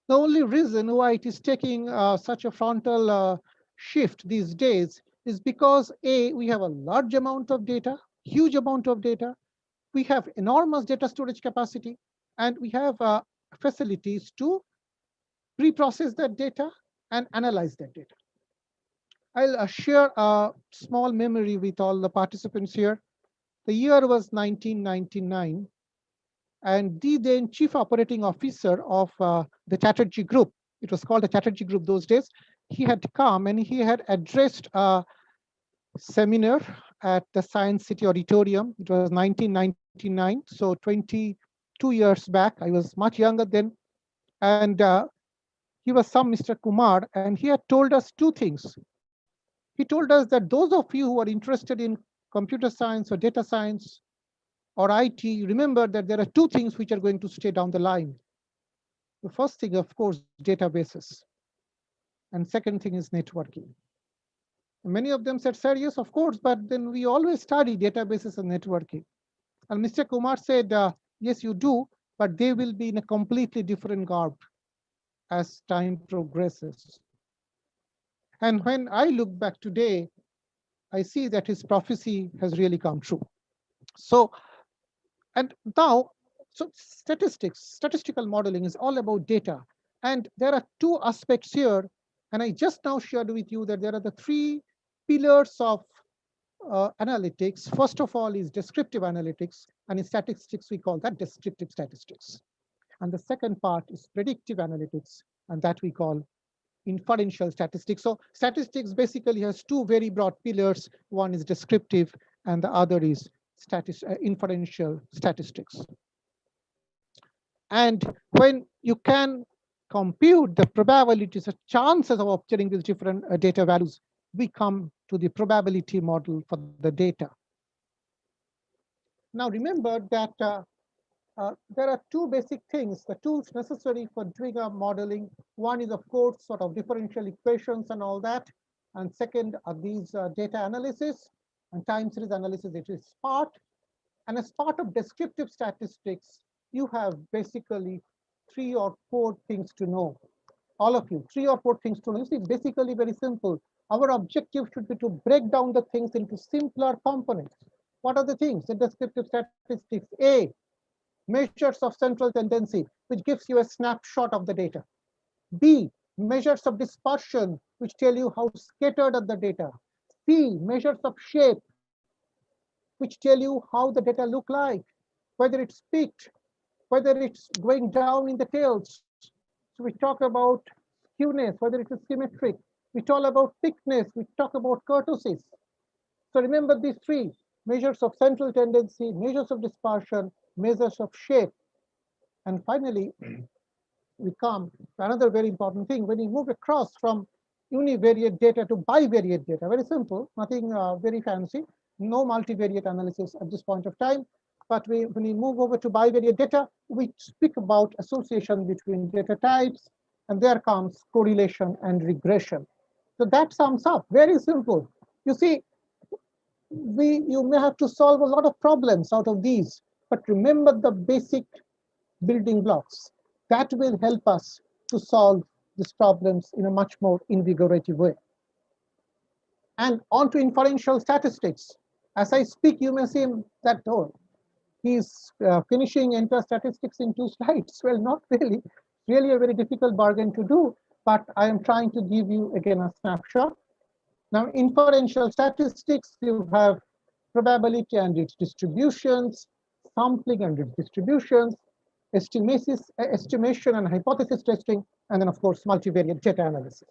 The only reason why it is taking such a frontal shift these days is because A, we have a large amount of data, huge amount of data. We have enormous data storage capacity, and we have facilities to pre-process that data and analyze that data. I'll share a small memory with all the participants here. The year was 1999, and the then chief operating officer of the Chatterjee Group, it was called the Chatterjee Group those days, he had come and he had addressed a seminar at the Science City Auditorium. It was 1999, so 22 years back. I was much younger then. And he was some Mr. Kumar, and he had told us two things. He told us that those of you who are interested in computer science or data science or IT, remember that there are two things which are going to stay down the line. The first thing, of course, databases. And second thing is networking. Many of them said, sir, yes, of course, but then we always study databases and networking. And Mr. Kumar said, yes, you do, but they will be in a completely different garb as time progresses. And when I look back today, I see that his prophecy has really come true. So, and now, so statistical modeling is all about data. And there are two aspects here. And I just now shared with you that there are the three pillars of analytics. First of all is descriptive analytics. And in statistics, we call that descriptive statistics. And the second part is predictive analytics. And that we call inferential statistics. So statistics basically has two very broad pillars. One is descriptive and the other is inferential statistics. And when you can compute the probabilities or chances of obtaining these different data values, we come to the probability model for the data. Now remember that there are two basic things, the tools necessary for doing a modeling. One is, of course, sort of differential equations and all that. And second are these data analysis and time series analysis, it is part. And as part of descriptive statistics, you have basically 3 or 4 things to know. All of you, 3 or 4 things to know. You see, basically very simple. Our objective should be to break down the things into simpler components. What are the things in descriptive statistics? A, measures of central tendency, which gives you a snapshot of the data. B, measures of dispersion, which tell you how scattered are the data. C, measures of shape, which tell you how the data look like, whether it's peaked, whether it's going down in the tails. So we talk about skewness, whether it is symmetric. We talk about thickness, we talk about kurtosis. So remember these 3, measures of central tendency, measures of dispersion, measures of shape. And finally, we come to another very important thing. When we move across from univariate data to bivariate data, very simple, nothing very fancy, no multivariate analysis at this point of time. But when we move over to bivariate data, we speak about association between data types, and there comes correlation and regression. So that sums up, very simple. You see, you may have to solve a lot of problems out of these, but remember the basic building blocks. That will help us to solve these problems in a much more invigorating way. And on to inferential statistics. As I speak, you may see that, oh, he's finishing entire statistics in 2 slides. Well, not really. Really a very difficult bargain to do, but I am trying to give you again a snapshot. Now, inferential statistics, you have probability and its distributions, sampling and its distributions, estimation and hypothesis testing, and then of course, multivariate data analysis.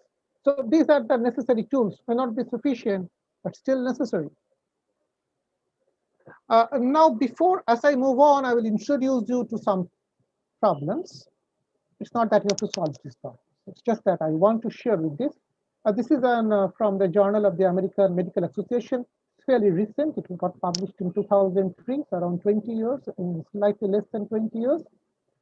So these are the necessary tools, may not be sufficient, but still necessary. Now, as I move on, I will introduce you to some problems. It's not that you have to solve these problems. It's just that I want to share with this. This is from the Journal of the American Medical Association. It's fairly recent. It got published in 2003, so around 20 years, in slightly less than 20 years.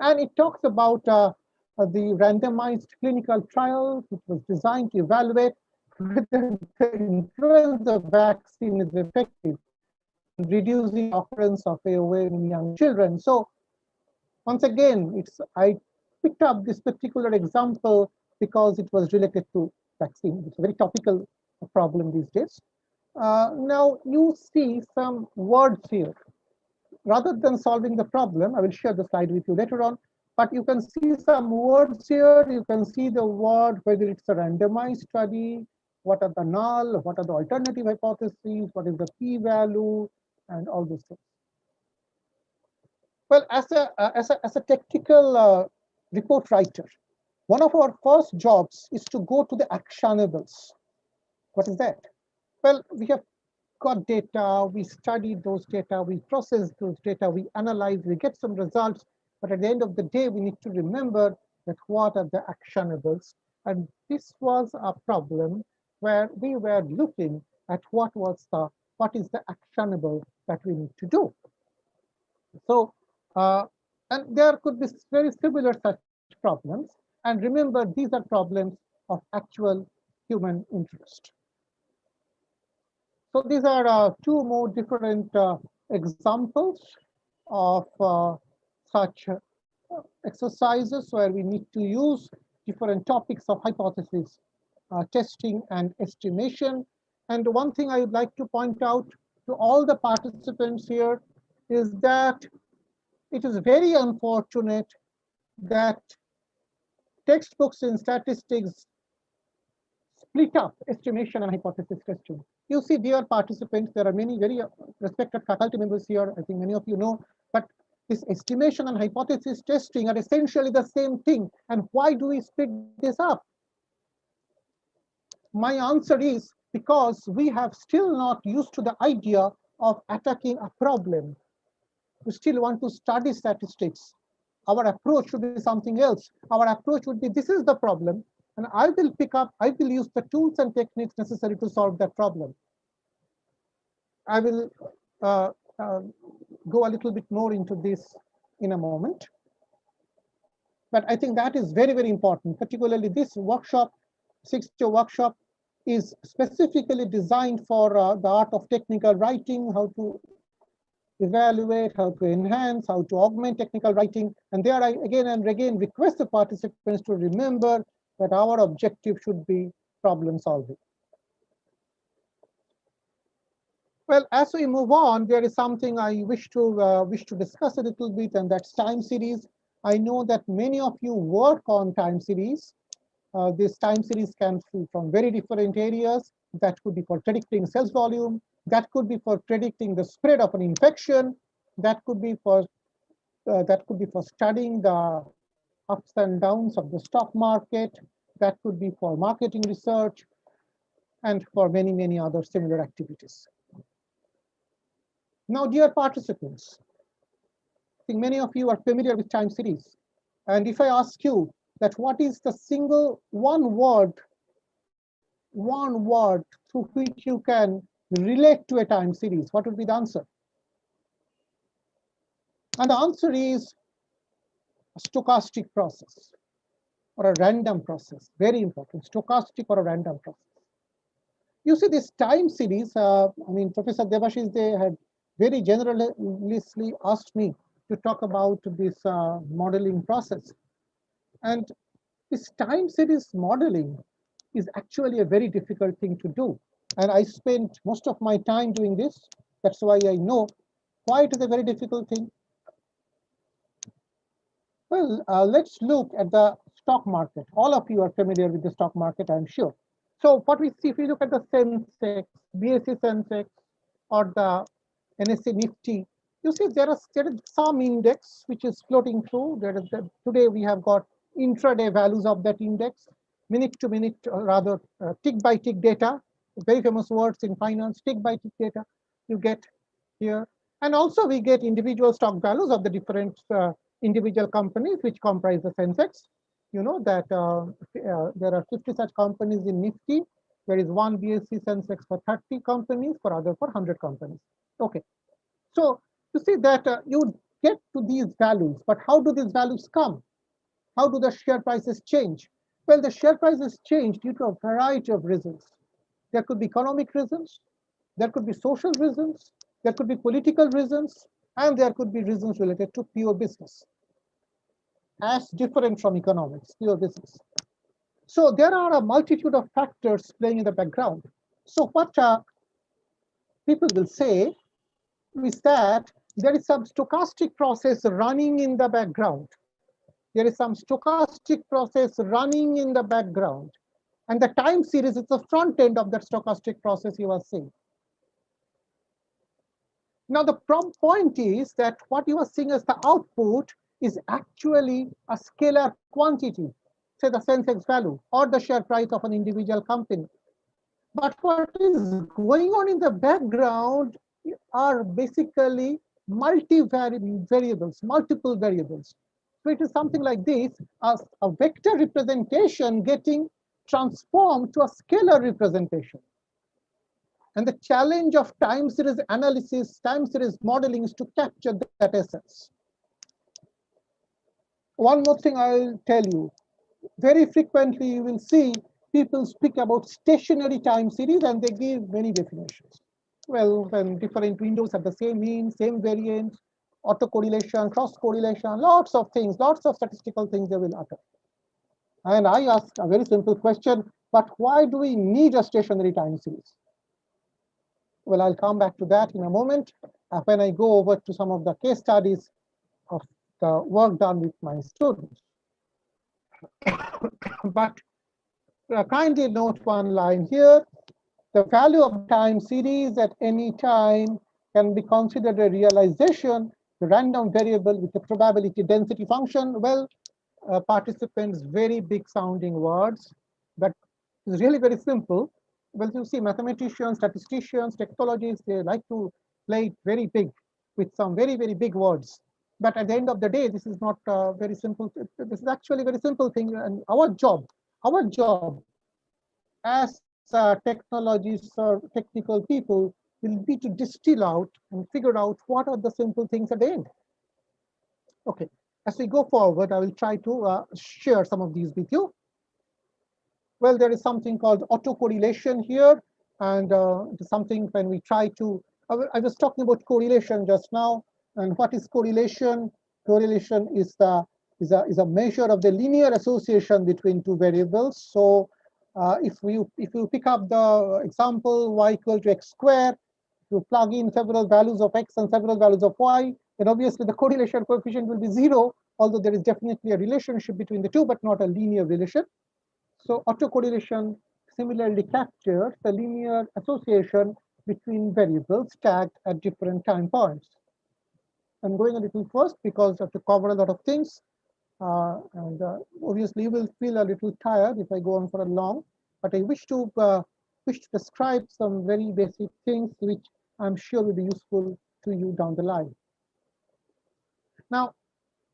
And it talks about the randomized clinical trial, which was designed to evaluate whether the influenza vaccine is effective in reducing occurrence of AOA in young children. So once again, I picked up this particular example because it was related to vaccine. It's a very topical problem these days. Now you see some words here. Rather than solving the problem, I will share the slide with you later on, but you can see some words here. You can see the word, whether it's a randomized study, what are the null, what are the alternative hypotheses, what is the p-value, and all those things. Well, as a technical report writer, one of our first jobs is to go to the actionables. What is that? Well, we have got data, we study those data, we process those data, we analyze, we get some results, but at the end of the day, we need to remember that what are the actionables. And this was a problem where we were looking at what is the actionable that we need to do. So, and there could be very similar such problems. And remember, these are problems of actual human interest. So these are 2 more different examples of such exercises where we need to use different topics of hypothesis testing and estimation. And one thing I would like to point out to all the participants here is that it is very unfortunate that textbooks in statistics split up estimation and hypothesis testing. You see, dear participants, there are many very respected faculty members here. I think many of you know, but this estimation and hypothesis testing are essentially the same thing. And why do we split this up? My answer is because we have still not used to the idea of attacking a problem. We still want to study statistics. Our approach should be something else. Our approach would be, this is the problem, and I will use the tools and techniques necessary to solve that problem. I will go a little bit more into this in a moment. But I think that is very, very important, particularly this workshop, 6-day workshop, is specifically designed for the art of technical writing, how to evaluate, how to enhance, how to augment technical writing. And there I again and again request the participants to remember that our objective should be problem solving. Well, as we move on, there is something I wish to discuss a little bit, and that's time series. I know that many of you work on time series. This time series can be from very different areas. That could be for predicting cells volume. That could be for predicting the spread of an infection. That could be for studying the ups and downs of the stock market. That could be for marketing research, and for many, many other similar activities. Now, dear participants, I think many of you are familiar with time series. And if I ask you, that what is the single one word through which you can relate to a time series, what would be the answer? And the answer is a stochastic process or a random process. Very important, stochastic or a random process. You see this time series, I mean, Professor Debashish, they had very generously asked me to talk about this modeling process. And this time series modeling is actually a very difficult thing to do. And I spent most of my time doing this. That's why I know why it is a very difficult thing. Well, let's look at the stock market. All of you are familiar with the stock market, I'm sure. So what we see, if we look at the Sensex, BSE Sensex, or the NSE Nifty, you see there is some index which is floating through. Today we have got intraday values of that index, minute to minute, or rather tick by tick data, very famous words in finance, tick by tick data you get here. And also we get individual stock values of the different individual companies which comprise the Sensex. You know that there are 50 such companies in Nifty. There is one BSE Sensex for 30 companies, for other for 100 companies. Okay, so you see that you get to these values, but how do these values come? How do the share prices change? Well, the share prices change due to a variety of reasons. There could be economic reasons, there could be social reasons, there could be political reasons, and there could be reasons related to pure business, as different from economics, pure business. So there are a multitude of factors playing in the background. So what people will say is that there is some stochastic process running in the background. There is some stochastic process running in the background. And the time series is the front end of that stochastic process you are seeing. Now, the point is that what you are seeing as the output is actually a scalar quantity, say the Sensex value or the share price of an individual company. But what is going on in the background are basically variables, multiple variables. So it is something like this, as a vector representation getting transformed to a scalar representation. And the challenge of time series analysis, time series modeling is to capture that essence. One more thing I'll tell you, very frequently you will see people speak about stationary time series and they give many definitions. Well, when different windows have the same mean, same variance, autocorrelation, cross correlation, lots of things, lots of statistical things they will utter. And I ask a very simple question, but why do we need a stationary time series? Well, I'll come back to that in a moment when I go over to some of the case studies of the work done with my students. But kindly note one line here. The value of time series at any time can be considered a realization, the random variable with a probability density function. Well, participants, very big sounding words, but it's really very simple. Well, you see, mathematicians, statisticians, technologists, they like to play it very big with some very, very big words. But at the end of the day, this is not very simple. This is actually a very simple thing. And our job as technologists or technical people will be to distill out and figure out what are the simple things at the end. Okay, as we go forward, I will try to share some of these with you. Well, there is something called autocorrelation here, and it is something when we try to, I was talking about correlation just now, and what is correlation? Correlation is a measure of the linear association between two variables. So if you pick up the example y equal to x square, you plug in several values of x and several values of y, then obviously the correlation coefficient will be 0, although there is definitely a relationship between the two, but not a linear relation. So autocorrelation similarly captures the linear association between variables tagged at different time points. I'm going a little first because I have to cover a lot of things. And obviously you will feel a little tired if I go on for a long, but I wish to describe some very basic things which I'm sure will be useful to you down the line. Now,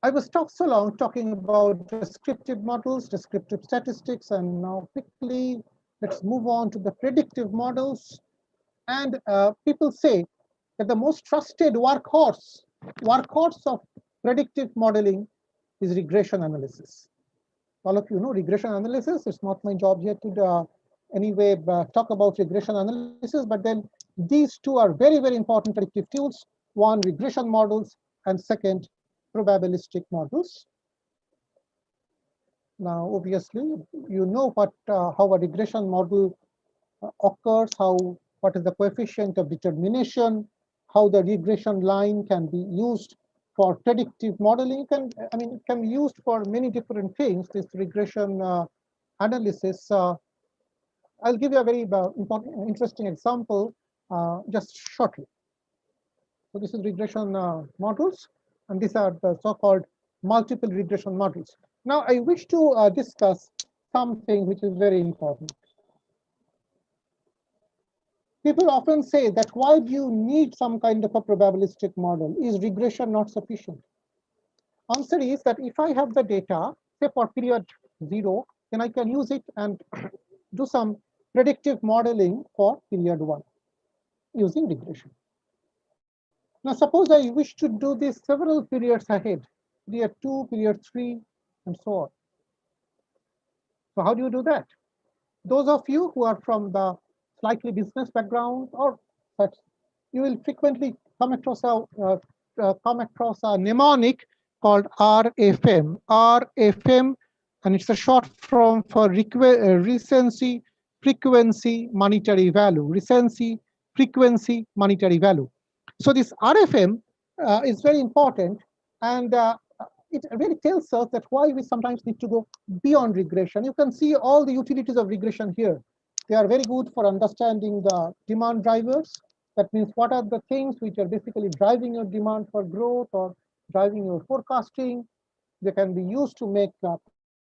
I was so long talking about descriptive models, descriptive statistics, and now quickly let's move on to the predictive models. And people say that the most trusted workhorse of predictive modeling is regression analysis. All of you know regression analysis. It's not my job here to anyway talk about regression analysis, but then these two are very, very important predictive tools. One, regression models, and second, probabilistic models. Now, obviously, you know how a regression model occurs, what is the coefficient of determination, how the regression line can be used for predictive modeling. It can be used for many different things. This regression analysis. I'll give you a very interesting example just shortly. So this is regression models, and these are the so-called multiple regression models. Now, I wish to discuss something which is very important. People often say that why do you need some kind of a probabilistic model? Is regression not sufficient? Answer is that if I have the data, say for period 0, then I can use it and do some predictive modeling for period 1 using regression. Now, suppose I wish to do this several periods ahead, period 2, period 3, and so on. So how do you do that? Those of you who are from the slightly business background or such, you will frequently come across a mnemonic called RFM. RFM, and it's a short form for recency, frequency, monetary value. Recency, frequency, monetary value. So this RFM is very important, and it really tells us that why we sometimes need to go beyond regression. You can see all the utilities of regression here. They are very good for understanding the demand drivers. That means what are the things which are basically driving your demand for growth or driving your forecasting. They can be used to make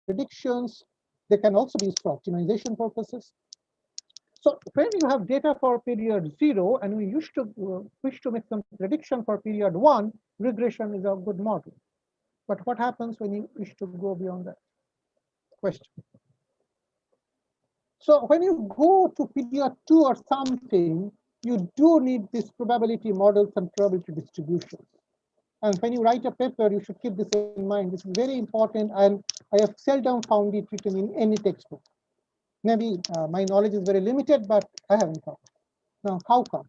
predictions. They can also be used for optimization purposes. So when you have data for period 0 and we wish to make some prediction for period 1, regression is a good model. But what happens when you wish to go beyond that? Question. So when you go to period 2 or something, you do need these probability models and probability distributions. And when you write a paper, you should keep this in mind. This is very important, and I have seldom found it written in any textbook. Maybe my knowledge is very limited, but I haven't found it. Now, how come?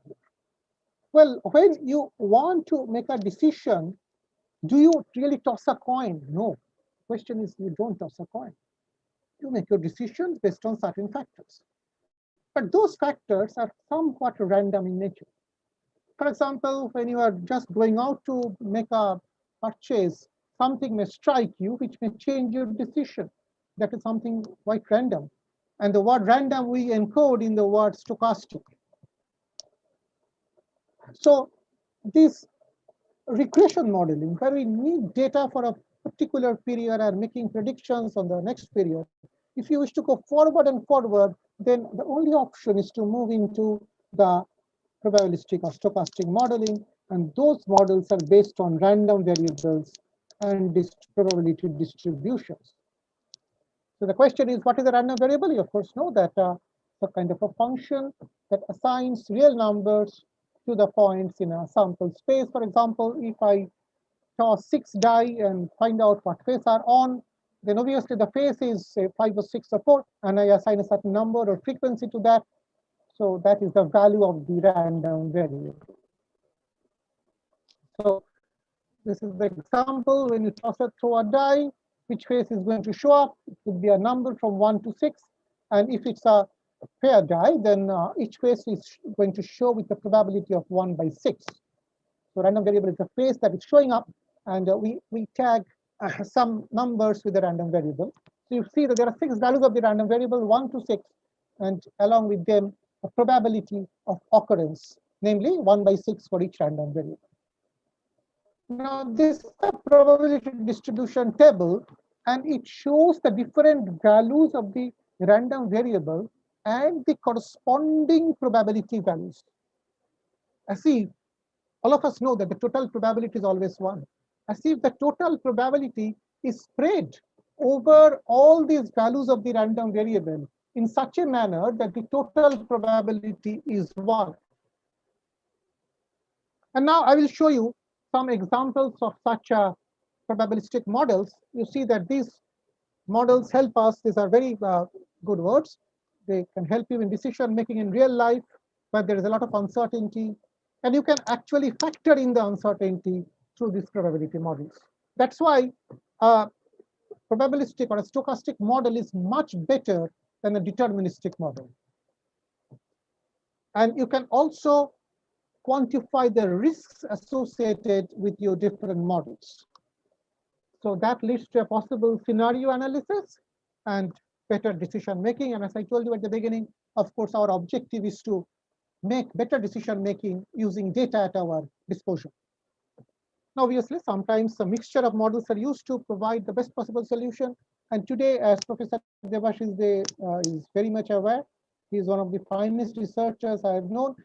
Well, when you want to make a decision, do you really toss a coin? No. The question is, you don't toss a coin. You make your decisions based on certain factors. But those factors are somewhat random in nature. For example, when you are just going out to make a purchase, something may strike you which may change your decision. That is something quite random. And the word random we encode in the word stochastic. So this regression modeling, where we need data for a particular period and making predictions on the next period, if you wish to go forward and forward, then the only option is to move into the probabilistic or stochastic modeling, and those models are based on random variables and probability distributions. So the question is, what is a random variable? You of course know that it's a kind of a function that assigns real numbers to the points in a sample space. For example, if I toss 6 die and find out what face are on, then obviously the face is say 5 or 6 or 4, and I assign a certain number or frequency to that. So that is the value of the random variable. So this is the example. When you toss it through a die, which face is going to show up? It could be a number from 1 to 6. And if it's a pair die, then each face is going to show with the probability of 1 by 6. So random variable is the face that is showing up, and we tag some numbers with the random variable. So you see that there are 6 values of the random variable, 1 to 6, and along with them, a probability of occurrence, namely 1 by 6 for each random variable. Now, this is a probability distribution table, and it shows the different values of the random variable and the corresponding probability values. I see all of us know that the total probability is always 1. as if the total probability is spread over all these values of the random variable in such a manner that the total probability is 1. And now I will show you some examples of such probabilistic models. You see that these models help us. These are very good words. They can help you in decision making in real life, where there is a lot of uncertainty. And you can actually factor in the uncertainty through these probability models. That's why probabilistic or a stochastic model is much better than a deterministic model. And you can also quantify the risks associated with your different models. So that leads to a possible scenario analysis and better decision making. And as I told you at the beginning, of course, our objective is to make better decision making using data at our disposal. Now, obviously, sometimes a mixture of models are used to provide the best possible solution. And today, as Professor Debashish is very much aware, he is one of the finest researchers I have known,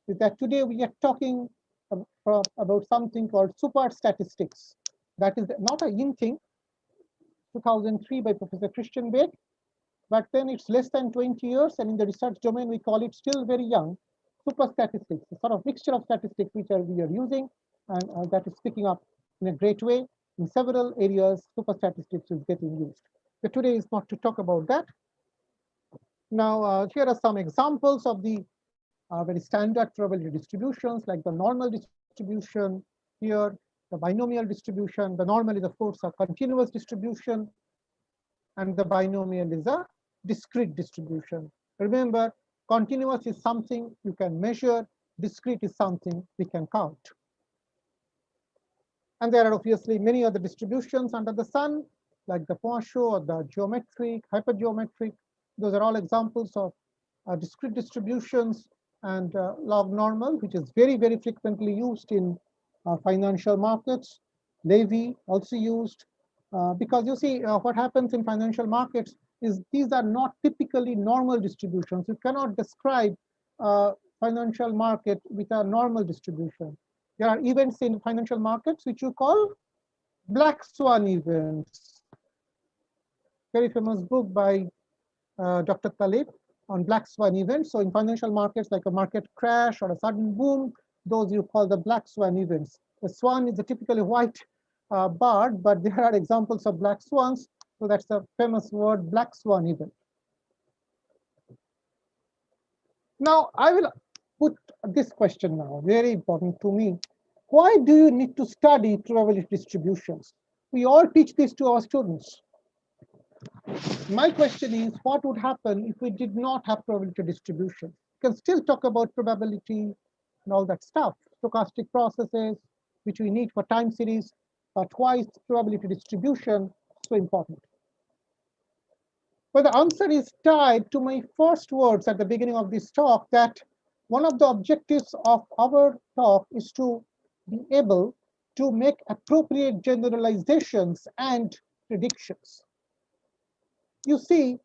is that today we are talking about something called super statistics. That is not a young thing, 2003 by Professor Christian Beck, but then it's less than 20 years, and in the research domain, we call it still very young, super statistics, a sort of mixture of statistics which we are using, and that is picking up in a great way. In several areas, super statistics is getting used. But today is not to talk about that. Now, here are some examples of the very standard probability distributions, like the normal distribution here, the binomial distribution. The normal is, of course, a continuous distribution, and the binomial is a discrete distribution. Remember, continuous is something you can measure, discrete is something we can count. And there are obviously many other distributions under the sun, like the Poincare or the geometric, hypergeometric. Those are all examples of discrete distributions, and log normal, which is very, very frequently used in financial markets. Levy also used, because you see what happens in financial markets is these are not typically normal distributions. You cannot describe a financial market with a normal distribution. There are events in financial markets which you call black swan events. Very famous book by Dr. Taleb on black swan events. So in financial markets, like a market crash or a sudden boom, those you call the black swan events. The swan is a typically white bird, but there are examples of black swans. So that's the famous word, black swan event. Now, I will put this question now, very important to me. Why do you need to study probability distributions? We all teach this to our students. My question is, what would happen if we did not have probability distribution? We can still talk about probability and all that stuff, stochastic processes, which we need for time series, but why is probability distribution so important? Well, the answer is tied to my first words at the beginning of this talk, that one of the objectives of our talk is to be able to make appropriate generalizations and predictions. You see,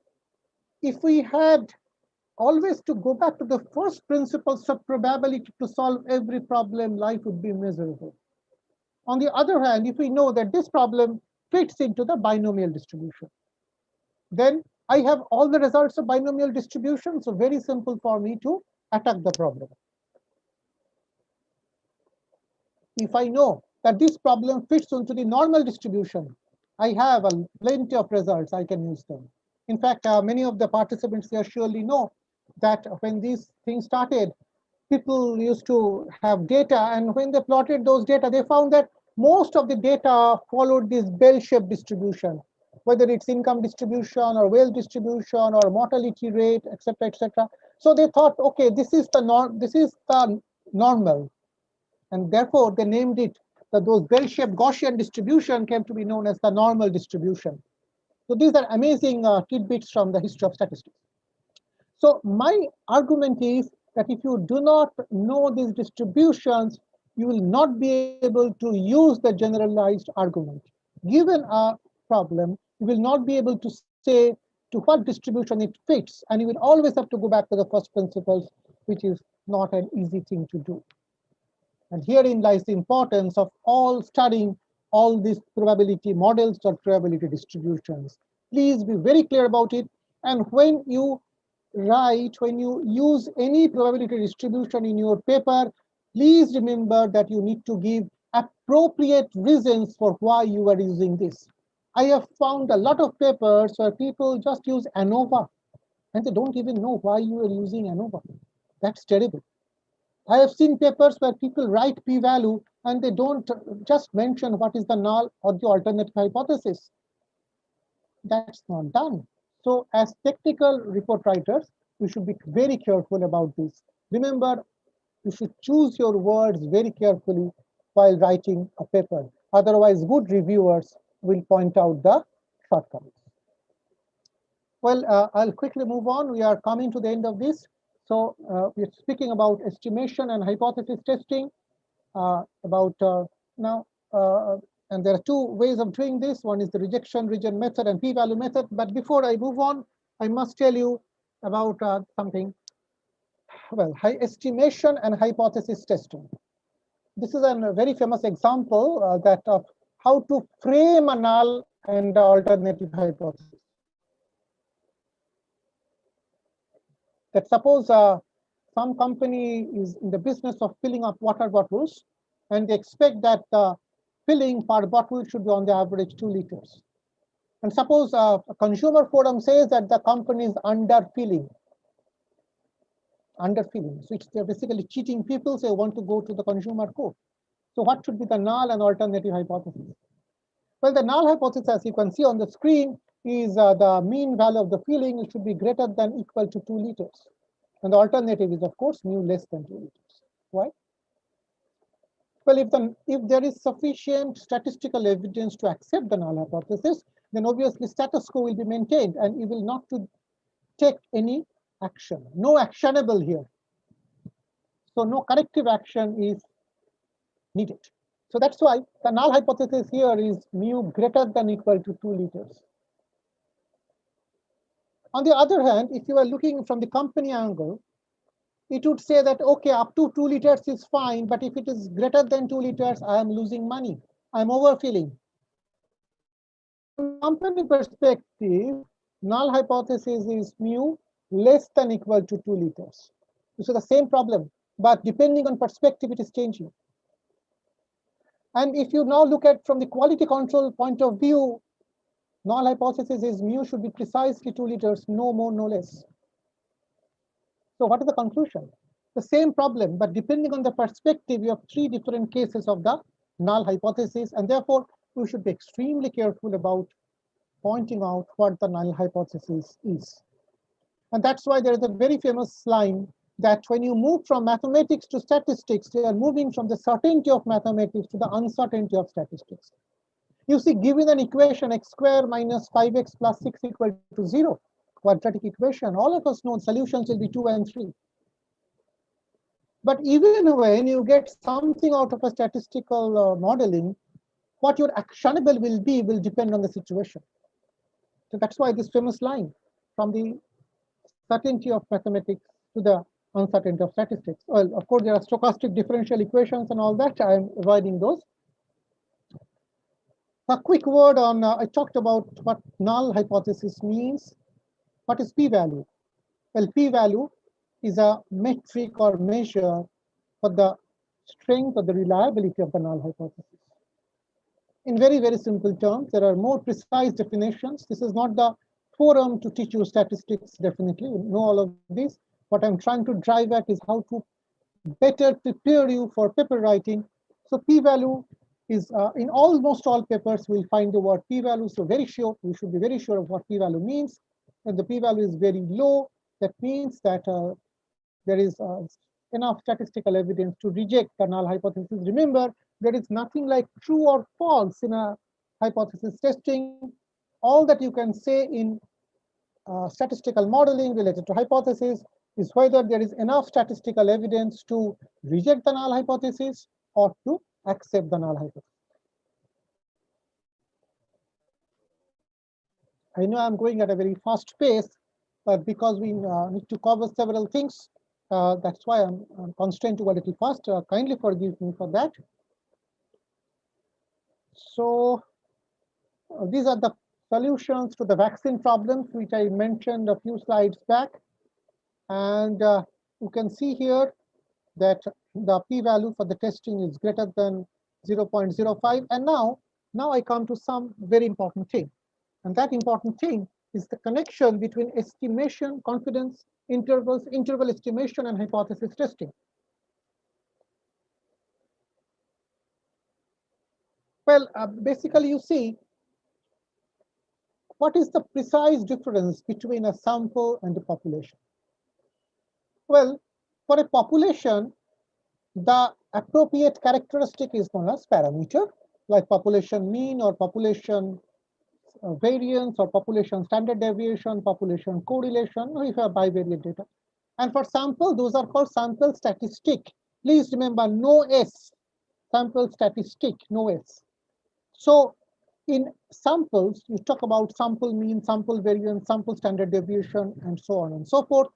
if we had always to go back to the first principles of probability to solve every problem, life would be miserable. On the other hand, if we know that this problem fits into the binomial distribution, then I have all the results of binomial distribution, so very simple for me to attack the problem. If I know that this problem fits into the normal distribution, I have plenty of results, I can use them. In fact, many of the participants here surely know that when these things started, people used to have data, and when they plotted those data, they found that most of the data followed this bell-shaped distribution, whether it's income distribution or wealth distribution or mortality rate, etc., etc. So they thought, okay, this is the normal, and therefore they named it that those bell-shaped Gaussian distribution came to be known as the normal distribution. So these are amazing tidbits from the history of statistics. So my argument is that if you do not know these distributions, you will not be able to use the generalized argument. Given a problem, you will not be able to say to what distribution it fits, and you will always have to go back to the first principles, which is not an easy thing to do. And herein lies the importance of all studying all these probability models or probability distributions. Please be very clear about it. And when you write, when you use any probability distribution in your paper, please remember that you need to give appropriate reasons for why you are using this. I have found a lot of papers where people just use ANOVA and they don't even know why you are using ANOVA. That's terrible. I have seen papers where people write p-value and they don't just mention what is the null or the alternative hypothesis. That's not done. So as technical report writers, you should be very careful about this. Remember, you should choose your words very carefully while writing a paper. Otherwise, good reviewers will point out the shortcomings. Well, I'll quickly move on. We are coming to the end of this. So we're speaking about estimation and hypothesis testing. And there are two ways of doing this. One is the rejection region method and p-value method. But before I move on, I must tell you about something. Well, estimation and hypothesis testing. This is a very famous example that of how to frame a null and alternative hypothesis. That suppose some company is in the business of filling up water bottles, and they expect that the filling per bottle should be on the average 2 liters. And suppose a consumer forum says that the company is underfilling. So they're basically cheating people, so they want to go to the consumer court. So what should be the null and alternative hypothesis? Well, the null hypothesis, as you can see on the screen, is the mean value of the filling. It should be greater than equal to 2 liters. And the alternative is, of course, mu less than 2 liters. Why? Well, if there is sufficient statistical evidence to accept the null hypothesis, then obviously status quo will be maintained and you will not to take any action. No actionable here. So no corrective action is needed. So that's why the null hypothesis here is mu greater than equal to 2 liters. On the other hand, if you are looking from the company angle, it would say that, okay, up to 2 liters is fine, but if it is greater than 2 liters, I am losing money. I'm overfilling. From company perspective, null hypothesis is mu less than equal to 2 liters. So the same problem, but depending on perspective, it is changing. And if you now look at from the quality control point of view, null hypothesis is mu should be precisely 2 liters, no more, no less. So what is the conclusion? The same problem, but depending on the perspective, you have 3 different cases of the null hypothesis, and therefore we should be extremely careful about pointing out what the null hypothesis is. And that's why there is a very famous line that when you move from mathematics to statistics, you are moving from the certainty of mathematics to the uncertainty of statistics. You see, given an equation x squared minus 5x plus 6 equal to 0, quadratic equation, all of us know solutions will be 2 and 3. But even when you get something out of a statistical modeling, what your actionable will be will depend on the situation. So that's why this famous line, from the certainty of mathematics to the uncertainty of statistics. Well, of course, there are stochastic differential equations and all that. I'm avoiding those. A quick word on, I talked about what null hypothesis means. What is p-value? Well, p-value is a metric or measure for the strength or the reliability of the null hypothesis. In very, very simple terms, there are more precise definitions. This is not the forum to teach you statistics, definitely. You know all of this. What I'm trying to drive at is how to better prepare you for paper writing. So p-value is, in almost all papers, we'll find the word p-value. So very sure, you should be very sure of what p-value means. When the p-value is very low, that means that there is enough statistical evidence to reject the null hypothesis. Remember, there is nothing like true or false in a hypothesis testing. All that you can say in statistical modeling related to hypothesis is whether there is enough statistical evidence to reject the null hypothesis or to accept the null hypothesis. I know I'm going at a very fast pace, but because we need to cover several things, that's why I'm constrained to go a little fast. Kindly forgive me for that. So these are the solutions to the vaccine problems, which I mentioned a few slides back. And you can see here that the p-value for the testing is greater than 0.05. And now I come to some very important thing. And that important thing is the connection between estimation, confidence intervals, interval estimation, and hypothesis testing. Well, basically, you see, what is the precise difference between a sample and a population? Well, for a population, the appropriate characteristic is known as parameter, like population mean or population variance or population standard deviation, population correlation, or if you have bivariate data. And for sample, those are called sample statistic. Please remember, no S, sample statistic, no S. So in samples, you talk about sample mean, sample variance, sample standard deviation, and so on and so forth.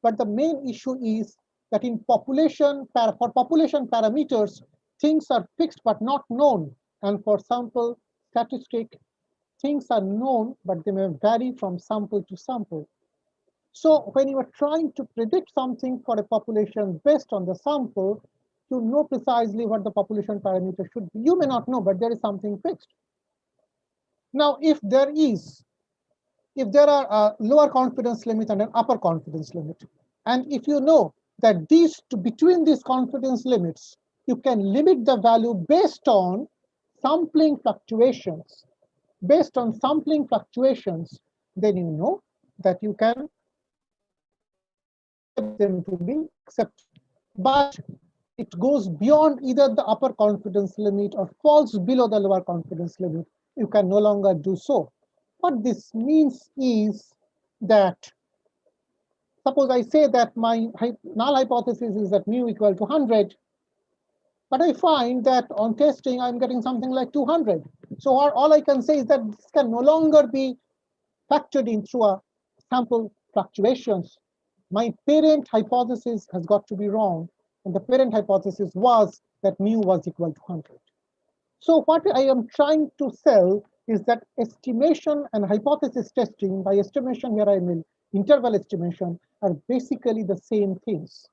But the main issue is that in population, for population parameters, things are fixed but not known. And for sample statistic, things are known, but they may vary from sample to sample. So when you are trying to predict something for a population based on the sample, you know precisely what the population parameter should be. You may not know, but there is something fixed. Now, if there are a lower confidence limit and an upper confidence limit, and if you know that between these confidence limits, you can limit the value based on sampling fluctuations. Based on sampling fluctuations, then you know that you can accept them to be accepted. But it goes beyond either the upper confidence limit or falls below the lower confidence limit. You can no longer do so. What this means is that, suppose I say that my null hypothesis is that mu equal to 100, but I find that on testing, I'm getting something like 200. So all I can say is that this can no longer be factored in through a sample fluctuations. My parent hypothesis has got to be wrong. And the parent hypothesis was that mu was equal to 100. So what I am trying to sell is that estimation and hypothesis testing, by estimation here I mean interval estimation, are basically the same things.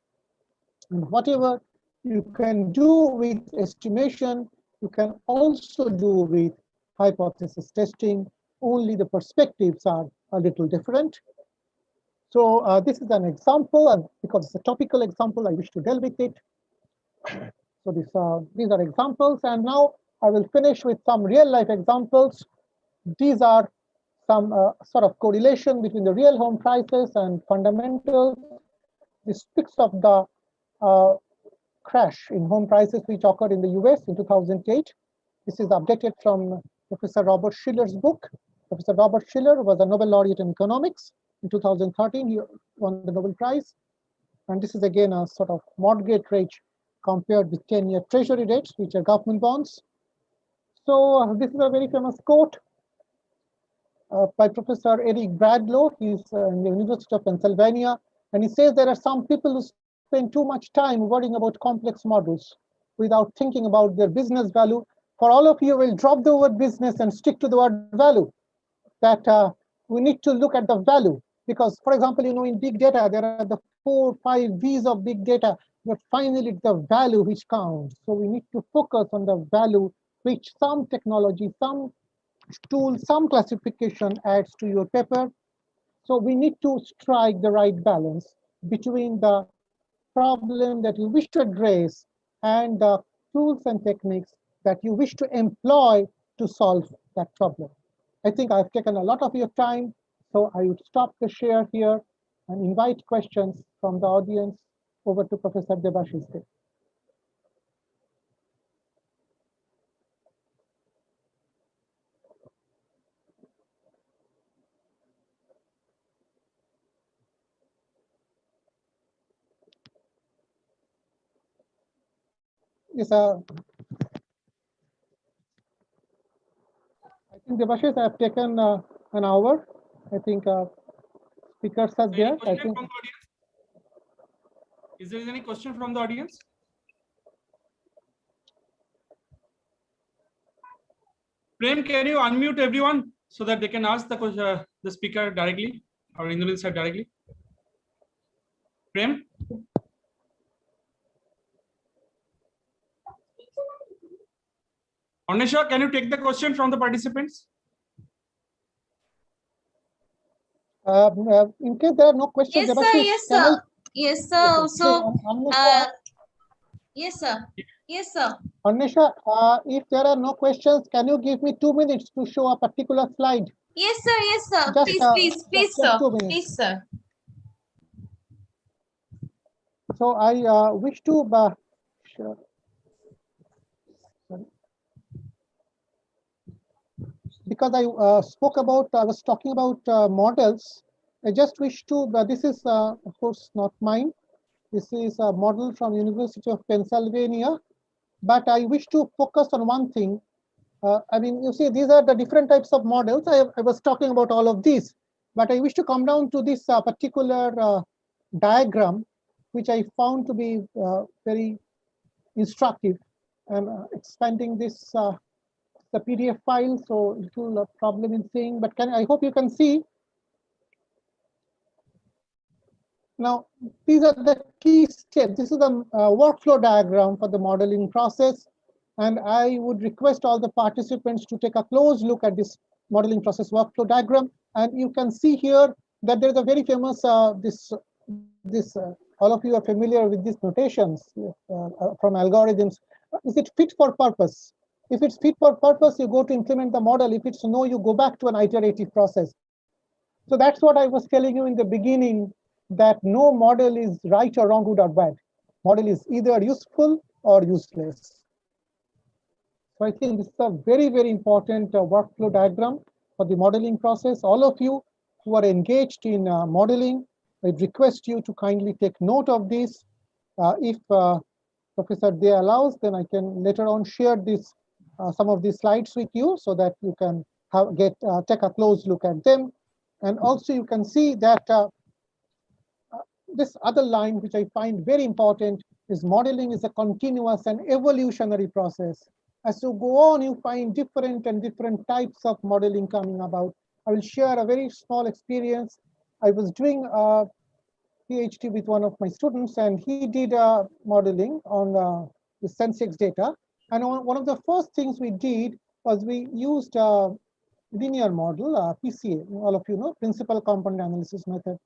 And whatever you can do with estimation, you can also do with hypothesis testing, only the perspectives are a little different. So this is an example, and because it's a topical example, I wish to delve with it. So these are examples, and now I will finish with some real-life examples. These are some sort of correlation between the real home prices and fundamentals. This speaks of the crash in home prices which occurred in the US in 2008. This is updated from Professor Robert Shiller's book. Professor Robert Shiller was a Nobel laureate in economics. In 2013, he won the Nobel Prize. And this is again a sort of mortgage rate compared with 10-year treasury rates, which are government bonds. So this is a very famous quote by Professor Eric Bradlow. He's in the University of Pennsylvania. And he says there are some people who spend too much time worrying about complex models without thinking about their business value. For all of you, we'll drop the word business and stick to the word value. That we need to look at the value. Because, for example, in big data, there are the 4 or 5 V's of big data, but finally it's the value which counts. So we need to focus on the value which some technology, some tool, some classification adds to your paper. So we need to strike the right balance between the problem that you wish to address and the tools and techniques that you wish to employ to solve that problem. I think I've taken a lot of your time, so I would stop the share here and invite questions from the audience. Over to Professor Debashish Dey. Yes, I think Debashish, I've taken an hour. I think speakers are there. I think. Is there any question from the audience? Prem, can you unmute everyone so that they can ask the speaker directly or Indulin sir directly? Prem? Anisha, can you take the question from the participants? In case there are no questions, Yes, sir. Debashish, Yes, can I- sir. Yes, sir. Yes, So, Anisha, yes, sir. Yes, sir. Anisha, if there are no questions, can you give me 2 minutes to show a particular slide? Yes, sir. Yes, sir. Just, Please, just sir. 2 minutes. Please, sir. So I wish to sure. Sorry. Because I was talking about models. I just wish to. This is of course not mine. This is a model from University of Pennsylvania. But I wish to focus on one thing. I mean, you see, these are the different types of models. I was talking about all of these, but I wish to come down to this particular diagram, which I found to be very instructive. I'm expanding this the PDF file, so little problem in seeing, but I hope you can see. Now, these are the key steps. This is the workflow diagram for the modeling process. And I would request all the participants to take a close look at this modeling process workflow diagram. And you can see here that there's a very famous, all of you are familiar with these notations from algorithms. Is it fit for purpose? If it's fit for purpose, you go to implement the model. If it's no, you go back to an iterative process. So that's what I was telling you in the beginning, that no model is right or wrong, good or bad. Model is either useful or useless. So I think this is a very, very important workflow diagram for the modeling process. All of you who are engaged in modeling, I request you to kindly take note of this. If Professor Day allows, then I can later on share this some of these slides with you so that you can take a close look at them. And also you can see that this other line, which I find very important, is modeling is a continuous and evolutionary process. As you go on, you find different types of modeling coming about. I will share a very small experience. I was doing a PhD with one of my students, and he did modeling on the Sensex data. And one of the first things we did was we used a linear model, PCA, all of you know, principal component analysis method.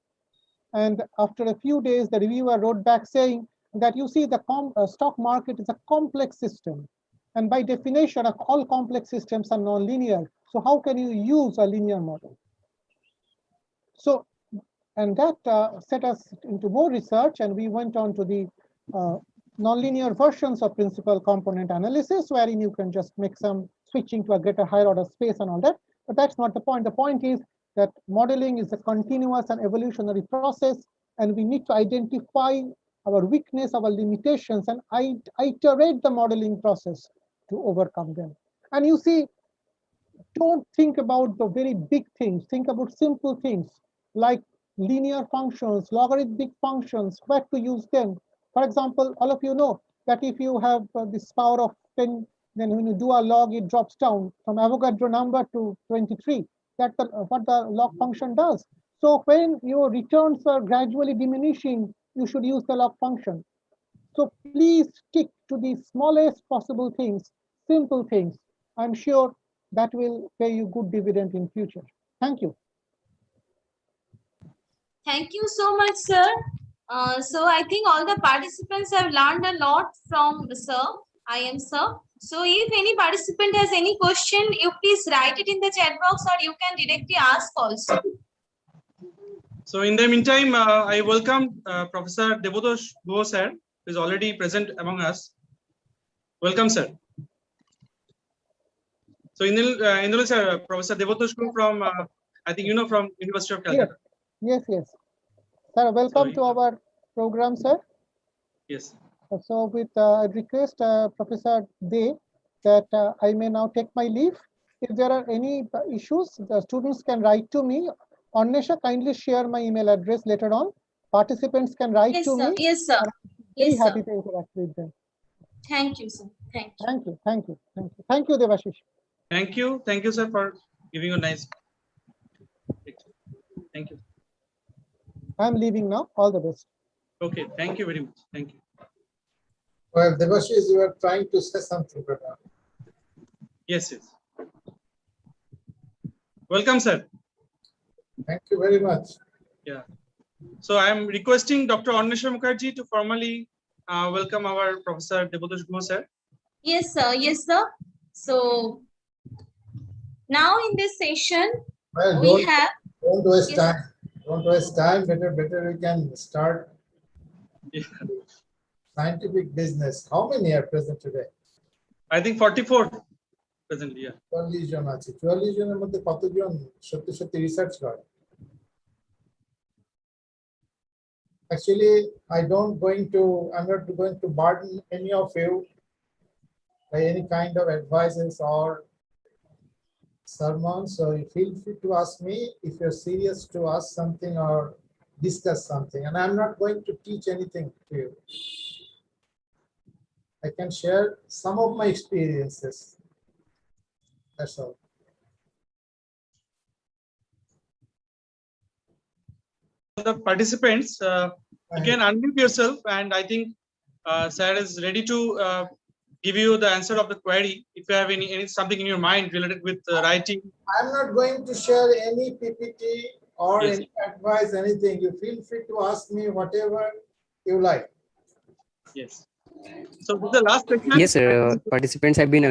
And after a few days, the reviewer wrote back saying that you see the stock market is a complex system. And by definition, all complex systems are nonlinear. So how can you use a linear model? So, and that set us into more research, and we went on to the nonlinear versions of principal component analysis, wherein you can just make some switching to a greater higher order space and all that. But that's not the point. The point is that modeling is a continuous and evolutionary process, and we need to identify our weakness, our limitations, and iterate the modeling process to overcome them. And you see, don't think about the very big things. Think about simple things like linear functions, logarithmic functions, where to use them. For example, all of you know that if you have this power of 10, then when you do a log, it drops down from Avogadro number to 23. That's what the log function does. So when your returns are gradually diminishing, you should use the log function. So please stick to the smallest possible things, simple things. I'm sure that will pay you good dividend in future. Thank you. Thank you so much, sir. So I think all the participants have learned a lot from sir. I am sir. So if any participant has any question, you please write it in the chat box, or you can directly ask also. So in the meantime, I welcome Professor Devotosh Guha sir, who is already present among us. Welcome, sir. So Indul sir, Professor Devotosh Guha from, I think you know, from University of Calcutta. Yes. Sir, welcome to our program, sir. Yes. So with request Professor Day that I may now take my leave. If there are any issues, the students can write to me. Annesha, kindly share my email address later on. Participants can write to me. Yes, sir. Very happy to interact with them. Thank you, sir. Thank you. Thank you, Devashish. Thank you, sir, for giving a nice picture. Thank you. I'm leaving now. All the best. Okay, thank you very much. Thank you. Well, Debashish, you are trying to say something, but Yes, yes. Welcome, sir. thank you very much. Yeah. So I am requesting Dr. Annesha Mukherjee to formally welcome our Professor Debatosh Guha, sir. Yes, sir. Yes, sir. So now in this session, Well, we have. don't waste Yes. time. Don't waste time. Better we can start Yeah. scientific business. How many are present today? I think 44 presently. Yeah. 40 জন আছে 44 জনের মধ্যে কতজন সত্যি সত্যি research করে? Actually, I'm not going to burden any of you by any kind of advices or sermons. So you feel free to ask me if you're serious to ask something or discuss something. And I'm not going to teach anything to you. I can share some of my experiences. That's all. The participants, you can unmute yourself, and I think sir is ready to give you the answer of the query. If you have any something in your mind related with writing. I'm not going to share any PPT or Yes. any advice, anything. You feel free to ask me whatever you like. Yes. So this is the last question. Yes, sir. Participants have been.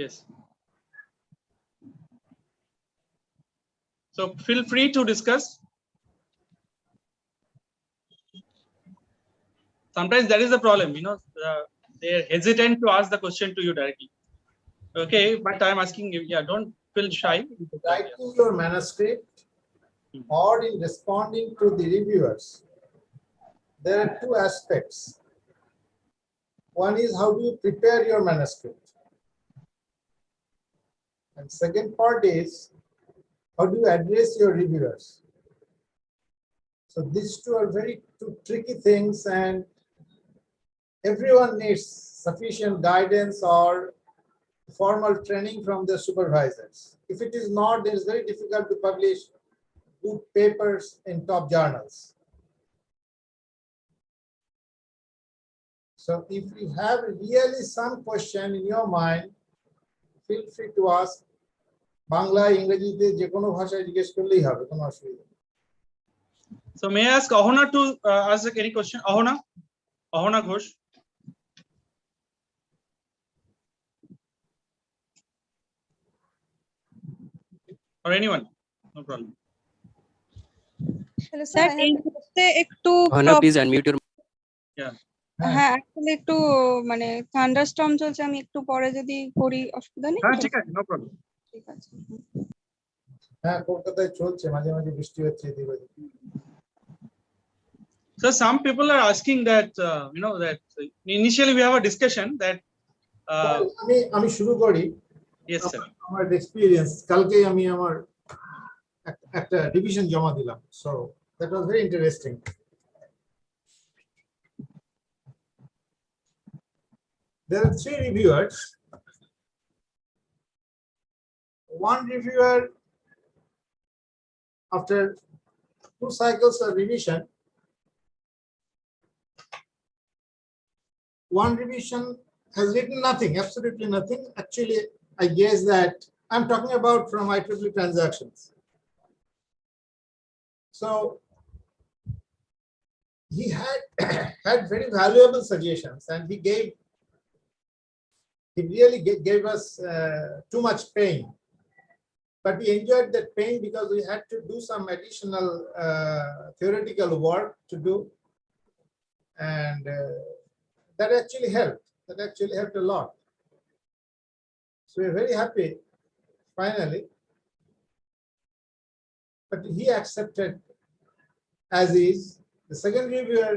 Yes. So feel free to discuss. Sometimes that is the problem, you know, they're hesitant to ask the question to you directly. Okay, but I'm asking you, yeah, don't feel shy. Writing your manuscript or in responding to the reviewers, there are two aspects. One is how do you prepare your manuscript? And second part is how do you address your reviewers? So these two are very two tricky things, and everyone needs sufficient guidance or formal training from their supervisors. If it is not, then it's very difficult to publish good papers in top journals. So if you have really some question in your mind, feel free to ask. Bangla ইংরেজিতে যে কোনো ভাষায় জিজ্ঞেস করলেই হবে, কোনো অসুবিধা নেই। So may I ask Ahona to ask any question? Ahona Ghosh. Or anyone? No problem. Hello sir, এই মুহূর্তে একটু Ahona, please unmute your. Yeah. হ্যাঁ actually একটু মানে থান্ডারস্টর্ম চলছে, আমি একটু পরে যদি করি অসুবিধা নেই? হ্যাঁ ঠিক আছে, no problem. ঠিক আছে। হ্যাঁ, কলকাতায় চলছে, মাঝে মাঝে বৃষ্টি হচ্ছে এদিক ওদিক। So some people are asking that you know that initially we have a discussion that আমি শুরু করি। Yes sir. আমার এক্সপেরিয়েন্স, কালকেই আমি আমার একটা রিভিশন জমা দিলাম, so that was very interesting. There are 3 reviewers. One reviewer, after 2 cycles of revision, one revision has written nothing, absolutely nothing. Actually, I guess that I'm talking about from IEEE transactions. So he had very valuable suggestions, and he really gave us too much pain. But we enjoyed that pain because we had to do some additional theoretical work to do, and that actually helped. That actually helped a lot. So we're very happy, finally. But he accepted as is. The second reviewer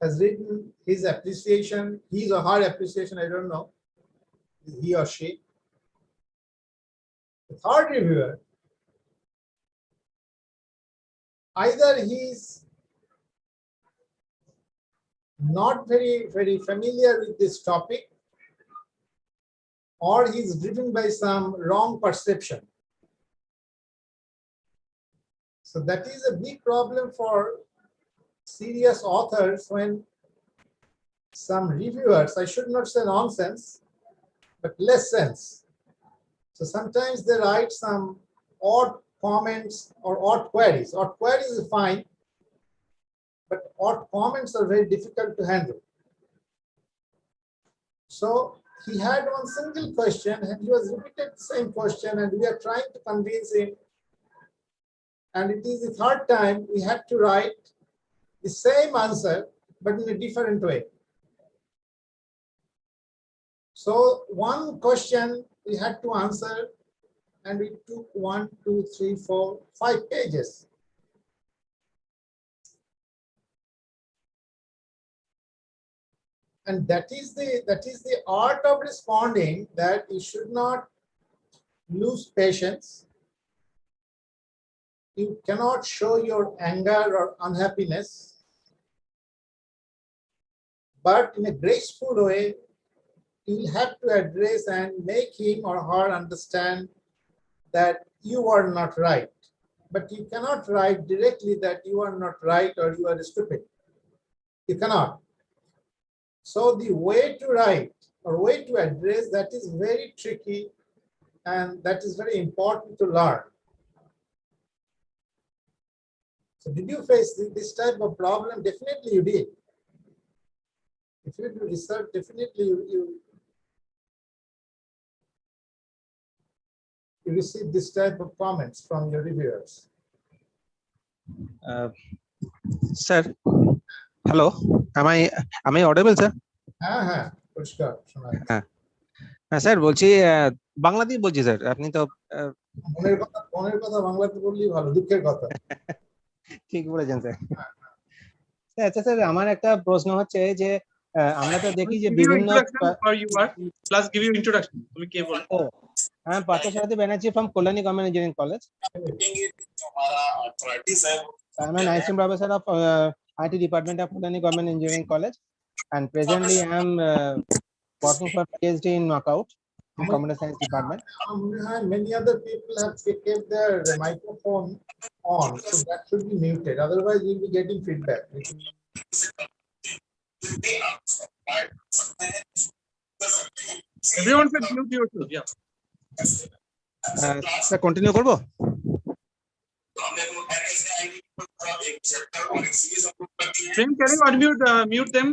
has written his appreciation, his or her appreciation, I don't know, he or she. The third reviewer, either he's not very familiar with this topic, or he's driven by some wrong perception. So that is a big problem for serious authors when some reviewers, I should not say nonsense, but less sense. So sometimes they write some odd comments or odd queries. Odd queries is fine, but odd comments are very difficult to handle. So he had one single question and he was repeating the same question, and we are trying to convince him. And it is the third time we had to write the same answer, but in a different way. So one question we had to answer, and it took 1, 2, 3, 4, 5 pages. And that is the art of responding, that you should not lose patience. You cannot show your anger or unhappiness, but in a graceful way, you'll have to address and make him or her understand that you are not right. But you cannot write directly that you are not right or you are stupid. You cannot. So the way to write or way to address that is very tricky, and that is very important to learn. So did you face this type of problem? Definitely you did. If you do research, definitely you receive this type of comments from your reviewers. Sir, hello. Am I audible, sir? পরিষ্কার শোনা যাচ্ছে। হ্যাঁ sir বলছি বাংলাতেই বলছি sir, আপনি তো মনের কথা বাংলাতে বললেই ভালো, দুঃখের কথা। ঠিক বলেছেন স্যার। আচ্ছা স্যার, আমার একটা প্রশ্ন হচ্ছে যে আমরা তো দেখি যে বিভিন্ন প্লাস গিভ ইউ ইন্ট্রোডাকশন, তুমি কে বল? I'm Parthasarathi Banerjee from Kolani Government Engineering College. I'm an assistant professor of IT department of Kolani Government Engineering College, and presently I am working for PhD in Knockout in Computer Science department. Many other people have kept their microphone on, so that should be muted. Otherwise, you'll be getting feedback. Everyone should mute yourself. Yeah. Sir, continue করব? Can you unmute mute them?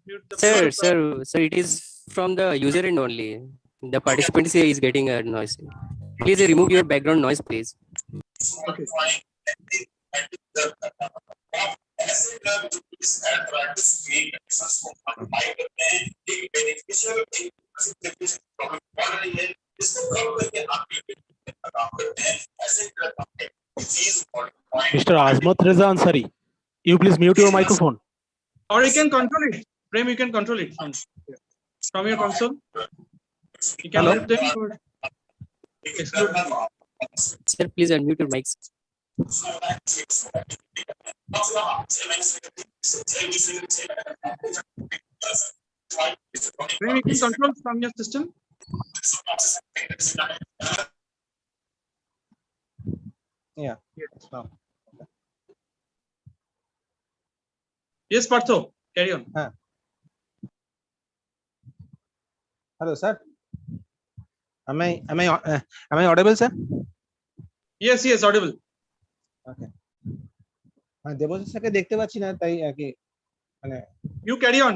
Mute the Sir, it is from the user end only. The participant is getting a noise. Please remove your background noise, please. Okay. Mr. Azmat Reza Ansari, you please mute your microphone. Or you can control it. Prem, you can control it from your console. You can mute them or exclude them. Sir, please unmute your mics. Prem, you can control from your system. Yeah. Yes. Yes, Partho, carry on. Hello, sir. Am I audible, sir? Yes, audible. Okay. Debjit স্যারকে দেখতে পাচ্ছি না, তাই আর কি মানে You carry on.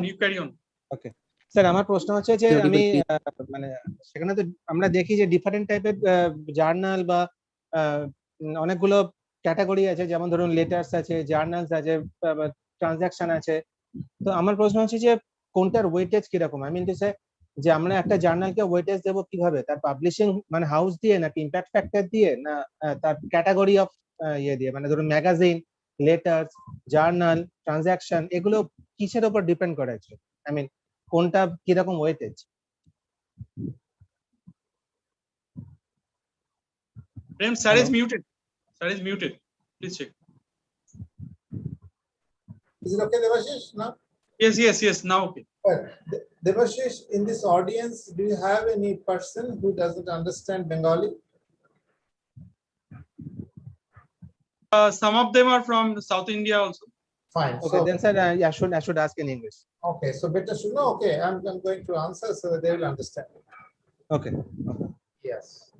Okay sir, আমার প্রশ্ন হচ্ছে যে আমি মানে সেখানে তো আমরা দেখি যে ডিফারেন্ট টাইপের জার্নাল বা অনেকগুলো ক্যাটাগরি আছে, যেমন ধরুন লেটার্স আছে, জার্নালস আছে, ট্রানজাকশন আছে। তো আমার প্রশ্ন হচ্ছে যে কোনটার ওয়েটেজ কিরকম? আই মিন টু সে যে আমরা একটা জার্নালকে ওয়েটেজ দেবো কিভাবে, তার পাবলিশিং মানে হাউস দিয়ে, নাকি ইম্প্যাক্ট ফ্যাক্টর দিয়ে, না তার ক্যাটাগরি অফ ইয়ে দিয়ে, মানে ধরুন ম্যাগাজিন, লেটার্স, জার্নাল, ট্রানজাকশন, এগুলো কিসের উপর ডিপেন্ড করে আছে? আই মিন কোনটা কিরকম weightage? Prem, sir is muted. Please check. Is it okay, Devashish? No? Yes, now okay. Well, Devashish, in this audience, do you have any person who doesn't understand Bengali? Some of them are from South India also. Fine. Okay, So, then sir, I should ask in English. okay, so better should know. Okay, I'm going to answer so that they will understand. Okay. Yes.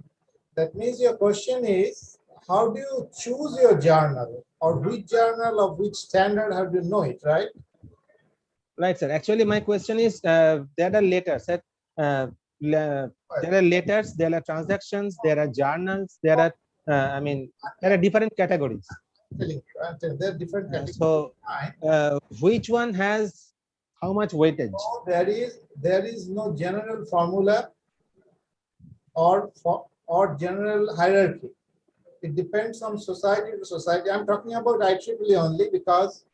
That means your question is, how do you choose your journal, or which journal of which standard, how do you know it, right? Right, sir. Actually, my question is, there are letters. There are letters, there are transactions, there are journals, there are, there are different categories. I'm telling you, there are different categories. So, which one has how much weightage? So there is no general formula or general hierarchy. It depends on society to society. I'm talking about IEEE only because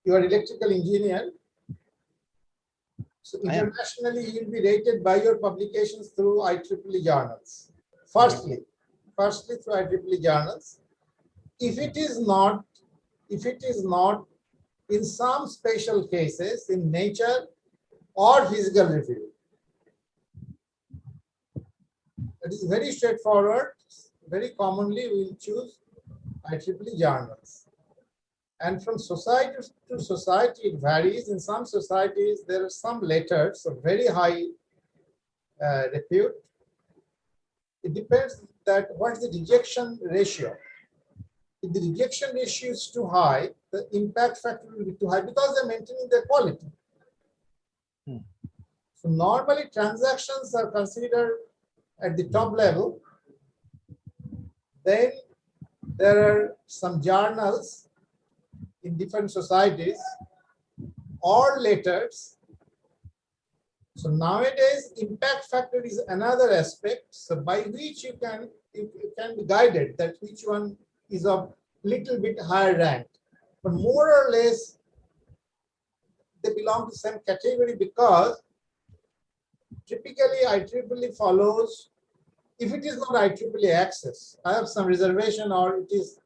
you are electrical engineer. So internationally, you'll be rated by your publications through IEEE journals. Firstly through IEEE journals. If it is not in some special cases in Nature or Physical Review, it is very straightforward. Very commonly, we will choose IEEE journals. And from society to society, it varies. In some societies, there are some letters of very high repute. It depends that what's the rejection ratio. If the rejection ratio is too high, the impact factor will be too high because they're maintaining their quality. So normally transactions are considered at the top level. Then there are some journals in different societies or letters. So nowadays, impact factor is another aspect. So by which you can be guided that which one is of little bit higher rank, but more or less they belong to the same category because typically IEEE follows. If it is not IEEE access, I have some reservation, or it is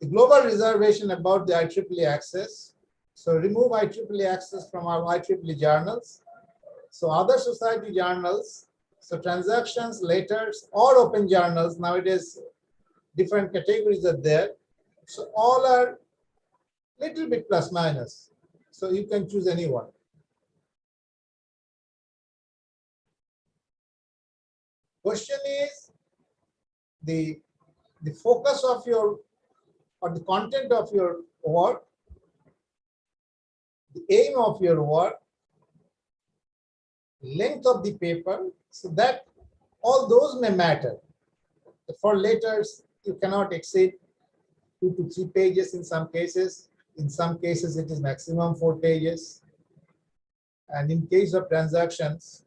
the global reservation about the IEEE access. So remove IEEE access from our IEEE journals. So other society journals, so transactions, letters, or open journals, nowadays different categories are there. So all are little bit plus minus. So you can choose any one. Question is the focus of your, or the content of your work, the aim of your work, length of the paper, so that all those may matter. For letters, you cannot exceed 2 to 3 pages in some cases. In some cases, it is maximum 4 pages. And in case of transactions,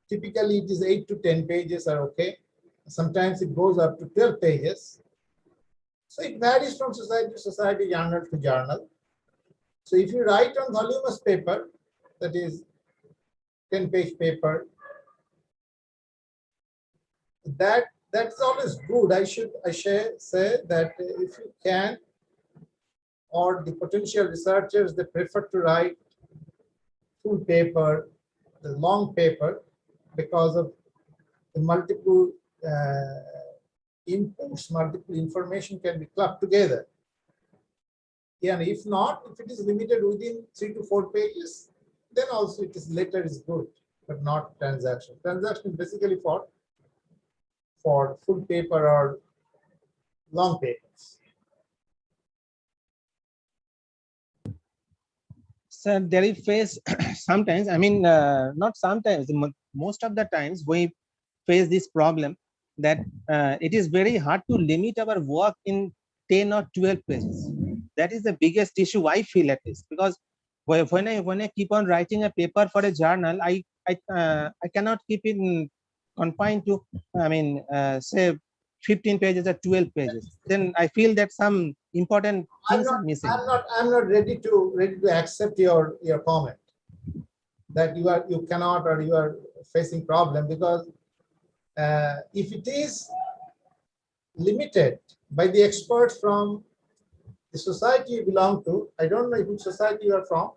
typically it is 8 to 10 pages are okay. Sometimes it goes up to 12 pages. So it varies from society to society, journal to journal. So if you write on voluminous paper, that is 10-page paper, that's always good. I should say that if you can, or the potential researchers, they prefer to write full paper, the long paper, because of the multiple inputs, multiple information can be clubbed together. Yeah, and if not, if it is limited within 3 to 4 pages, then also it is letter is good, but not transaction. Transaction is basically for full paper or long papers. Sir, there is face sometimes, not sometimes, most of the times we face this problem that it is very hard to limit our work in 10 or 12 pages. That is the biggest issue I feel, at least, because when I keep on writing a paper for a journal, I cannot keep it confined to, say 15 pages or 12 pages. Then I feel that some important things are missing. I'm not ready to accept your comment that you cannot, or you are facing problem, because if it is limited by the experts from the society you belong to, I don't know which society you are from,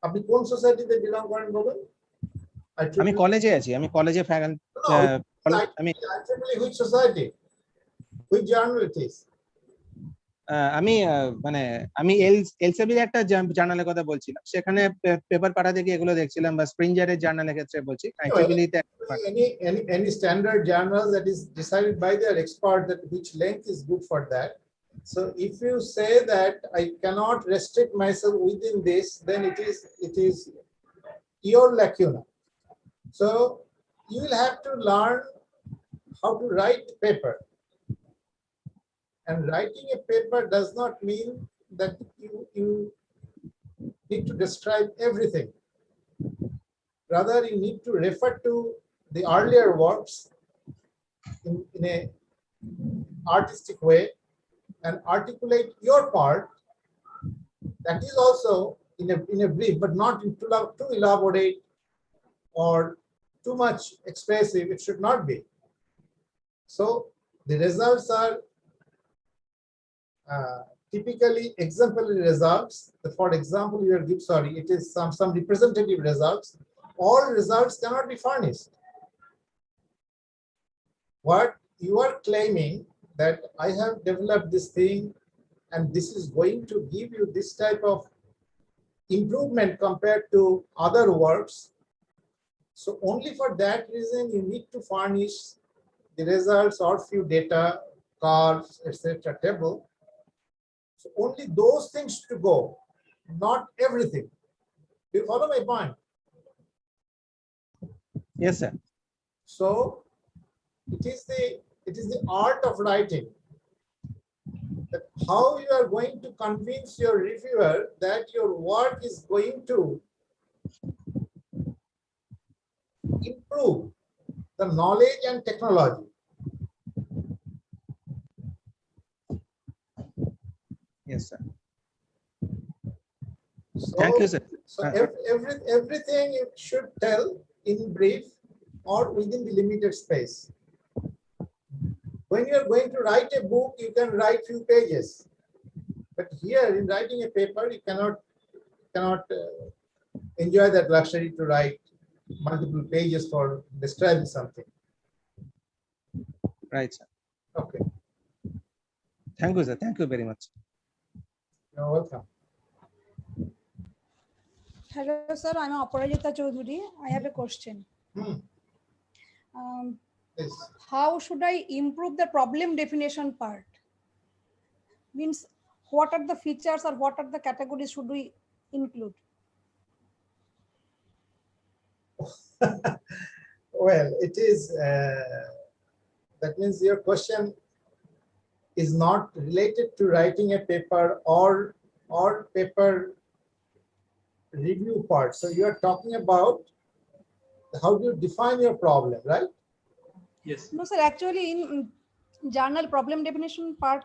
আপনি কোন সোসাইটিতে belong করেন বলুন? আমি কলেজে আছি, আমি কলেজে আমি which society, which journal it is? আমি মানে আমি এলসেবির একটা জার্নালের কথা বলছিলাম, সেখানে পেপার পাঠাতে গিয়ে এগুলো দেখছিলাম, বা স্প্রিঞ্জারের জার্নালের ক্ষেত্রে বলছি। Any standard journal that is decided by their expert that which length is good for that. So if you say that I cannot restrict myself within this, then it is your lacuna. So you will have to learn how to write paper. And writing a paper does not mean that you need to describe everything. Rather, you need to refer to the earlier works in a artistic way and articulate your part. That is also in a brief, but not too elaborate or too much expressive. It should not be. So the results are typically exemplary results. For example, it is some representative results. All results cannot be furnished. What you are claiming that I have developed this thing and this is going to give you this type of improvement compared to other works. So only for that reason you need to furnish the results or few data, curves, etc. table. So only those things to go, not everything. Do you follow my point? Yes, sir. So it is the art of writing, that how you are going to convince your reviewer that your work is going to improve the knowledge and technology. Yes, sir. So, thank you, sir. So everything you should tell in brief or within the limited space. When you are going to write a book, you can write few pages, but here in writing a paper, you cannot enjoy that luxury to write multiple pages for describing something. Right, sir. Okay. Thank you, sir. Thank you very much. You're welcome. Hello, sir. I'm Aparajita Chaudhary. I have a question. Yes. How should I improve the problem definition part? Means, what are the features or what are the categories should we include? Well, it is, that means your question is not related to writing a paper or paper review part. So you are talking about how do you define your problem, right? Yes. No, sir. Actually, in journal problem definition part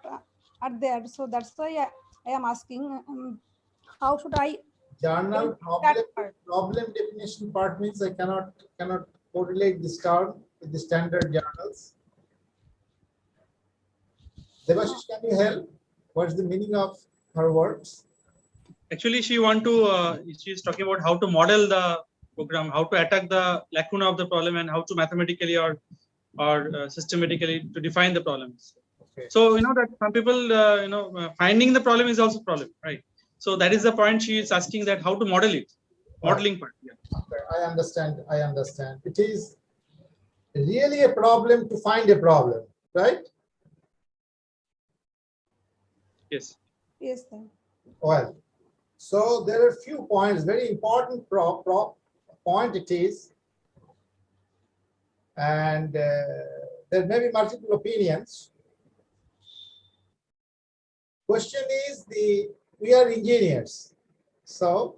are there. So that's why I am asking, how should I journal problem definition part means I cannot correlate this term with the standard journals. Devashish, can you help? What's the meaning of her words? Actually, she's talking about how to model the program, how to attack the lacuna of the problem, and how to mathematically or systematically to define the problems. Okay. So that some people finding the problem is also a problem, right? So that is the point she is asking, that how to model it, modeling part. Yeah. Okay, I understand. It is really a problem to find a problem, right? Yes. Yes, sir. Well, so there are few points, very important point it is, and there may be multiple opinions. Question is, we are engineers, so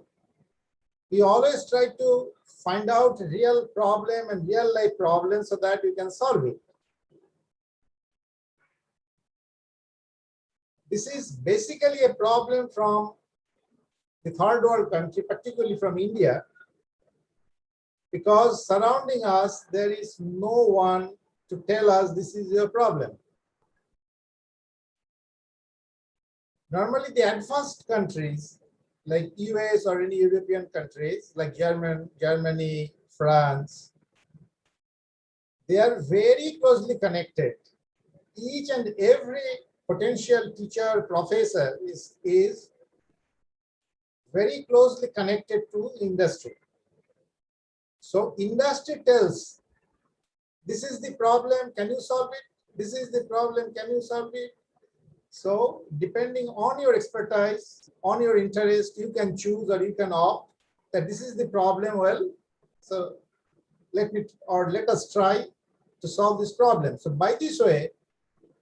we always try to find out real problem and real life problem so that we can solve it. This is basically a problem from the third world country, particularly from India, because surrounding us, there is no one to tell us this is your problem. Normally, the advanced countries like US or any European countries like Germany, France, they are very closely connected. Each and every potential teacher, professor is very closely connected to industry. So industry tells, this is the problem, can you solve it? This is the problem, can you solve it? So depending on your expertise, on your interest, you can choose or you can opt that this is the problem. Well, so let us try to solve this problem. So by this way,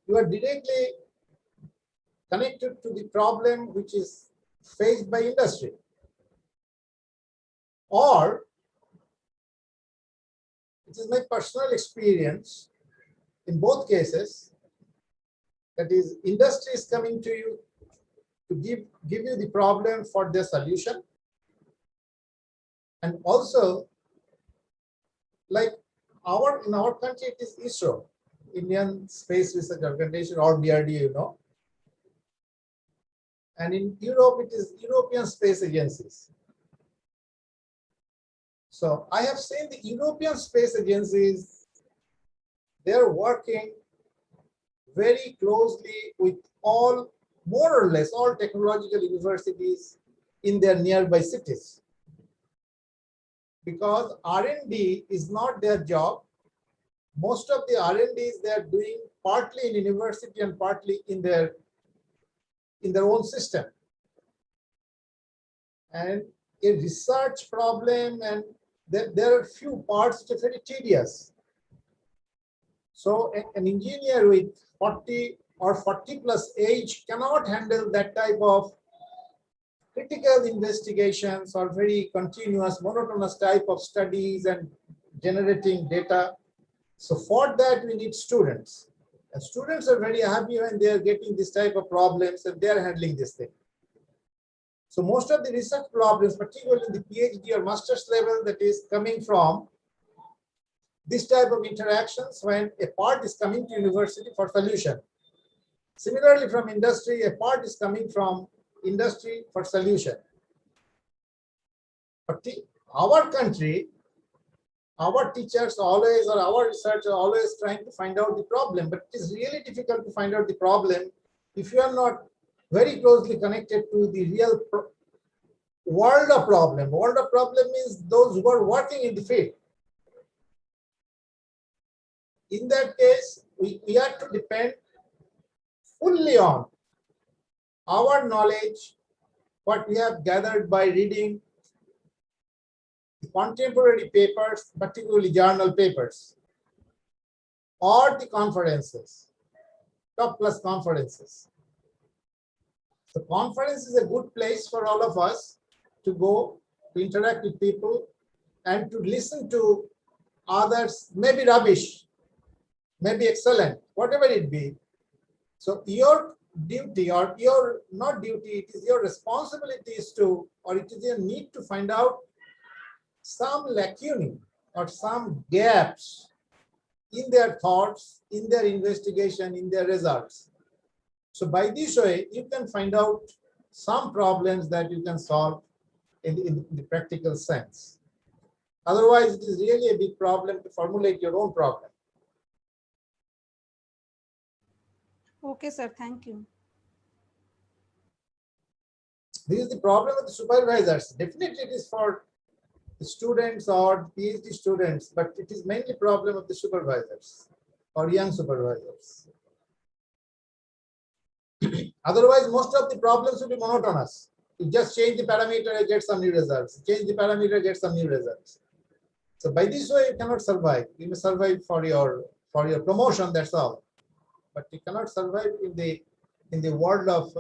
you are directly connected to the problem which is faced by industry. Or it is my personal experience in both cases, that is, industry is coming to you to give you the problem for their solution. And also, like in our country, it is ISRO, Indian Space Research Organization, or DRDO, you know. And in Europe, it is European Space Agencies. So I have seen the European space agencies, they're working very closely with all, more or less, all technological universities in their nearby cities. Because R&D is not their job. Most of the R&Ds they are doing partly in university and partly in their own system. And a research problem, and there are few parts which are very tedious. So an engineer with 40 or 40 plus age cannot handle that type of critical investigations or very continuous monotonous type of studies and generating data. So for that we need students, and students are very happy when they are getting this type of problems and they are handling this thing. So most of the research problems, particularly in the PhD or master's level, that is coming from this type of interactions when a part is coming to university for solution. Similarly, from industry, a part is coming from industry for solution. But our country, our teachers always, or our researchers are always trying to find out the problem, but it is really difficult to find out the problem if you are not very closely connected to the real world of problem. World of problem means those who are working in the field. In that case, we have to depend fully on our knowledge, what we have gathered by reading the contemporary papers, particularly journal papers, or the conferences, top plus conferences. The conference is a good place for all of us to go, to interact with people, and to listen to others, maybe rubbish, maybe excellent, whatever it be. So your duty, or your not duty, it is your responsibility is to, or it is your need to find out some lacunae or some gaps in their thoughts, in their investigation, in their results. So by this way, you can find out some problems that you can solve in the practical sense. Otherwise, it is really a big problem to formulate your own problem. Okay, sir. Thank you. This is the problem with the supervisors. Definitely it is for the students or PhD students, but it is mainly problem of the supervisors or young supervisors. Otherwise, most of the problems will be monotonous. You just change the parameter and get some new results. Change the parameter, get some new results. So by this way, you cannot survive. You may survive for your promotion, that's all. But you cannot survive in the world of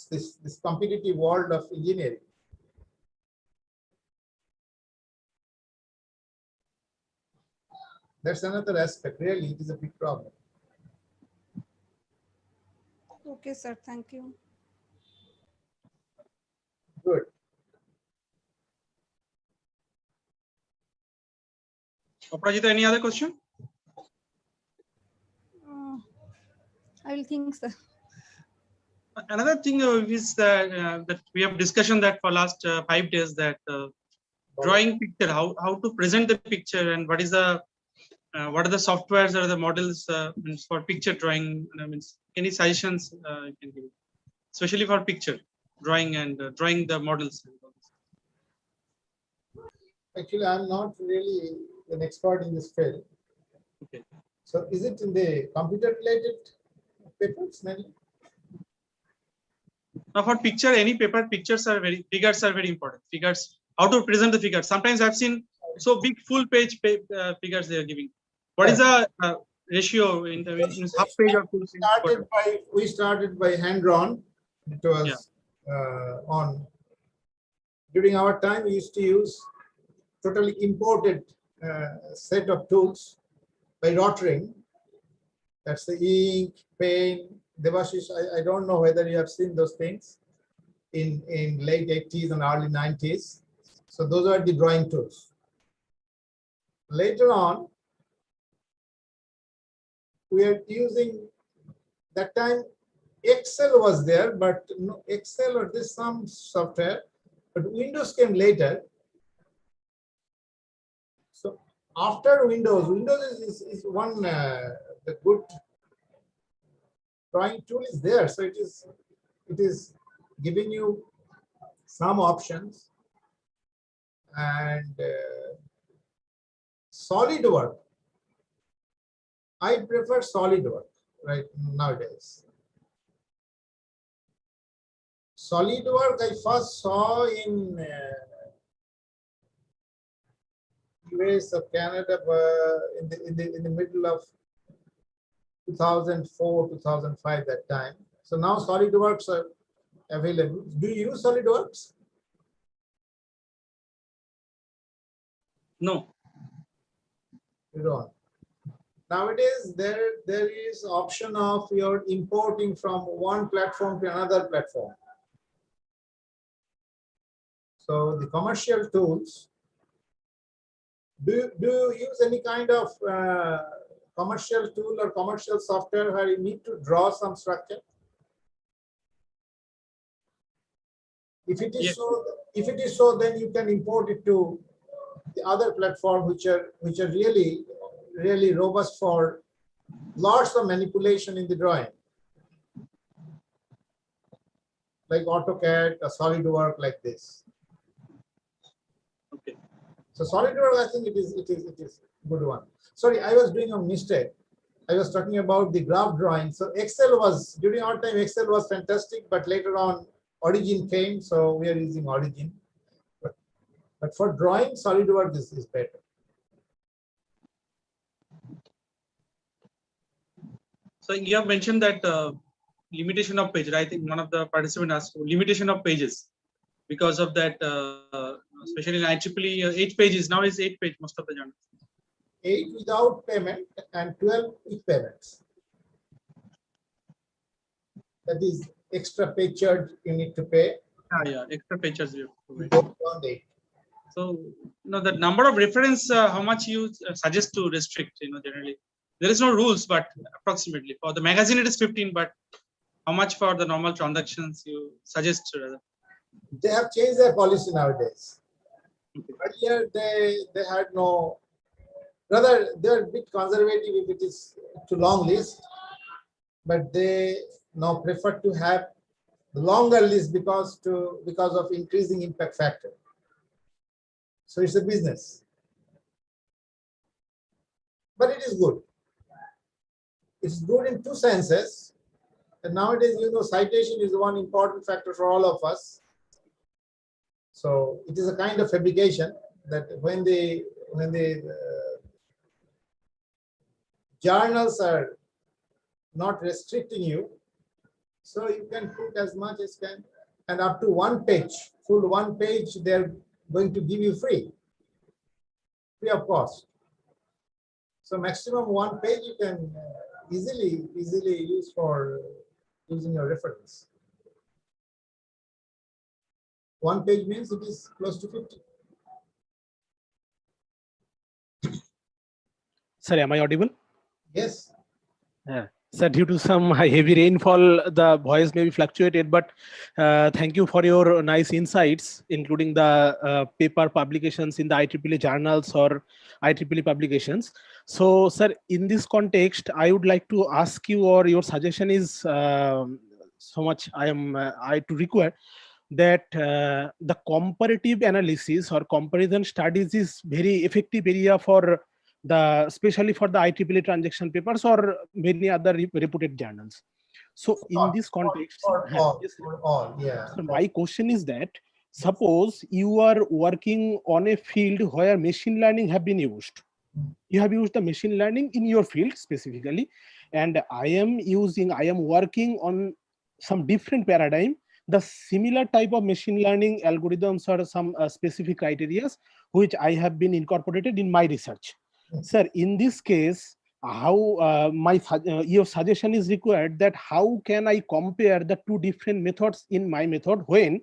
this competitive world of engineering. That's another aspect. Really, it is a big problem. Okay, sir. Thank you. Good. Aparajita, any other question? I will think, sir. Another thing is that we have discussion that for last 5 days that drawing picture, how to present the picture, and what are the softwares or the models means for picture drawing. Means any suggestions you can give, especially for picture drawing and drawing the models. Actually, I'm not really an expert in this field. Okay. So is it in the computer related papers mainly? Now for picture, any paper, figures are very important. Figures, how to present the figures. Sometimes I've seen so big full page figures they are giving. What is the ratio in the half page or full page? We started by hand drawn. It was on. During our time, we used to use totally imported set of tools by rotring. That's the ink, pen. Debashish, I don't know whether you have seen those things in late 80s and early 90s. So those are the drawing tools. Later on, we are using, that time Excel was there, but no Excel or this some software, but Windows came later. So after Windows is one the good drawing tool is there. So it is giving you some options, and SolidWorks. I prefer SolidWorks right nowadays. SolidWorks I first saw in US or Canada in the middle of 2004, 2005 that time. So now SolidWorks are available. Do you use SolidWorks? No. You don't. Nowadays, there is option of your importing from one platform to another platform. So the commercial tools, do you use any kind of commercial tool or commercial software where you need to draw some structure? If it is so, then you can import it to the other platform, which are really robust for lots of manipulation in the drawing, like AutoCAD or SolidWorks, like this. Okay. So SolidWorks, I think it is a good one. Sorry, I was doing a mistake. I was talking about the graph drawing. So Excel was, during our time, Excel was fantastic, but later on Origin came, so we are using Origin. But for drawing, SolidWorks is better. So you have mentioned that limitation of pages. I think one of the participants asked limitation of pages. Because of that, especially in IEEE, 8 pages, now is 8 page most of the journals. 8 without payment and 12 with payments. That is extra page charge you need to pay. Yeah, extra pages you have to Around 8. So, the number of reference, how much you suggest to restrict, generally. There is no rules, but approximately. For the magazine, it is 15, but how much for the normal transactions you suggest? They have changed their policy nowadays. Earlier, they had no, rather, they're a bit conservative if it is too long list, but they now prefer to have the longer list because of increasing impact factor. So it's a business. But it is good. It's good in two senses. And nowadays, citation is one important factor for all of us. So it is a kind of fabrication that when the journals are not restricting you, so you can put as much as can, and up to 1 page, full 1 page, they're going to give you free of cost. So maximum 1 page you can easily use for using your reference. 1 page means it is close to 50. Sir, am I audible? Yes. Sir, due to some heavy rainfall, the voice may be fluctuated, but thank you for your nice insights, including the paper publications in the IEEE journals or IEEE publications. So, sir, in this context, I would like to ask you, or your suggestion is so much I to require that the comparative analysis or comparison studies is very effective area for the especially for the IEEE transaction papers or many other reputed journals. So in this context, yes, For all, yeah. so my question is that suppose you are working on a field where machine learning have been used. You have used the machine learning in your field specifically, and I am working on some different paradigm, the similar type of machine learning algorithms or some specific criteria which I have been incorporated in my research. Sir, in this case, how your suggestion is required that how can I compare the two different methods in my method when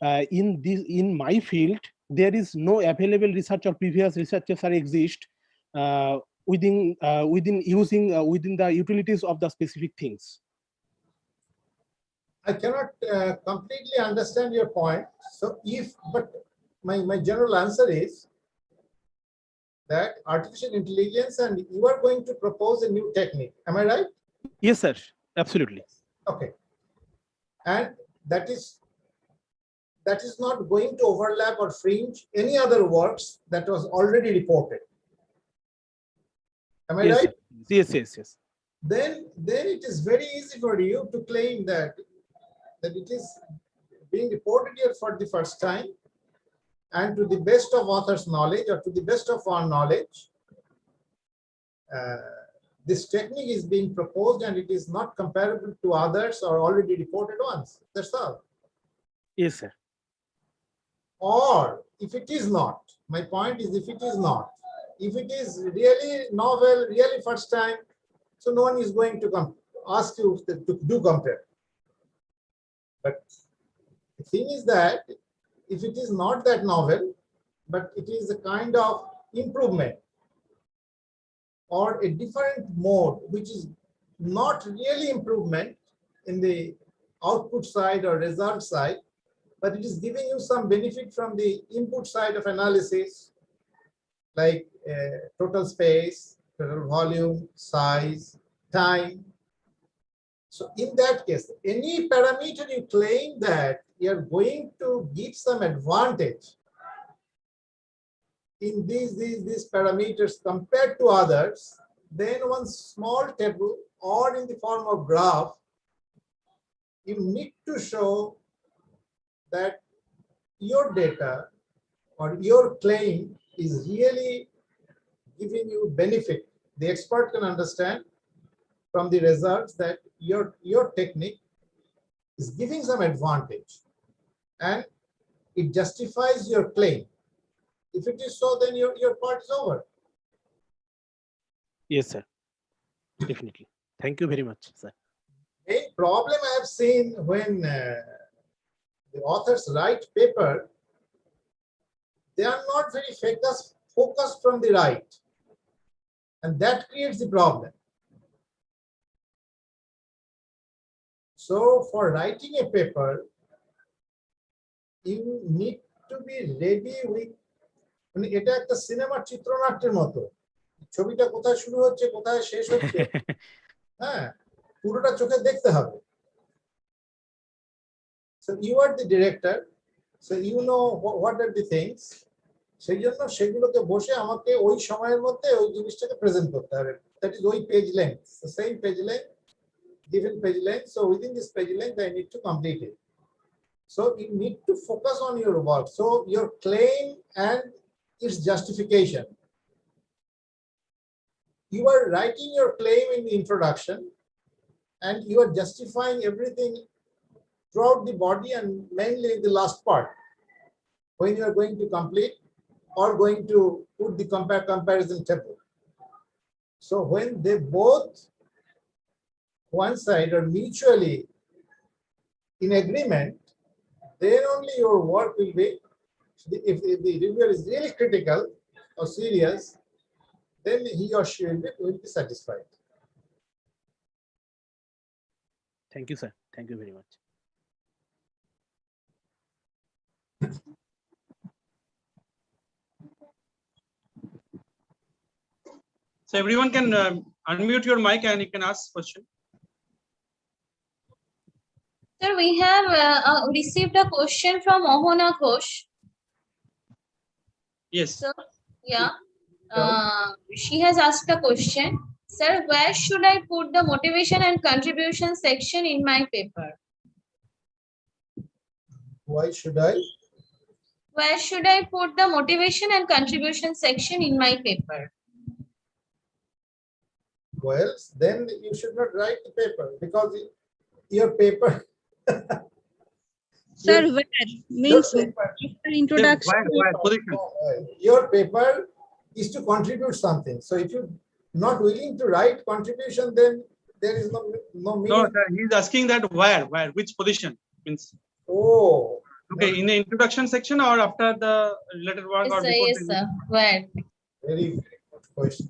in my field there is no available research or previous researches are exist within the utilities of the specific things. I cannot completely understand your point. So but my general answer is that artificial intelligence and you are going to propose a new technique. Am I right? Yes, sir. Absolutely. Okay. And that is not going to overlap or fringe any other works that was already reported. Am I right? Yes. Then it is very easy for you to claim that it is being reported here for the first time, and to the best of author's knowledge or to the best of our knowledge, this technique is being proposed and it is not comparable to others or already reported ones. That's all. Yes, sir. Or if it is not, my point is if it is not, if it is really novel, really first time, so no one is going to ask you to do compare. But the thing is that if it is not that novel, but it is a kind of improvement or a different mode, which is not really improvement in the output side or result side, but it is giving you some benefit from the input side of analysis, like total space, total volume, size, time. So in that case, any parameter you claim that you're going to give some advantage in these parameters compared to others, then one small table or in the form of graph, you need to show that your data or your claim is really giving you benefit. The expert can understand from the results that your technique is giving some advantage and it justifies your claim. If it is so, then your part is over. Yes, sir. Definitely. Thank you very much, sir. A problem I have seen when the authors write paper, they are not very focused from the right. And that creates the problem. So for writing a paper, you need to be ready with, মানে এটা একটা সিনেমার চিত্রনাট্যের মতো, ছবিটা কোথায় শুরু হচ্ছে কোথায় শেষ হচ্ছে, হ্যাঁ, পুরোটা চোখে দেখতে হবে। So you are the director, so you know what are the things, সেই জন্য সেগুলোকে বসে আমাকে ওই সময়ের মধ্যে ওই জিনিসটাকে প্রেজেন্ট করতে হবে। That is ওই page length, the same page length, given page length. So within this page length, I need to complete it. So you need to focus on your work. So your claim and its justification. You are writing your claim in the introduction and you are justifying everything throughout the body and mainly in the last part when you are going to complete or going to put the comparison table. So when they both coincide or mutually in agreement, then only your work will be, if the reviewer is really critical or serious, then he or she will be satisfied. Thank you, sir. Thank you very much. So everyone can unmute your mic and you can ask question. Sir, we have received a question from Mohana Ghosh. Yes. So, yeah, she has asked a question. Sir, where should I put the motivation and contribution section in my paper? Why should I? Where should I put the motivation and contribution section in my paper? Well, then you should not write the paper because your paper. Sir, where means introduction. Your paper is to contribute something. So if you're not willing to write contribution, then there is no meaning. No, sir, he's asking that where, which position means. Oh. Okay, in the introduction section or after the related work or before? Yes, sir. Where? Very, very good question.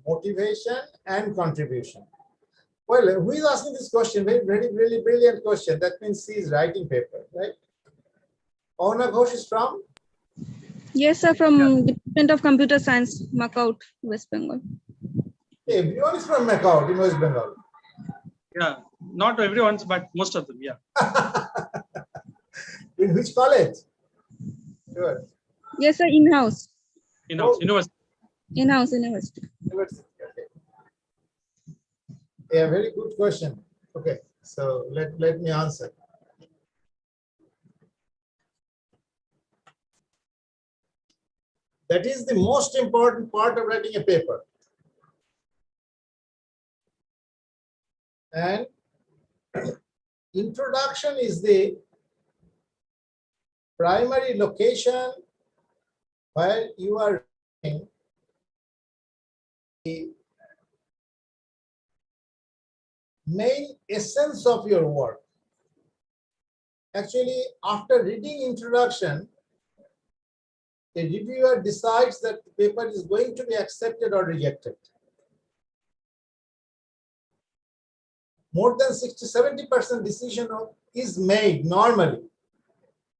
Motivation and contribution. Well, who is asking this question? Very, really brilliant question. That means he is writing paper, right? Ona Ghosh is from? Yes, sir, from Department of Computer Science, Makaut, West Bengal. Everyone is from Makaut in West Bengal. Yeah, not everyone's, but most of them, yeah. In which college? Sure. Yes, sir, in-house. In-house, university. In-house university. University, okay. Yeah, very good question. Okay, so let me answer. That is the most important part of writing a paper. And introduction is the primary location where you are writing the main essence of your work. Actually, after reading introduction, the reviewer decides that the paper is going to be accepted or rejected. More than 60–70% decision is made normally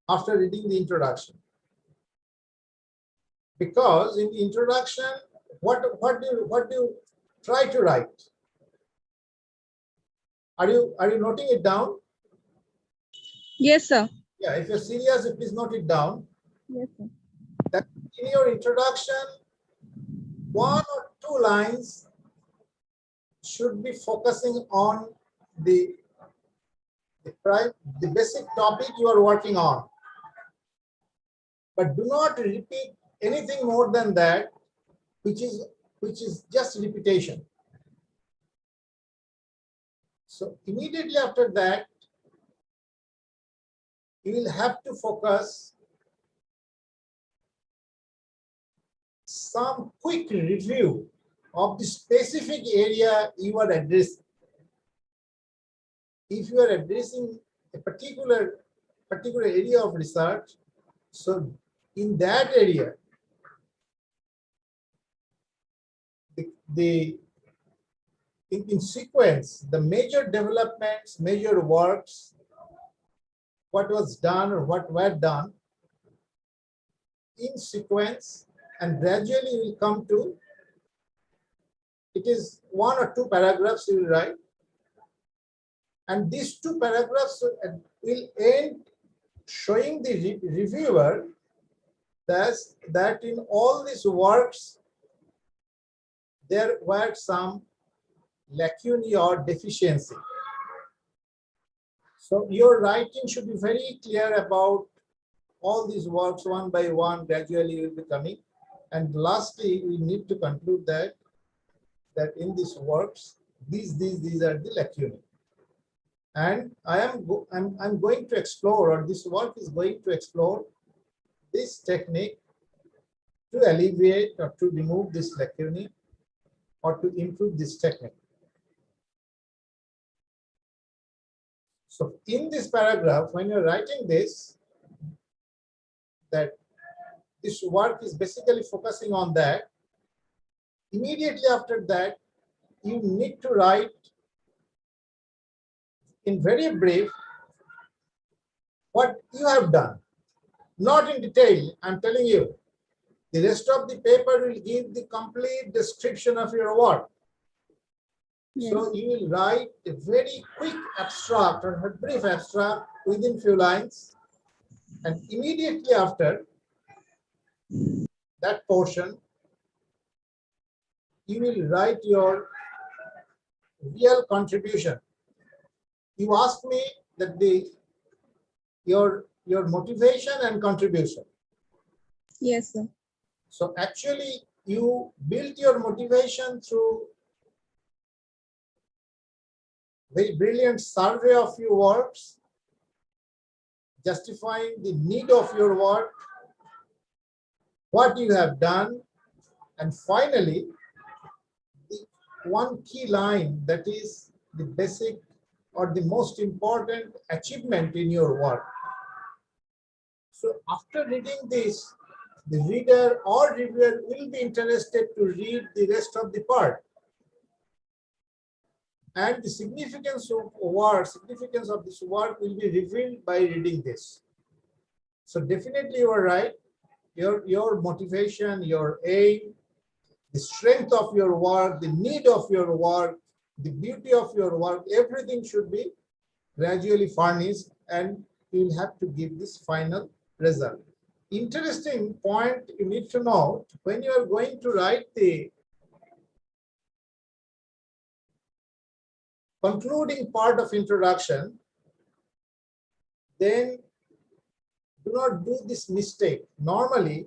after reading the introduction. Because in the introduction, what do you try to write? Are you noting it down? Yes, sir. Yeah, if you're serious, please note it down. Yes, sir. That in your introduction, 1 or 2 lines should be focusing on the basic topic you are working on. But do not repeat anything more than that, which is just repetition. So immediately after that, you will have to focus some quick review of the specific area you are addressing. If you are addressing a particular area of research, so in that area, in sequence, the major developments, major works, what was done or what were done in sequence, and gradually will come to, it is 1 or 2 paragraphs you will write. And these 2 paragraphs will end showing the reviewer that in all these works, there were some lacunae or deficiency. So your writing should be very clear about all these works one by one, gradually will be coming. And lastly, we need to conclude that in these works, these are the lacunae. And I'm going to explore, or this work is going to explore this technique to alleviate or to remove this lacunae or to improve this technique. So in this paragraph, when you're writing this, that this work is basically focusing on that. Immediately after that, you need to write in very brief what you have done. Not in detail, I'm telling you. The rest of the paper will give the complete description of your work. Yes. So you will write a very quick abstract or a brief abstract within few lines, and immediately after that portion, you will write your real contribution. You asked me that your motivation and contribution. Yes, sir. So actually, you built your motivation through very brilliant survey of your works, justifying the need of your work, what you have done, and finally, the one key line that is the basic or the most important achievement in your work. So after reading this, the reader or reviewer will be interested to read the rest of the part. And the significance of this work will be revealed by reading this. So definitely you are right. Your motivation, your aim, the strength of your work, the need of your work, the beauty of your work, everything should be gradually furnished, and you will have to give this final result. Interesting point you need to know, when you are going to write the concluding part of introduction, then do not do this mistake. Normally,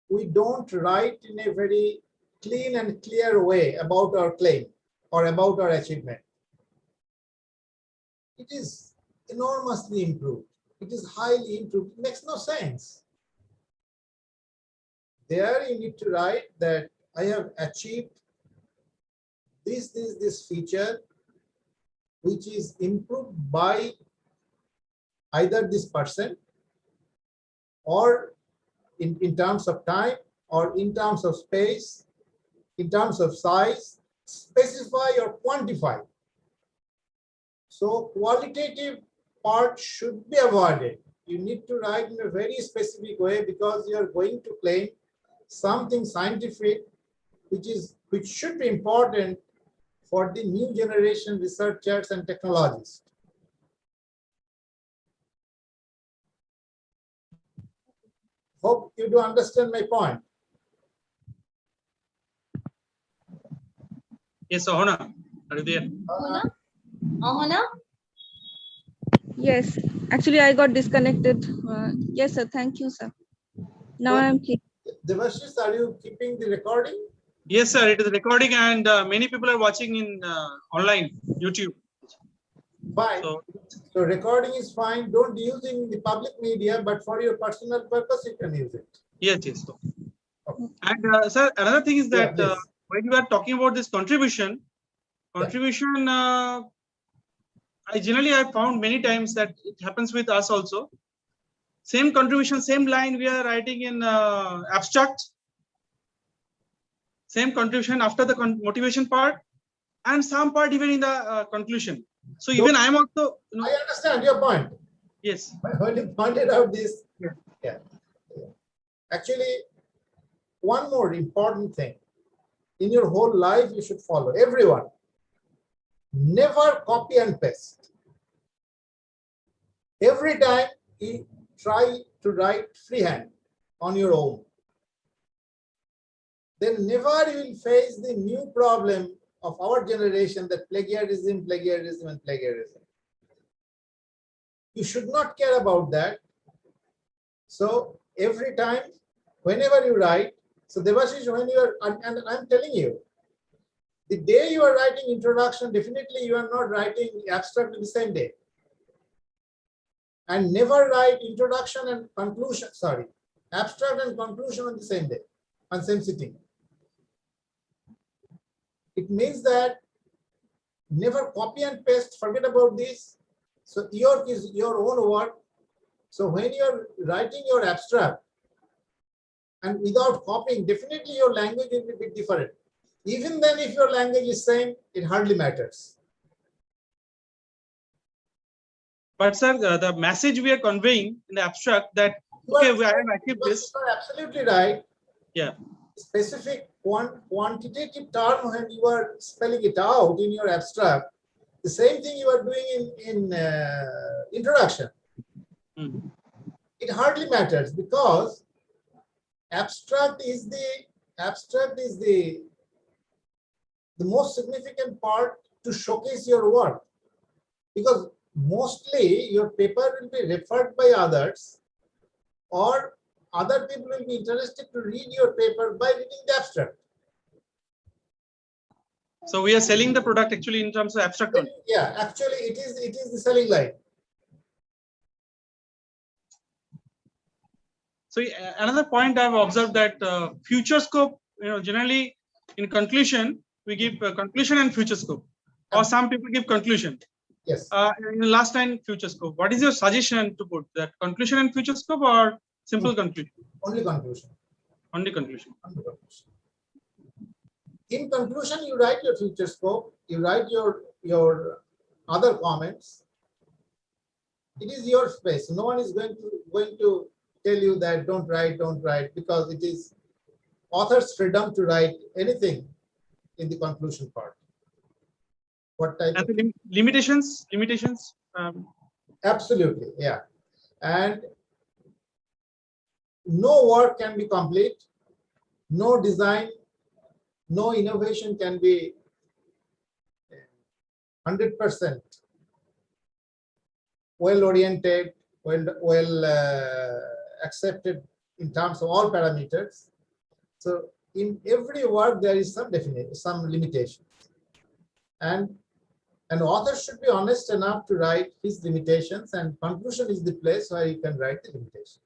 we don't write in a very clean and clear way about our claim or about our achievement. It is enormously improved. It is highly improved. It makes no sense. There you need to write that I have achieved this feature, which is improved by either this person or in terms of time or in terms of space, in terms of size, specify or quantify. So qualitative part should be avoided. You need to write in a very specific way because you are going to claim something scientific which should be important for the new generation researchers and technologists. Hope you do understand my point. Yes, Ahona, are you there? Ahana? Yes. Actually, I got disconnected. Yes, sir. Thank you, sir. Now I am clear. Devashish, are you keeping the recording? Yes, sir. It is recording, and many people are watching in online YouTube. Fine. So recording is fine. Don't use it in the public media, but for your personal purpose, you can use it. Yes, yes. Okay. And sir, another thing is that when you are talking about this contribution, I generally have found many times that it happens with us also. Same contribution, same line we are writing in abstract. Same contribution after the motivation part, and some part even in the conclusion. So even I am also. I understand your point. Yes. When you pointed out this, yeah. Actually, one more important thing in your whole life you should follow, everyone. Never copy and paste. Every time you try to write freehand on your own, then never you will face the new problem of our generation, that plagiarism. You should not care about that. So every time, whenever you write, so Devashish, when you are, and I'm telling you, the day you are writing introduction, definitely you are not writing abstract the same day. And never write introduction and conclusion, abstract and conclusion on the same day, on same sitting. It means that never copy and paste, forget about this. So your is your own work. So when you're writing your abstract and without copying, definitely your language will be a bit different. Even then, if your language is same, it hardly matters. But sir, the message we are conveying in the abstract that, okay, I have achieved this. You are absolutely right. Yeah. Specific quantitative term, when you are spelling it out in your abstract, the same thing you are doing in introduction. Mm. It hardly matters, because abstract is the most significant part to showcase your work, because mostly your paper will be referred by others, or other people will be interested to read your paper by reading the abstract. So we are selling the product actually in terms of abstract only. Yeah, actually it is the selling line. So another point I've observed that future scope, generally in conclusion, we give conclusion and future scope, or some people give conclusion. Yes. In the last line, future scope. What is your suggestion to put that conclusion and future scope, or simple conclusion? Only conclusion. Only conclusion. Only conclusion. In conclusion, you write your future scope, you write your other comments. It is your space. No one is going to tell you that don't write, because it is author's freedom to write anything in the conclusion part. What type of limitations? Absolutely, yeah. And no work can be complete, no design, no innovation can be 100% well-oriented, well accepted in terms of all parameters. So in every work there is some definition, some limitation, and an author should be honest enough to write his limitations, and conclusion is the place where you can write the limitation.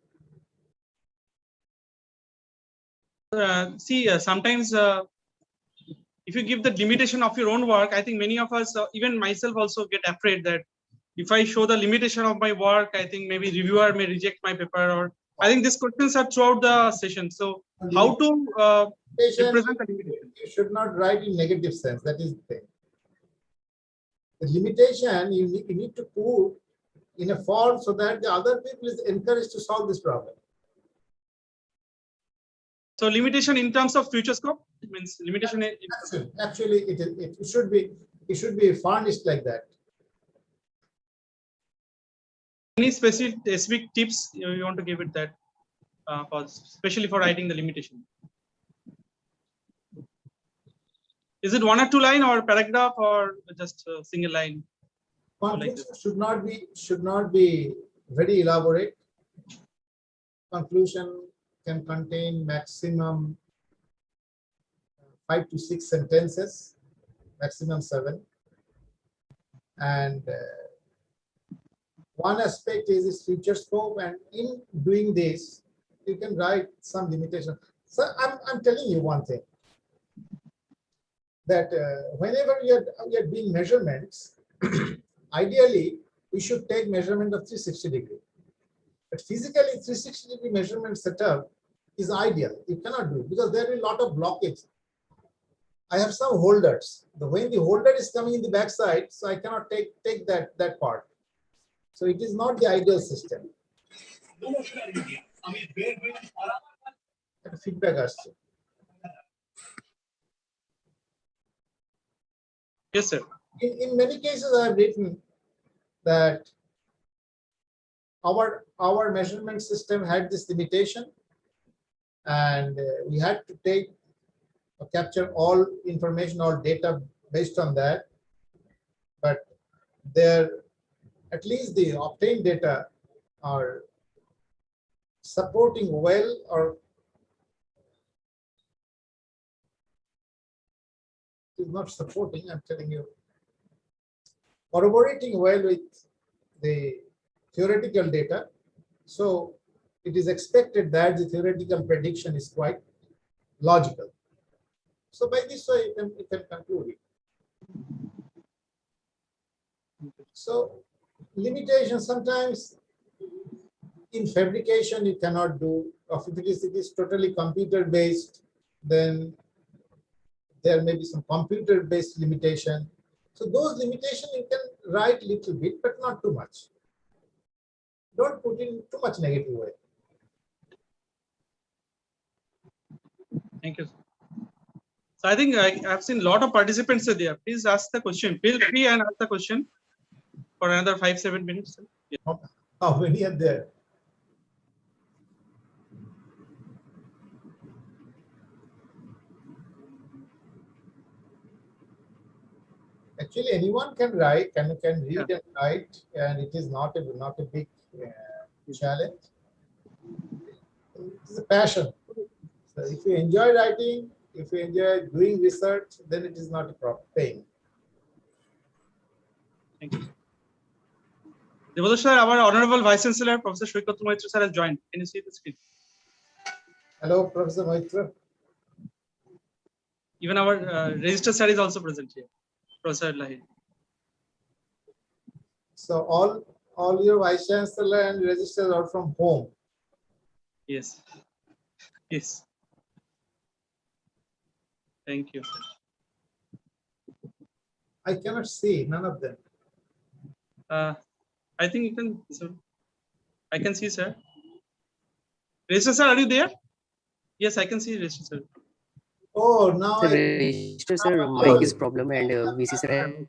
Sometimes if you give the limitation of your own work, I think many of us, even myself also, get afraid that if I show the limitation of my work, I think maybe reviewer may reject my paper, or I think these questions are throughout the session. So how to represent the limitation? You should not write in negative sense. That is the thing. The limitation you need to put in a form so that the other people is encouraged to solve this problem. So limitation in terms of future scope means limitation. Actually, it should be furnished like that. Any specific tips you want to give it that, especially for writing the limitation? Is it 1 or 2 line, or paragraph, or just a single line? Conclusion should not be very elaborate. Conclusion can contain maximum 5 to 6 sentences, maximum 7. And one aspect is its future scope, and in doing this, you can write some limitation. So I'm telling you one thing, that whenever we are doing measurements, ideally we should take measurement of 360 degree. But physically, 360 degree measurement setup is ideal. You cannot do it because there will be a lot of blockage. I have some holders. When the holder is coming in the backside, so I cannot take that part. So it is not the ideal system. Feedback. Yes, sir. In many cases, I have written that our measurement system had this limitation, and we had to capture all information, all data based on that. But at least the obtained data are supporting well, or is not supporting, I'm telling you, corroborating well with the theoretical data. So it is expected that the theoretical prediction is quite logical. So by this way, you can conclude it. So limitation, sometimes in fabrication you cannot do, or if it is totally computer based, then there may be some computer-based limitation. So those limitations you can write little bit, but not too much. Don't put in too much negative way. Thank you. So I think I have seen a lot of participants there. Please ask the question. Feel free and ask the question for another 5-7 minutes. Yeah. How many are there? Actually, anyone can write, can read and write, and it is not a big challenge. It is a passion. So if you enjoy writing, if you enjoy doing research, then it is not a problem. Pain. Thank you. Devadash sir, our Honorable Vice Chancellor, Professor Shrikant Maitra sir has joined. Can you see the screen? Hello, Professor Maitra. Even our Register sir is also present here, Professor Lahi. So all your Vice Chancellor and registers are from home. Yes. Yes. Thank you. I cannot see none of them. I think you can. So I can see, sir. Register sir, are you there? Yes, I can see Register sir. Oh, now Sir, Register sir, mic is problem and VC sir.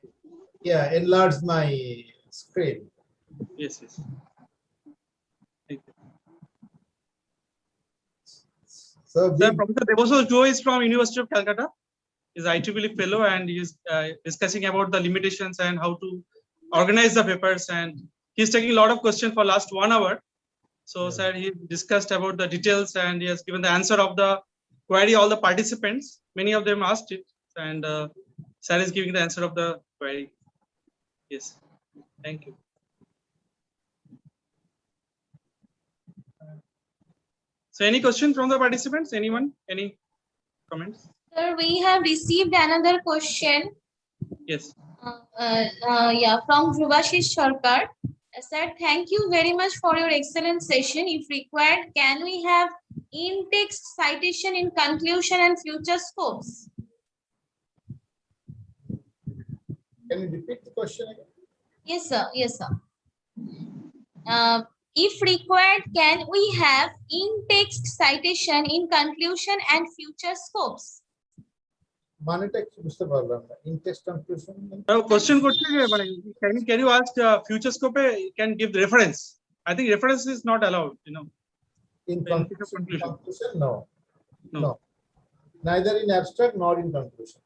Yeah, enlarge my screen. Yes, yes. Thank you. So Sir, Professor Devasos Joe is from University of Calcutta. Is IEEE fellow and he is discussing about the limitations and how to organize the papers, and he's taking a lot of questions for last 1 hour. So sir, he discussed about the details and he has given the answer of the query. All the participants, many of them asked it, and sir is giving the answer of the query. Yes, thank you. So any question from the participants? Anyone? Any comments? Sir, we have received another question. Yes. Yeah, from Dhrubashish Sarkar. Sir, thank you very much for your excellent session. If required, can we have in-text citation in conclusion and future scopes? Can you repeat the question again? Yes, sir. Yes, sir. If required, can we have in-text citation in conclusion and future scopes? মানেটা কি বুঝতে পারলাম না ইনটেক্সট conclusion Question can you ask future scope can give the reference? I think reference is not allowed, you know. In conclusion, no. Neither in abstract nor in conclusion.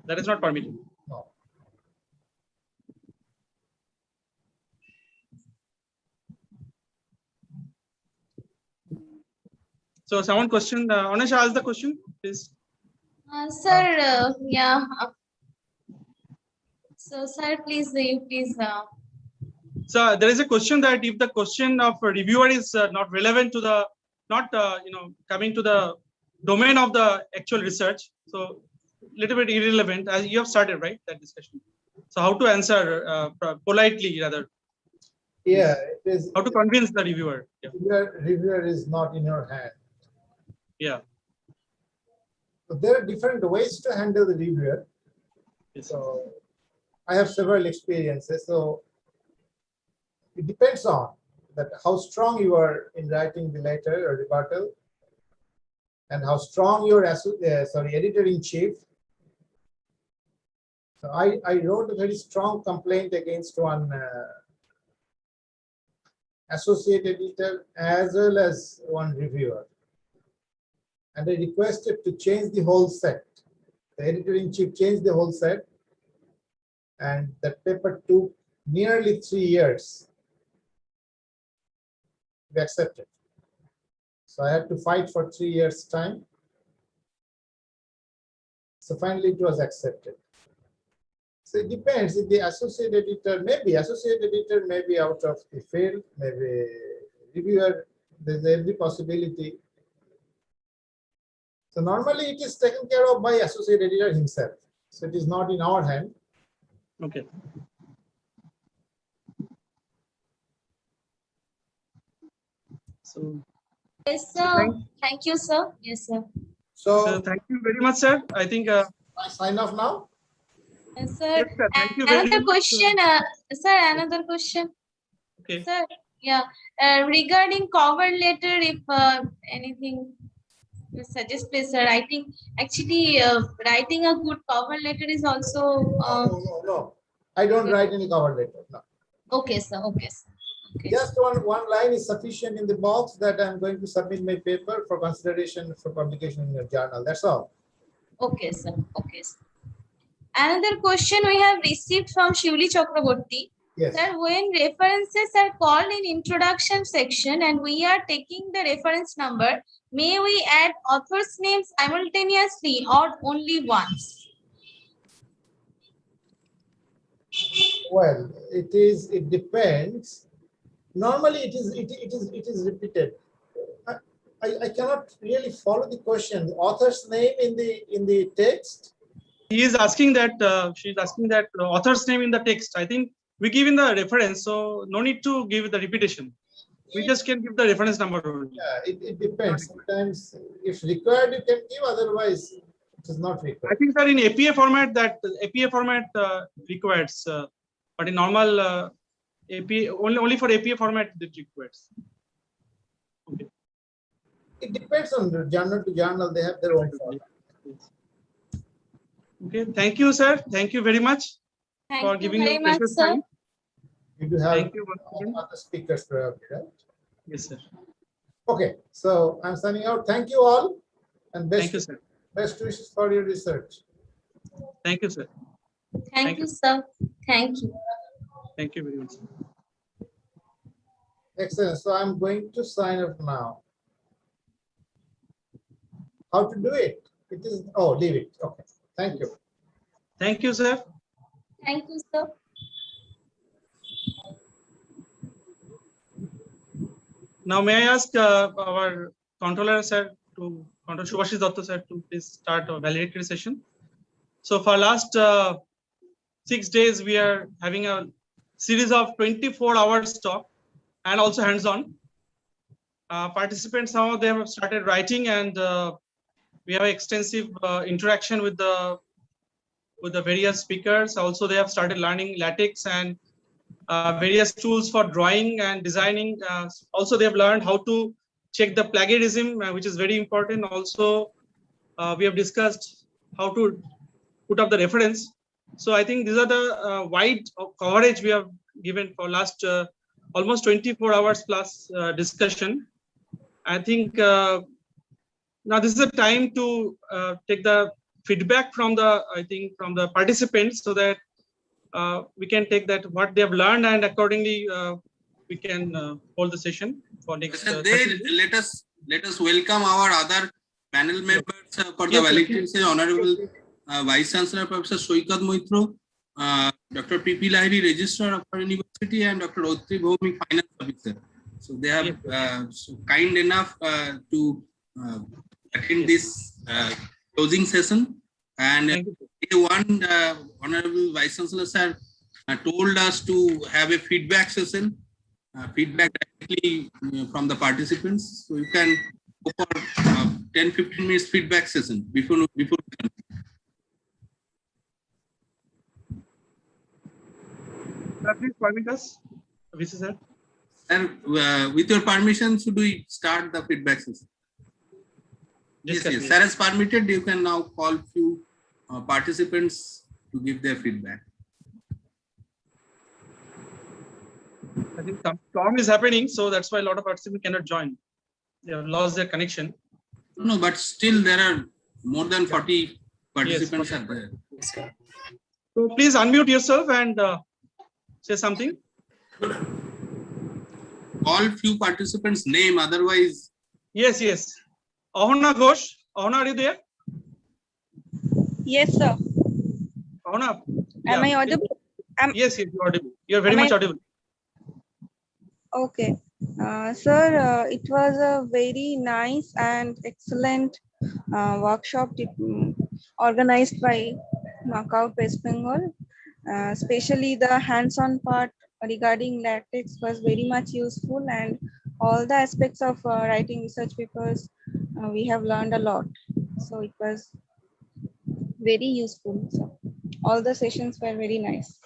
That is not permitted. No. So someone question, Anisha, ask the question, please. Sir, yeah. So, sir, please. So there is a question that if the question of a reviewer is not relevant to the, coming to the domain of the actual research, so little bit irrelevant, as you have started, right, that discussion. So how to answer politely, rather. Yeah, it is. How to convince the reviewer. Yeah. Reviewer is not in your hand. Yeah. So there are different ways to handle the reviewer. Yes. So I have several experiences. So it depends on that how strong you are in writing the letter or rebuttal, and how strong your editor-in-chief. So I wrote a very strong complaint against one associate editor as well as one reviewer, and I requested to change the whole set. The editor-in-chief changed the whole set, and that paper took nearly 3 years to be accepted. So I had to fight for 3 years' time. So finally it was accepted. So it depends. If the associate editor may be out of the field, maybe reviewer, there's every possibility. So normally it is taken care of by associate editor himself. So it is not in our hand. Okay. So yes, sir. Thank you, sir. Yes, sir. So thank you very much, sir. I think I sign off now. Yes, sir. yes, sir. Thank you very Another much. question, sir. Another question, Okay. sir. Yeah, regarding cover letter, if anything you suggest, please, sir. I think actually writing a good cover letter is also. No. I don't write any cover letter. No. Okay, sir. Okay, sir. Okay. Just one line is sufficient in the box that I'm going to submit my paper for consideration for publication in your journal. That's all. Okay, sir. Okay, sir. Another question we have received from Shivli Chakraborty. Yes. Sir, when references are called in introduction section and we are taking the reference number, may we add author's name simultaneously or only once? Well, it depends. Normally it is repeated. I cannot really follow the question. The author's name in the text. He is asking that she's asking that author's name in the text. I think we give in the reference, so no need to give the repetition. We just can give the reference number only. Yeah, it depends. Sometimes if required, you can give. Otherwise, it is not required. I think, sir, in APA format, that APA format requires, but in normal APA only for APA format it requires. Okay. It depends on the journal to journal. They have their own format. Okay, thank you, sir. Thank you very much for giving your precious time. You do have Thank you other speakers probably, right? Yes, sir. Okay, so I'm signing out. Thank you all, and Thank you, sir. best wishes for your research. Thank you, sir. Thank you, sir. Thank you. Thank you very much. Excellent. So I'm going to sign up now. How to do it? It is, leave it. Okay. Thank you. Thank you, sir. Thank you, sir. Now, may I ask our controller, sir, Controller Subhashish Datta, sir, to please start a validatory session. So for last 6 days, we are having a series of 24 hours talk and also hands-on. Participants, some of them have started writing, and we have extensive interaction with the various speakers. Also, they have started learning LaTeX and various tools for drawing and designing. Also, they have learned how to check the plagiarism, which is very important. Also, we have discussed how to put up the reference. So I think these are the wide coverage we have given for last almost 24 hours plus discussion. I think now this is a time to take the feedback from the participants, so that we can take that what they have learned, and accordingly we can hold the session for next. Let us welcome our other panel members for the validation. Honorable Vice Chancellor Professor Soikat Moitro, Dr. P.P. Lahiri, Registrar of our University, and Dr. Otri Bhoumi, Finance Officer. So they have so kind enough to attend this closing session. And day one, Honorable Vice Chancellor Sir told us to have a feedback session, feedback directly from the participants. So you can go for 10-15 minutes feedback session before. Please permit us, Vice Sir. And with your permission, should we start the feedback session? Yes, yes. Sir has permitted. You can now call few participants to give their feedback. I think some storm is happening, so that's why a lot of participants cannot join. They have lost their connection. No, but still there are more than 40 participants are there. So please unmute yourself and say something. Call few participants' name, otherwise. Yes, yes. Ahona Ghosh. Ahona, are you there? Yes, sir. Ahona. Am I audible? Yes, yes, you're audible. You're very much audible. Okay. Sir, it was a very nice and excellent workshop organized by Macau, West Bengal. Especially the hands-on part regarding LaTeX was very much useful, and all the aspects of writing research papers we have learned a lot. So it was very useful. So all the sessions were very nice.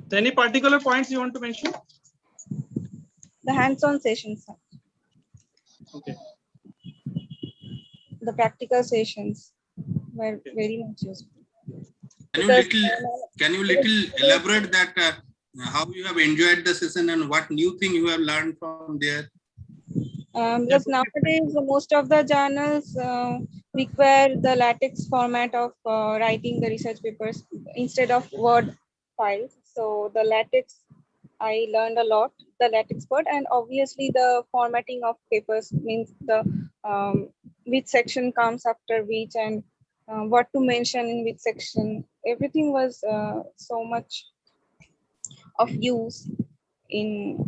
So any particular points you want to mention? The hands-on sessions, sir. Okay. The practical sessions were very much useful. Can you little elaborate that how you have enjoyed the session and what new thing you have learned from there? Because nowadays most of the journals require the LaTeX format of writing the research papers instead of Word files. So the LaTeX, I learned a lot, the LaTeX part, and obviously the formatting of papers means the which section comes after which and what to mention in which section. Everything was so much of use in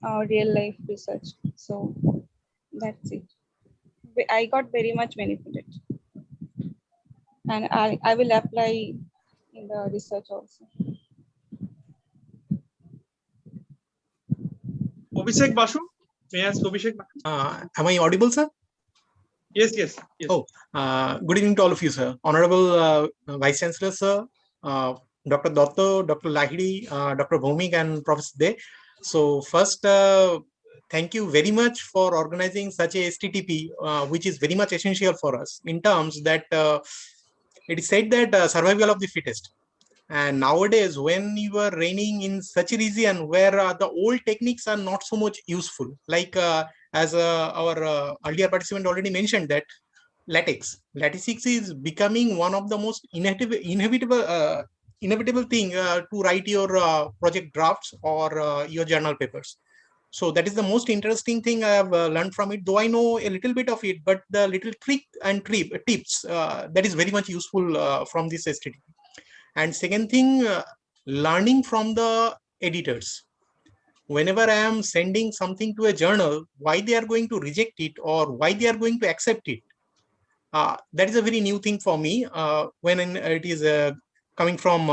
our real life research. So that's it. I got very much benefited. And I will apply in the research also. Abhishek Basu, may I ask Abhishek Basu? Am I audible, sir? Yes, yes, yes. Oh, good evening to all of you, sir. Honorable Vice Chancellor, sir, Dr. Dotto, Dr. Lahiri, Dr. Bhomik, and Professor De. So first, thank you very much for organizing such a STTP, which is very much essential for us in terms that it is said that survival of the fittest. And nowadays, when you are reigning in such a region where the old techniques are not so much useful, like as our earlier participant already mentioned that LaTeX. LaTeX is becoming one of the most inevitable thing to write your project drafts or your journal papers. So that is the most interesting thing I have learned from it, though I know a little bit of it, but the little trick and tips that is very much useful from this STTP. And second thing, learning from the editors. Whenever I am sending something to a journal, why they are going to reject it or why they are going to accept it. That is a very new thing for me when it is coming from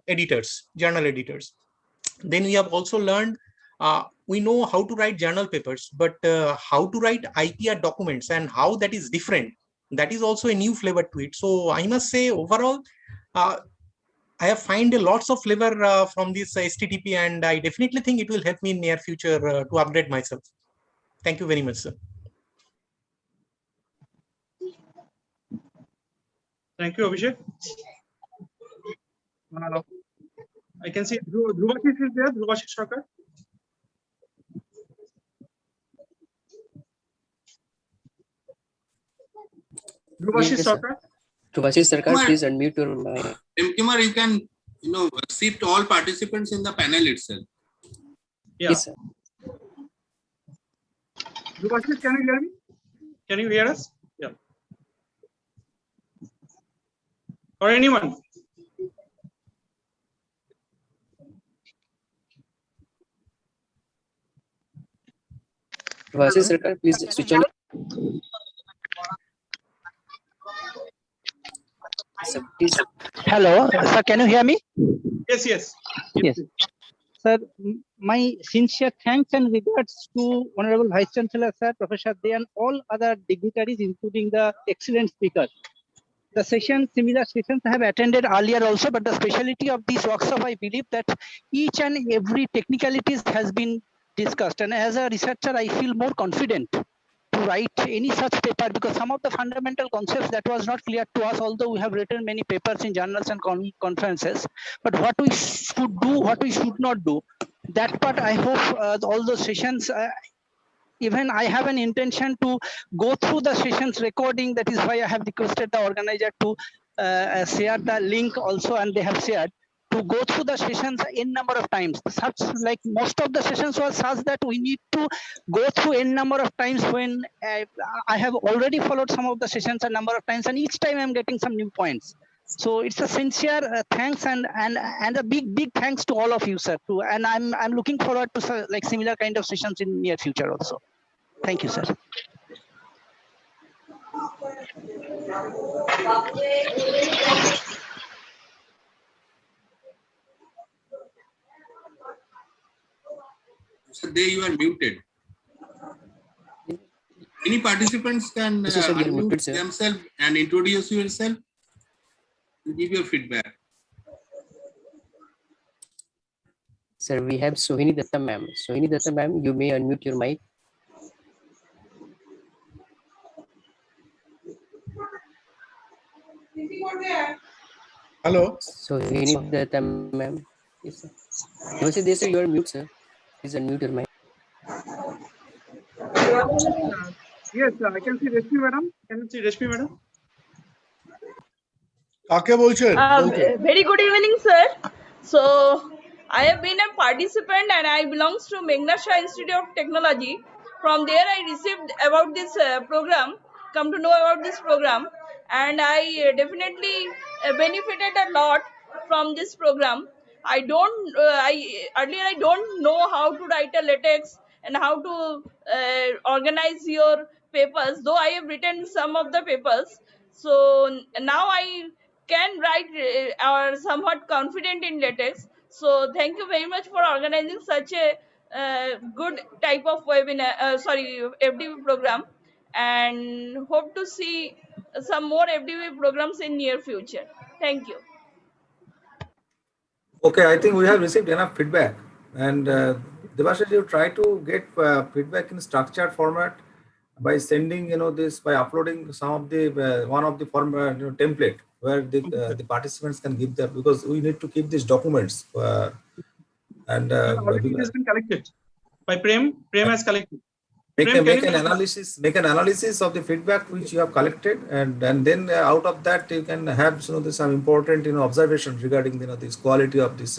editors, journal editors. Then we have also learned, we know how to write journal papers, but how to write IPR documents and how that is different. That is also a new flavor to it. So I must say overall, I have found lots of flavor from this STTP, and I definitely think it will help me in near future to upgrade myself. Thank you very much, sir. Thank you, Abhishek. I can see Dhruvashish is there. Dhruvashish Sarkar. Dhruvashish Sarkar. Dhruvashish Sarkar, please unmute your mic. Kumar, you can seat all participants in the panel itself. Yeah. Yes, sir. Dhruvashish, can you hear me? Can you hear us? Yeah. Or anyone? Dhruvashish Sarkar, please switch on. Sir, please. Hello, sir. Can you hear me? Yes, yes. Yes. Sir, my sincere thanks and regards to Honorable Vice Chancellor, sir, Professor Dey, and all other dignitaries, including the excellent speakers. The similar sessions I have attended earlier also, but the speciality of this workshop, I believe that each and every technicalities has been discussed. And as a researcher, I feel more confident to write any such paper because some of the fundamental concepts that was not clear to us, although we have written many papers in journals and conferences, but what we should do, what we should not do, that part I hope all those sessions, even I have an intention to go through the sessions recording. That is why I have requested the organizer to share the link also, and they have shared, to go through the sessions n number of times. Such like most of the sessions was such that we need to go through n number of times when I have already followed some of the sessions a number of times, and each time I'm getting some new points. So it's a sincere thanks and a big thanks to all of you, sir. Too. And I'm looking forward to like similar kind of sessions in near future also. Thank you, sir. So there you are muted. any participants can Yes, sir, you're muted, unmute sir. themselves and introduce yourself and give your feedback. Sir, we have Sohini Datta ma'am. Sohini Datta ma'am, you may unmute your mic. Hello. Sohini Datta ma'am. Yes, sir. Yes, sir, you are mute, sir. Please unmute your mic. Yes, I can see Rashmi madam. Can you see Rashmi madam? কাকে বলছেন বলতে Very good evening, sir. So, I have been a participant and I belongs to Meghnad Institute of Technology. From there, I received about this program, come to know about this program, and I definitely benefited a lot from this program. Earlier I don't know how to write a latex and how to organize your papers, though I have written some of the papers. So now I can write or somewhat confident in latex. So thank you very much for organizing such a good type of webinar, FDV program, and hope to see some more FDV programs in near future. Thank you. Okay, I think we have received enough feedback, and Debashish, you try to get feedback in structured format by sending, this, by uploading some of the one of the form template where the participants can give them, because we need to keep these documents and Already it has been collected by Prem. Prem has collected. make Prem, an analysis of the feedback which you have collected, and then out of that you can have some important observations regarding this quality of this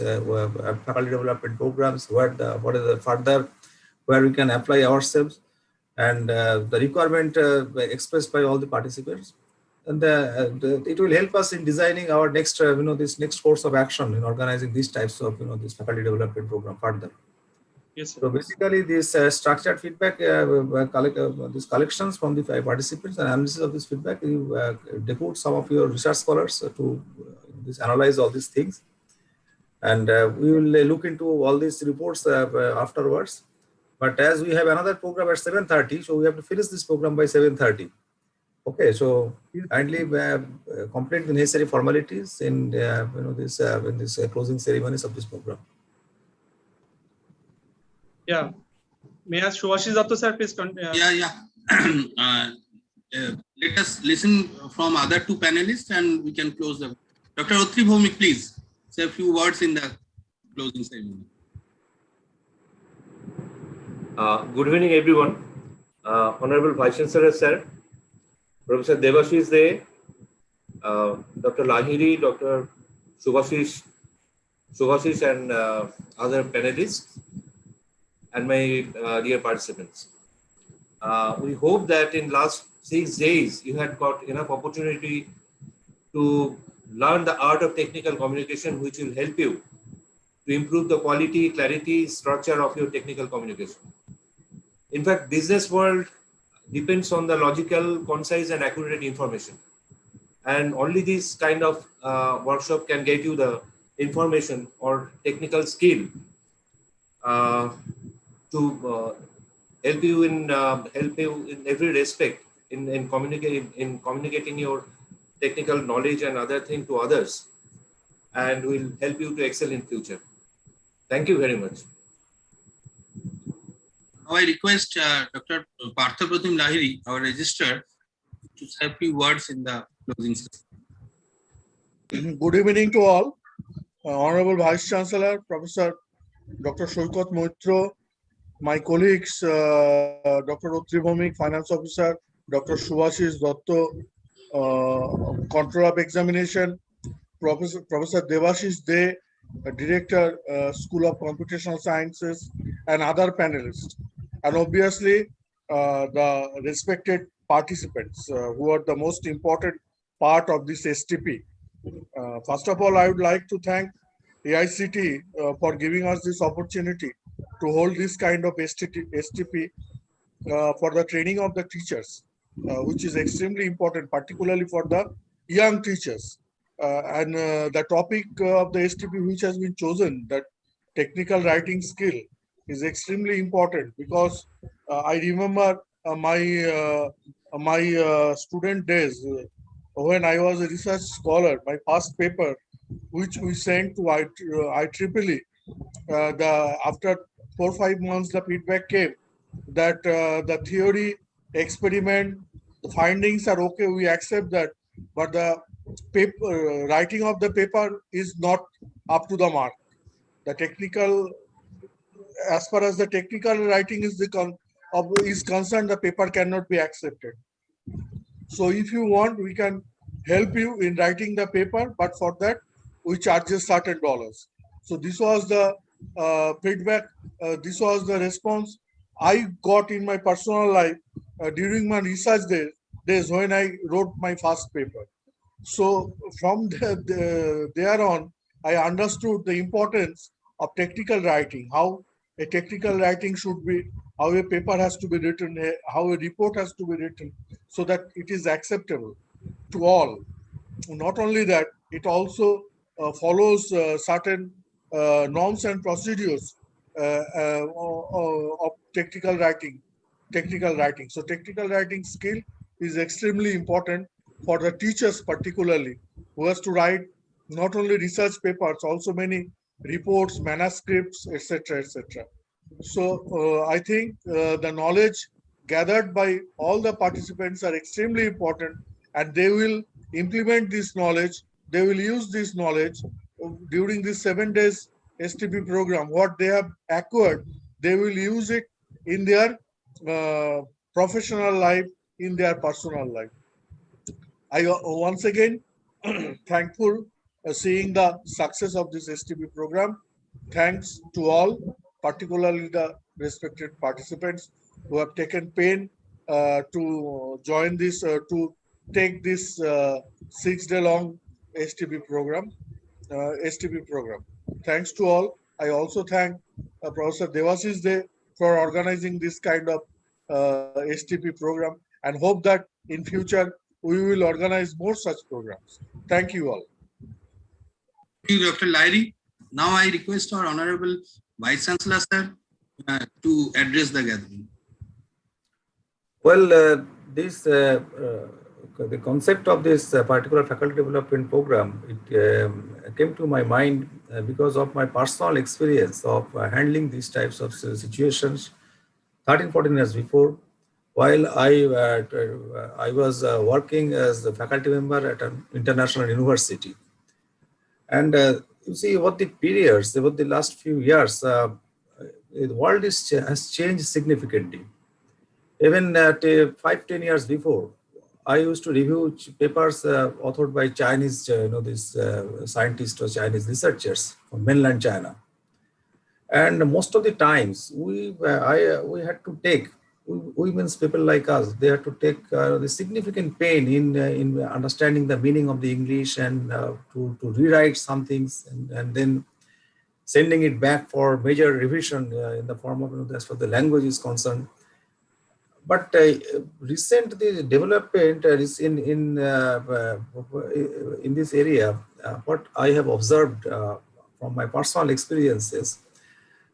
faculty development programs, what is the further where we can apply ourselves, and the requirement expressed by all the participants, and it will help us in designing our next this next course of action in organizing these types of this faculty development program further. Yes, sir. So basically, this structured feedback, these collections from the participants and analysis of this feedback, you depute some of your research scholars to analyze all these things, and we will look into all these reports afterwards. But as we have another program at 7:30, so we have to finish this program by 7:30. Okay, so kindly complete the necessary formalities in this closing ceremonies of this program. Yeah. May I ask Shubhashish Datta sir, please continue. Yeah. Let us listen from other two panelists and we can close the. Dr. Otri Bhomik, please say a few words in the closing ceremony. Good evening, everyone. Honorable Vice Chancellor, sir, Professor Debashish De, Dr. Lahiri, Dr. Subhashish, and other panelists, and my dear participants. We hope that in last 6 days you had got enough opportunity to learn the art of technical communication, which will help you to improve the quality, clarity, structure of your technical communication. In fact, business world depends on the logical, concise, and accurate information. And only this kind of workshop can get you the information or technical skill to help you in every respect in communicating your technical knowledge and other thing to others, and will help you to excel in future. Thank you very much. Now I request Dr. Partha Pratim Lahiri, our registrar, to say a few words in the closing session. Good evening to all. Honorable Vice Chancellor, Professor Dr. Soikat Moitra, my colleagues, Dr. Otri Bhomik, Finance Officer, Dr. Subhashish Datta, Control of Examination, Professor Debashish De, Director, School of Computational Sciences, and other panelists, and obviously the respected participants who are the most important part of this STP. First of all, I would like to thank AICT for giving us this opportunity to hold this kind of STP for the training of the teachers, which is extremely important, particularly for the young teachers. And the topic of the STP which has been chosen, that technical writing skill, is extremely important, because I remember my student days when I was a research scholar. My first paper, which we sent to IEEE, after 4 or 5 months, the feedback came that the theory, experiment, the findings are okay. We accept that, but the paper writing of the paper is not up to the mark. The technical, as far as the technical writing is concerned, the paper cannot be accepted. So if you want, we can help you in writing the paper, but for that we charge a certain dollars. So this was the feedback. This was the response I got in my personal life during my research days when I wrote my first paper. So from there on, I understood the importance of technical writing, how a technical writing should be, how a paper has to be written, how a report has to be written, so that it is acceptable to all. Not only that, it also follows certain norms and procedures of technical writing. So technical writing skill is extremely important for the teachers, particularly who has to write not only research papers, also many reports, manuscripts, etc., etc. So I think the knowledge gathered by all the participants are extremely important, and they will implement this knowledge. They will use this knowledge during this 7 days STP program. What they have acquired, they will use it in their professional life, in their personal life. I once again thankful seeing the success of this STP program. Thanks to all, particularly the respected participants who have taken pain to join this, to take this 6-day long STP program. Thanks to all. I also thank Professor Devashish De for organizing this kind of STP program, and hope that in future we will organize more such programs. Thank you all. Thank you, Dr. Lahiri. Now I request our Honorable Vice Chancellor, sir, to address the gathering. Well, the concept of this particular faculty development program, it came to my mind because of my personal experience of handling these types of situations 13, 14 years before, while I was working as a faculty member at an international university. And you see what the periods, about the last few years, the world has changed significantly. Even at 5-10 years before, I used to review papers authored by Chinese, these scientists or Chinese researchers from mainland China. And most of the times, we had to take, we means people like us, they had to take the significant pain in understanding the meaning of the English, and to rewrite some things, and then sending it back for major revision in the form of, as far as the language is concerned. But recent development is in this area. What I have observed from my personal experiences,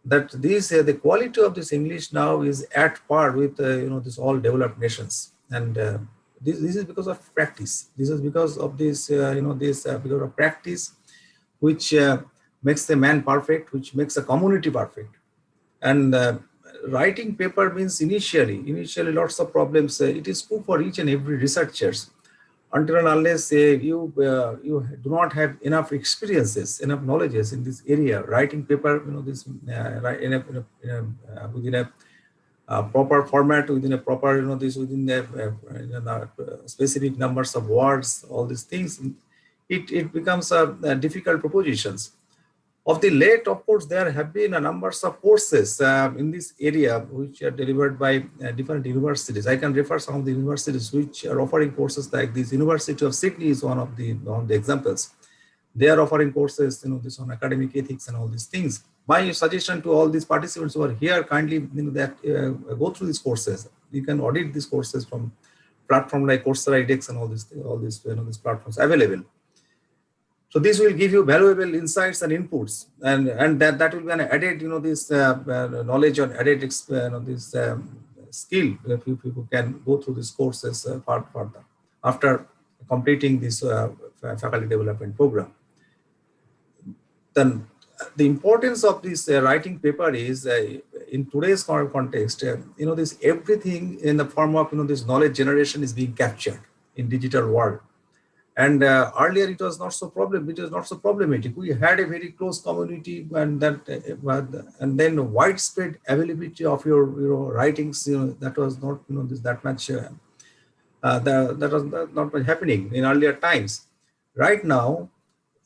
that the quality of this English now is at par with this all developed nations, and this is because of practice. This is because of this because of practice, which makes the man perfect, which makes a community perfect. And writing paper means initially lots of problems. It is true for each and every researchers, until and unless you do not have enough experiences, enough knowledges in this area. Writing paper, within a proper format, within a proper, within specific numbers of words, all these things, it becomes a difficult propositions. Of the late, of course, there have been a numbers of courses in this area which are delivered by different universities. I can refer some of the universities which are offering courses like this. University of Sydney is one of the examples. They are offering courses, this on academic ethics and all these things. My suggestion to all these participants who are here, kindly go through these courses. You can audit these courses from platform like Coursera, edX, and all these platforms available. So this will give you valuable insights and inputs, and that will be an added, this knowledge on added, this skill if you can go through these courses further after completing this faculty development program. Then the importance of this writing paper is in today's context, this everything in the form of this knowledge generation is being captured in digital world. And earlier it was not so problematic. We had a very close community, and and then widespread availability of your writings. That was not that much. That was not much happening in earlier times. Right now,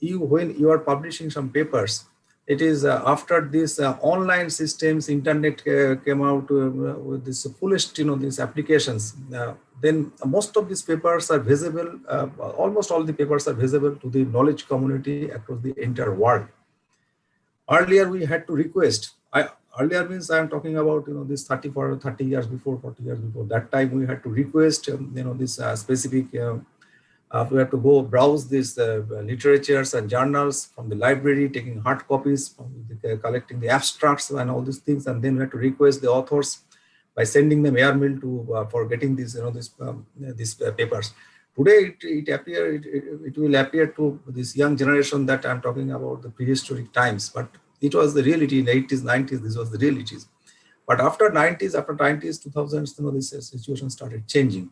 when you are publishing some papers, it is after these online systems, internet came out with this fullest, these applications. Then most of these papers are visible. Almost all the papers are visible to the knowledge community across the entire world. Earlier, we had to request. Earlier means I am talking about this 30 years before, 40 years before. That time we had to request this specific. We have to go browse these literatures and journals from the library, taking hard copies, collecting the abstracts and all these things, and then we have to request the authors by sending them airmail to for getting these these papers. Today it will appear to this young generation that I'm talking about the prehistoric times, but it was the reality in the 80s, 90s. This was the realities. But after 90s, 2000s, this situation started changing.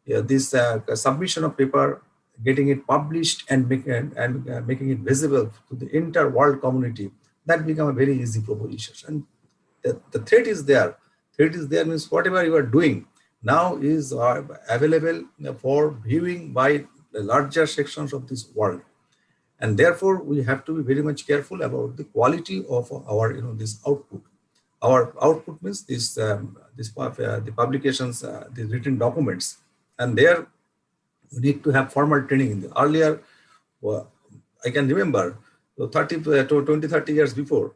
Yeah, this submission of paper, getting it published and making it visible to the entire world community, that became a very easy proposition. And the threat is there. Threat is there means whatever you are doing now is available for viewing by the larger sections of this world. And therefore, we have to be very much careful about the quality of our this output. Our output means the publications, the written documents. And there, we need to have formal training in the earlier. I can remember 20-30 years before,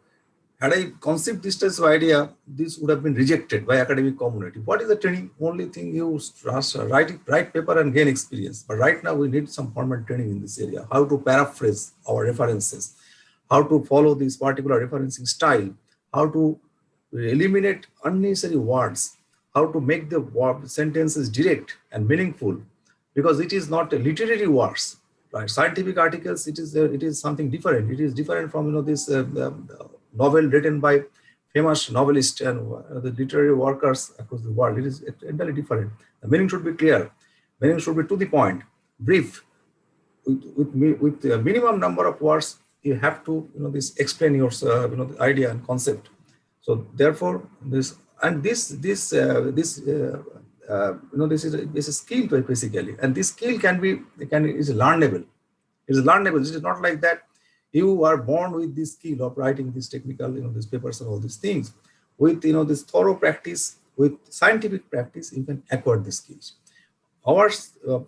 had I conceived this type of idea, this would have been rejected by academic community. What is the training? Only thing you write paper and gain experience. But right now we need some formal training in this area. How to paraphrase our references, how to follow this particular referencing style, how to eliminate unnecessary words, how to make the sentences direct and meaningful, because it is not literary works, right? Scientific articles, it is something different. It is different from this novel written by famous novelists and the literary workers across the world. It is entirely different. The meaning should be clear. Meaning should be to the point, brief, with a minimum number of words. You have to this explain your the idea and concept. So therefore, this is a skill basically, and this skill is learnable. It is learnable. It is not like that you are born with this skill of writing these technical these papers and all these things. With this thorough practice, with scientific practice, you can acquire these skills. Our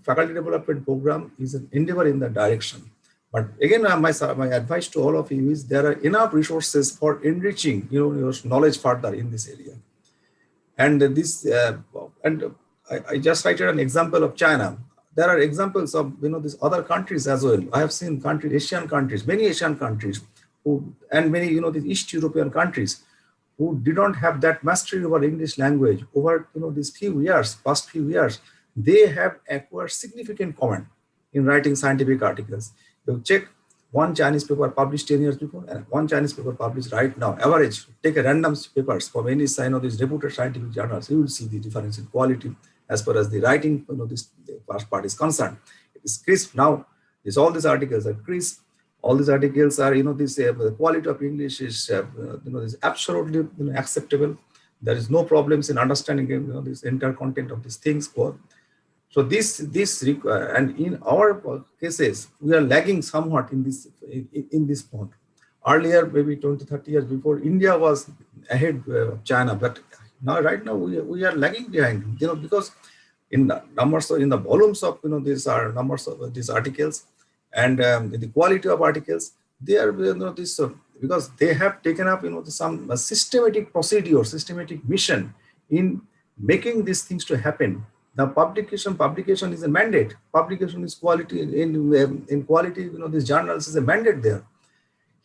faculty development program is an endeavor in that direction. But again, my advice to all of you is there are enough resources for enriching your knowledge further in this area. And I just cited an example of China. There are examples of these other countries as well. I have seen Asian countries, many Asian countries, and many these East European countries who did not have that mastery over English language over these past few years. They have acquired significant command in writing scientific articles. You check one Chinese paper published 10 years before and one Chinese paper published right now. Average, take a random papers from any these reputed scientific journals. You will see the difference in quality as far as the writing, this first part is concerned. It is crisp now. All these articles are crisp. All these articles are, the quality of English is, is absolutely acceptable. There is no problems in understanding, this entire content of these things. So and in our cases, we are lagging somewhat in this point. Earlier, maybe 20-30 years before, India was ahead of China, but right now we are lagging behind. Because in the numbers, in the volumes of these are numbers of these articles, and the quality of articles, they are because they have taken up some systematic procedure, systematic mission in making these things to happen. The publication is a mandate. Publication is quality in quality. These journals is a mandate there.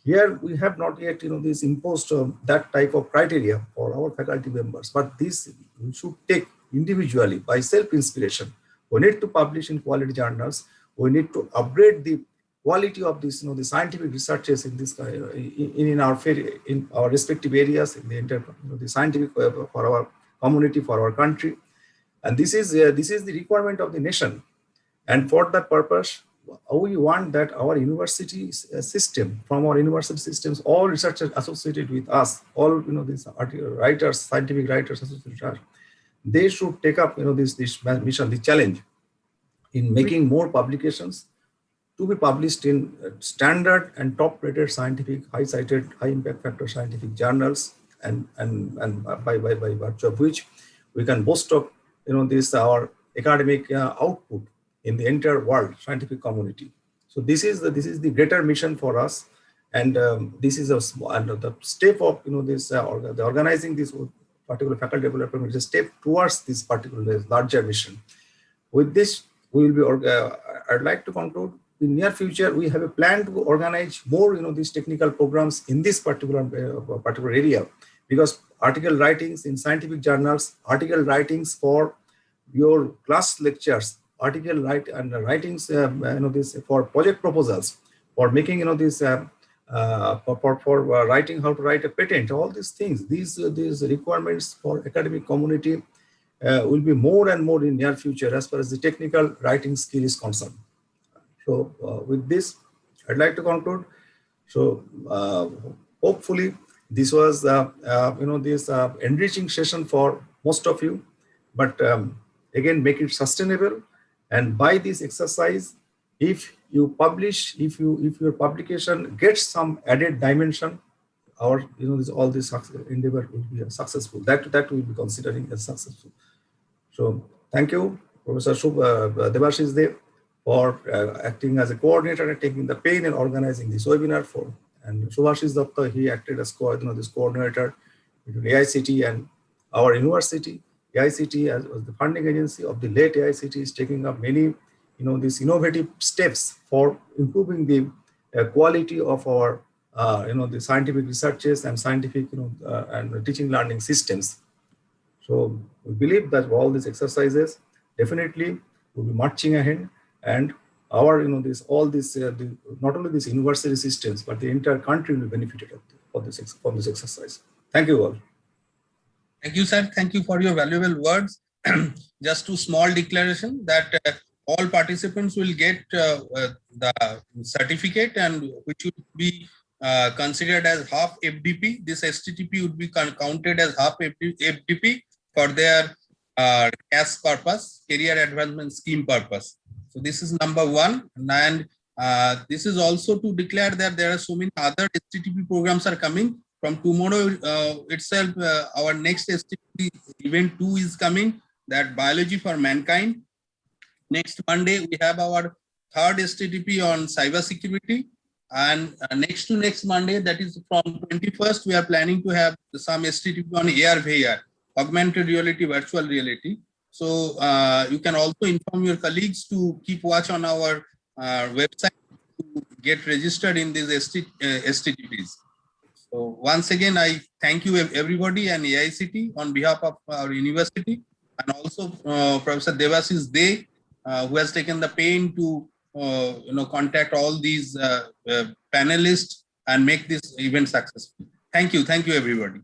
Here we have not yet, this imposed that type of criteria for our faculty members, but this we should take individually by self-inspiration. We need to publish in quality journals. We need to upgrade the quality of this, the scientific researches in this in our respective areas, in the scientific for our community, for our country, and this is the requirement of the nation. And for that purpose, we want that our university system, from our university systems, all researchers associated with us, all these writers, scientific writers associated, they should take up this mission, the challenge in making more publications to be published in standard and top-rated scientific, high-cited, high-impact factor scientific journals, and by virtue of which we can boast of this our academic output in the entire world scientific community. So this is the greater mission for us, and this is the step of the organizing this particular faculty development is a step towards this particular larger mission. With this, we will be. I'd like to conclude. In near future, we have a plan to organize more, these technical programs in this particular area, because article writings in scientific journals, article writings for your class lectures, writings, this for project proposals, for making, this for writing how to write a patent, all these things, these requirements for academic community will be more and more in near future as far as the technical writing skill is concerned. So with this, I'd like to conclude. So hopefully this was this enriching session for most of you, but again, make it sustainable. And by this exercise, if you publish, if your publication gets some added dimension, our all this endeavor will be successful. That will be considering as successful. So thank you, Professor Debashish Dev, for acting as a coordinator and taking the pain in organizing this webinar for. And Subhashish Datta, he acted as this coordinator between AICT and our university. AICT as was the funding agency of the late AICT is taking up many, these innovative steps for improving the quality of our, the scientific researches and scientific, and teaching learning systems. So we believe that all these exercises definitely will be marching ahead, and our, not only these university systems, but the entire country will benefit from this exercise. Thank you all. Thank you, sir. Thank you for your valuable words. Just two small declaration that all participants will get the certificate, and which would be considered as half FDP. This STTP would be counted as half FDP for their CAS purpose, career advancement scheme purpose. So this is number one, and this is also to declare that there are so many other STTP programs are coming. From tomorrow itself, our next STTP event 2 is coming, that biology for mankind. Next Monday, we have our third STTP on cyber security. And next to next Monday, that is from 21st, we are planning to have some STTP on AR/VR, augmented reality, virtual reality. So you can also inform your colleagues to keep watch on our website to get registered in these STTPs. So once again, I thank you everybody and AICT on behalf of our university, and also Professor Debashish Dev, who has taken the pain to contact all these panelists and make this event successful. Thank you everybody.